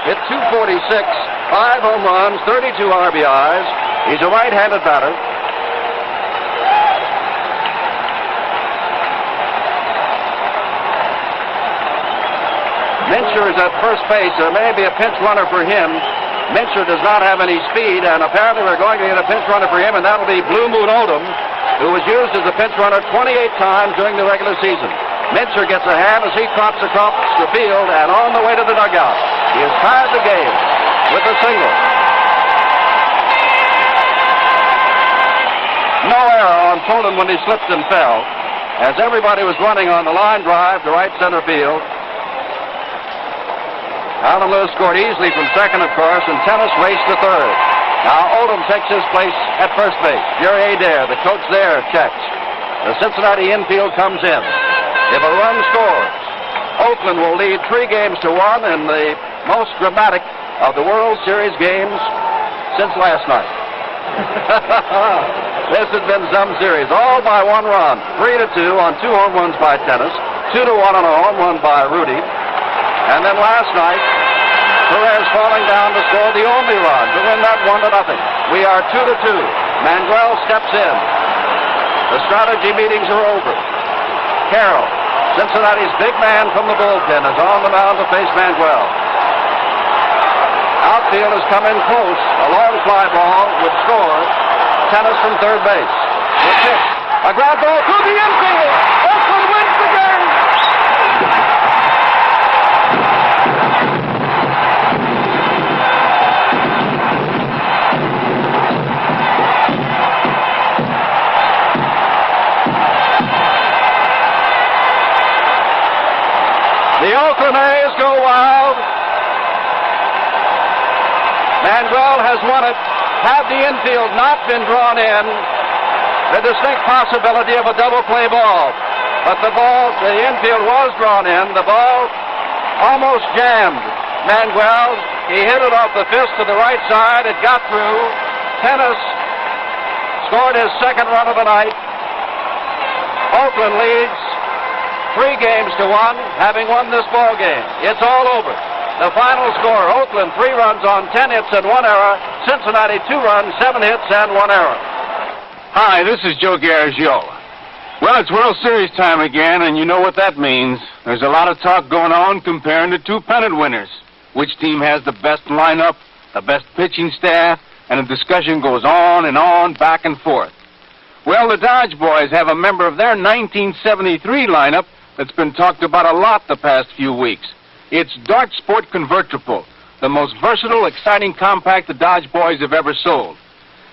H: Hit .246, 5 home runs, 32 RBIs. He's a right-handed batter. Mincher is at first base. There may be a pinch runner for him. Mincher does not have any speed, and apparently we're going to get a pinch runner for him, and that'll be Blue Moon Oldham, who was used as a pinch runner 28 times during the regular season. Mincher gets a hand as he trots across the field and on the way to the dugout. He has tied the game with a single. No error on Poland when he slipped and fell, as everybody was running on the line drive to right center field. Alan Lewis scored easily from second, of course, and Tennis raced to third. Now Oldham takes his place at first base. Jerry Adair, the coach there, checks. The Cincinnati infield comes in. If a run scores, Oakland will lead 3-1 in the most dramatic of the World Series games since last night. This has been some series, all by 1 run. 3-2 on 2 home runs by Tennis, 2-1 on a home run by Rudy. And then last night, Perez falling down to score the only run to win that 1-0. We are 2-2. Manuel steps in. The strategy meetings are over. Carroll, Cincinnati's big man from the bullpen, is on the mound to face Manuel. Outfield has come in close. A long fly ball would score. Tennis from third base. The pitch. A ground ball through the infield. Oakland wins the game. The Oakland A's go wild. Manuel has won it. Had the infield not been drawn in, the distinct possibility of a double play ball. But the infield was drawn in. The ball almost jammed Manuel. He hit it off the fist to the right side. It got through. Tennis scored his second run of the night. Oakland leads 3-1, having won this ball game. It's all over. The final score, Oakland 3 runs on 10 hits and 1 error. Cincinnati 2 runs, 7 hits and 1 error.
R: Hi, this is Joe Garagiola. Well, it's World Series time again, and you know what that means. There's a lot of talk going on comparing the 2 pennant winners. Which team has the best lineup, the best pitching staff, and the discussion goes on and on, back and forth. Well, the Dodge boys have a member of their 1973 lineup that's been talked about a lot the past few weeks. It's Dart Sport Convertible, the most versatile, exciting compact the Dodge boys have ever sold.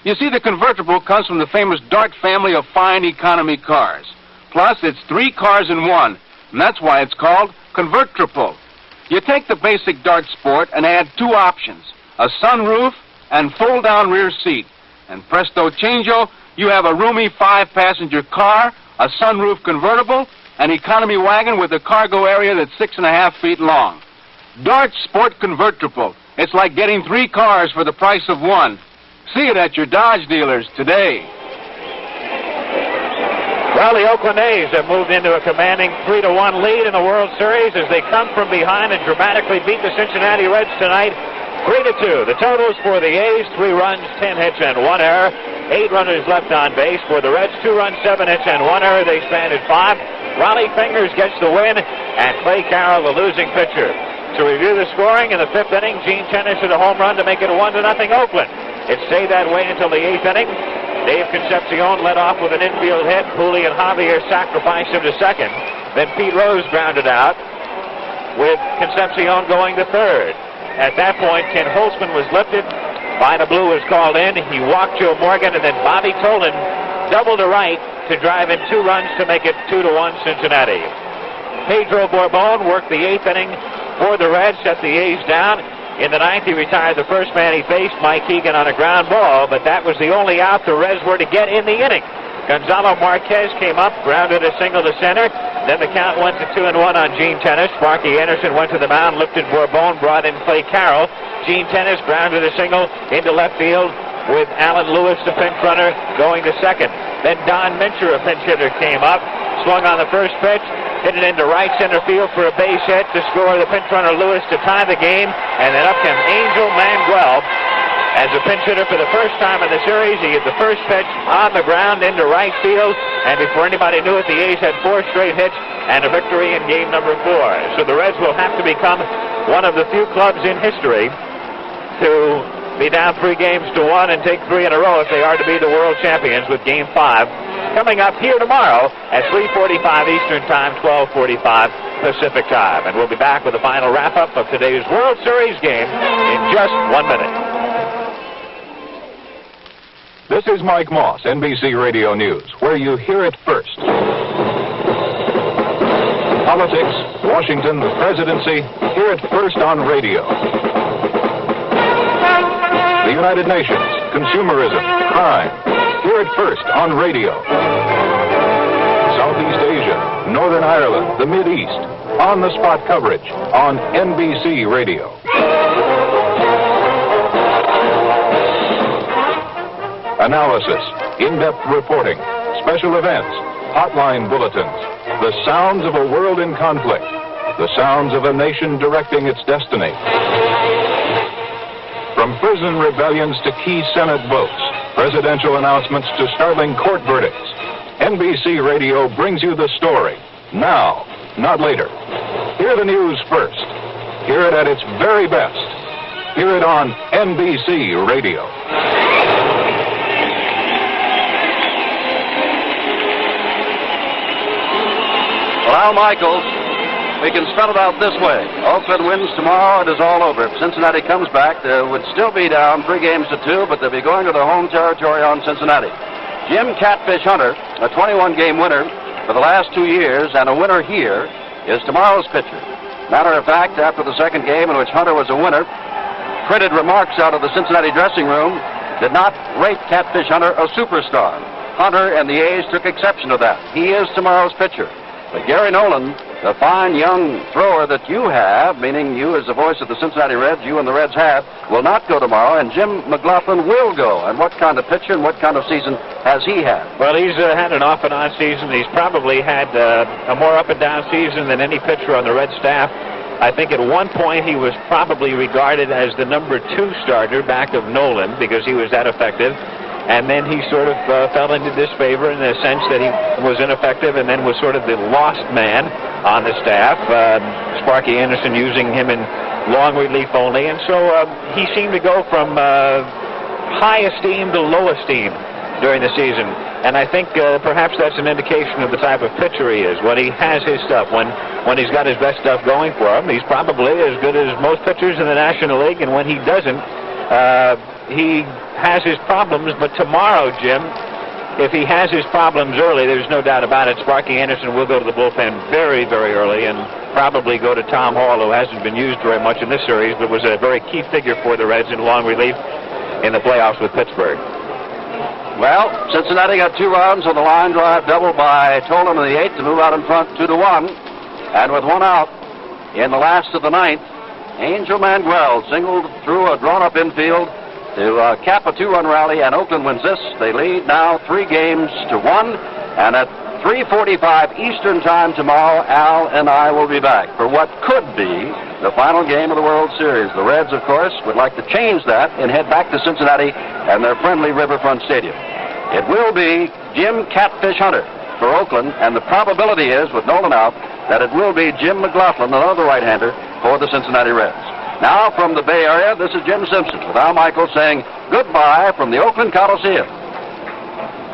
R: You see, the convertible comes from the famous Dart family of fine economy cars. Plus, it's 3 cars in one, and that's why it's called Convertible. You take the basic Dart Sport and add 2 options, a sunroof and fold-down rear seat. And presto changeo, you have a roomy 5-passenger car, a sunroof convertible, an economy wagon with a cargo area that's 6.5 feet long. Dart Sport Convertible. It's like getting 3 cars for the price of 1. See it at your Dodge dealers today.
I: Well, the Oakland A's have moved into a commanding 3-1 lead in the World Series as they come from behind and dramatically beat the Cincinnati Reds tonight 3-2. The totals for the A's, 3 runs, 10 hits, and 1 error. 8 runners left on base. For the Reds, 2 runs, 7 hits, and 1 error. They stand at 5. Ronnie Fingers gets the win, and Clay Carroll, the losing pitcher. To review the scoring in the 5th inning, Gene Tennis hit a home run to make it 1-0 Oakland. It stayed that way until the 8th inning. Dave Concepcion led off with an infield hit. Hooley and Javier sacrificed him to second. Then Pete Rose grounded out, with Concepcion going to third. At that point, Ken Holtzman was lifted. Vida Blue was called in. He walked Joe Morgan, and then Bobby Tolan doubled to right to drive in 2 runs to make it 2-1 Cincinnati. Pedro Borbon worked the 8th inning for the Reds, set the A's down. In the 9th, he retired the first man he faced, Mike Keegan, on a ground ball, but that was the only out the Reds were to get in the inning. Gonzalo Marquez came up, grounded a single to center. Then the count went to 2-1 on Gene Tennis. Sparky Anderson went to the mound, lifted Bourbon, brought in Clay Carroll. Gene Tennis grounded a single into left field with Alan Lewis, the pinch runner, going to second. Then Don Mincher, a pinch hitter, came up, swung on the first pitch, hit it into right center field for a base hit to score the pinch runner Lewis to tie the game. And then up came Angel Manuel as a pinch hitter for the first time in the series. He hit the first pitch on the ground into right field, and before anybody knew it, the A's had 4 straight hits and a victory in game number 4. So the Reds will have to become one of the few clubs in history to be down 3-1 and take 3 in a row if they are to be the world champions, with game 5 coming up here tomorrow at 3:45 Eastern Time, 12:45 Pacific Time. And we'll be back with the final wrap-up of today's World Series game in just 1 minute.
A: This is Mike Moss, NBC Radio News, where you hear it first. Politics, Washington, the presidency, hear it first on radio. The United Nations, consumerism, crime, hear it first on radio. Southeast Asia, Northern Ireland, the Mideast, on-the-spot coverage on NBC Radio. Analysis, in-depth reporting, special events, hotline bulletins, the sounds of a world in conflict.
U: the sounds of a nation directing its destiny. From prison rebellions to key Senate votes, presidential announcements to startling court verdicts, NBC Radio brings you the story, now, not later. Hear the news first. Hear it at its very best. Hear it on NBC Radio.
H: Well, Al Michaels, we can spell it out this way. Oakland wins tomorrow, it is all over. If Cincinnati comes back, they would still be down 3-2, but they'll be going to their home territory on Cincinnati. Jim Catfish Hunter, a 21-game winner for the last 2 years and a winner here, is tomorrow's pitcher. Matter of fact, after the second game in which Hunter was a winner, printed remarks out of the Cincinnati dressing room did not rate Catfish Hunter a superstar. Hunter and the A's took exception to that. He is tomorrow's pitcher. But Gary Nolan, the fine young thrower that you have, meaning you as the voice of the Cincinnati Reds, you and the Reds have, will not go tomorrow, and Jim McLaughlin will go. And what kind of pitcher and what kind of season has he had?
I: Well, he's had an off and on season. He's probably had a more up and down season than any pitcher on the Red staff. I think at one point he was probably regarded as the number 2 starter back of Nolan because he was that effective. And then he sort of fell into disfavor in the sense that he was ineffective and then was sort of the lost man on the staff. Sparky Anderson using him in long relief only. And so he seemed to go from high esteem to low esteem during the season. And I think perhaps that's an indication of the type of pitcher he is. When he has his stuff, when he's got his best stuff going for him, he's probably as good as most pitchers in the National League. And when he doesn't, he has his problems. But tomorrow, Jim, if he has his problems early, there's no doubt about it, Sparky Anderson will go to the bullpen very, very early and probably go to Tom Hall, who hasn't been used very much in this series, but was a very key figure for the Reds in long relief in the playoffs with Pittsburgh.
H: Well, Cincinnati got 2 runs on the line drive double by Tolan in the 8th to move out in front 2-1. And with 1 out in the last of the 9th, Angel Manguel singled through a drawn-up infield to cap a 2-run rally, and Oakland wins this. They lead now 3-1. And at 3:45 Eastern Time tomorrow, Al and I will be back for what could be the final game of the World Series. The Reds, of course, would like to change that and head back to Cincinnati and their friendly Riverfront Stadium. It will be Jim Catfish Hunter for Oakland, and the probability is, with Nolan out, that it will be Jim McLaughlin, another right-hander, for the Cincinnati Reds. Now, from the Bay Area, this is Jim Simpson with Al Michaels saying goodbye from the Oakland Coliseum.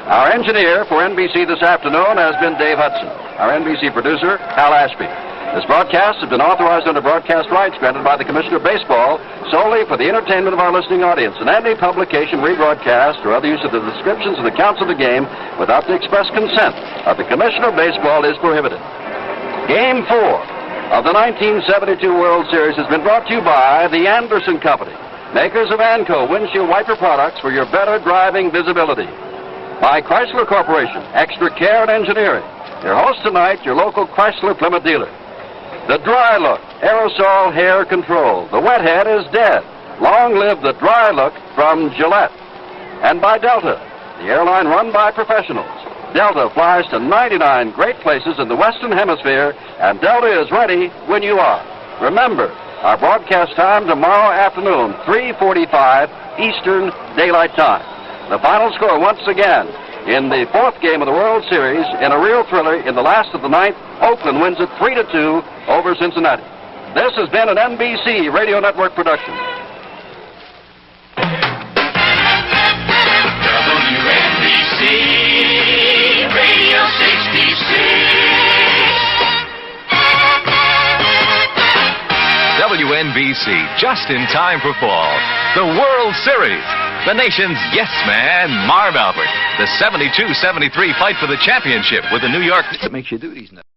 H: Our engineer for NBC this afternoon has been Dave Hudson. Our NBC producer, Hal Ashby. This broadcast has been authorized under broadcast rights granted by the Commissioner of Baseball solely for the entertainment of our listening audience, and any publication, rebroadcast, or other use of the descriptions and accounts of the game without the express consent of the Commissioner of Baseball is prohibited. Game 4 of the 1972 World Series has been brought to you by the Anderson Company, makers of Anco windshield wiper products for your better driving visibility. By Chrysler Corporation, extra care and engineering. Your host tonight, your local Chrysler Plymouth dealer. The Dry Look, aerosol hair control. The wet head is dead. Long live the Dry Look from Gillette. And by Delta, the airline run by professionals. Delta flies to 99 great places in the Western Hemisphere, and Delta is ready when you are. Remember, our broadcast time tomorrow afternoon, 3:45 Eastern Daylight Time. The final score once again in the 4th game of the World Series in a real thriller in the last of the 9th. Oakland wins it 3-2 over Cincinnati. This has been an NBC Radio Network production.
O: WNBC Radio 66.
A: WNBC, just in time for fall. The World Series. The nation's yes man, Marv Albert. The 72-73 fight for the championship with the New York...
L: That makes you do these now.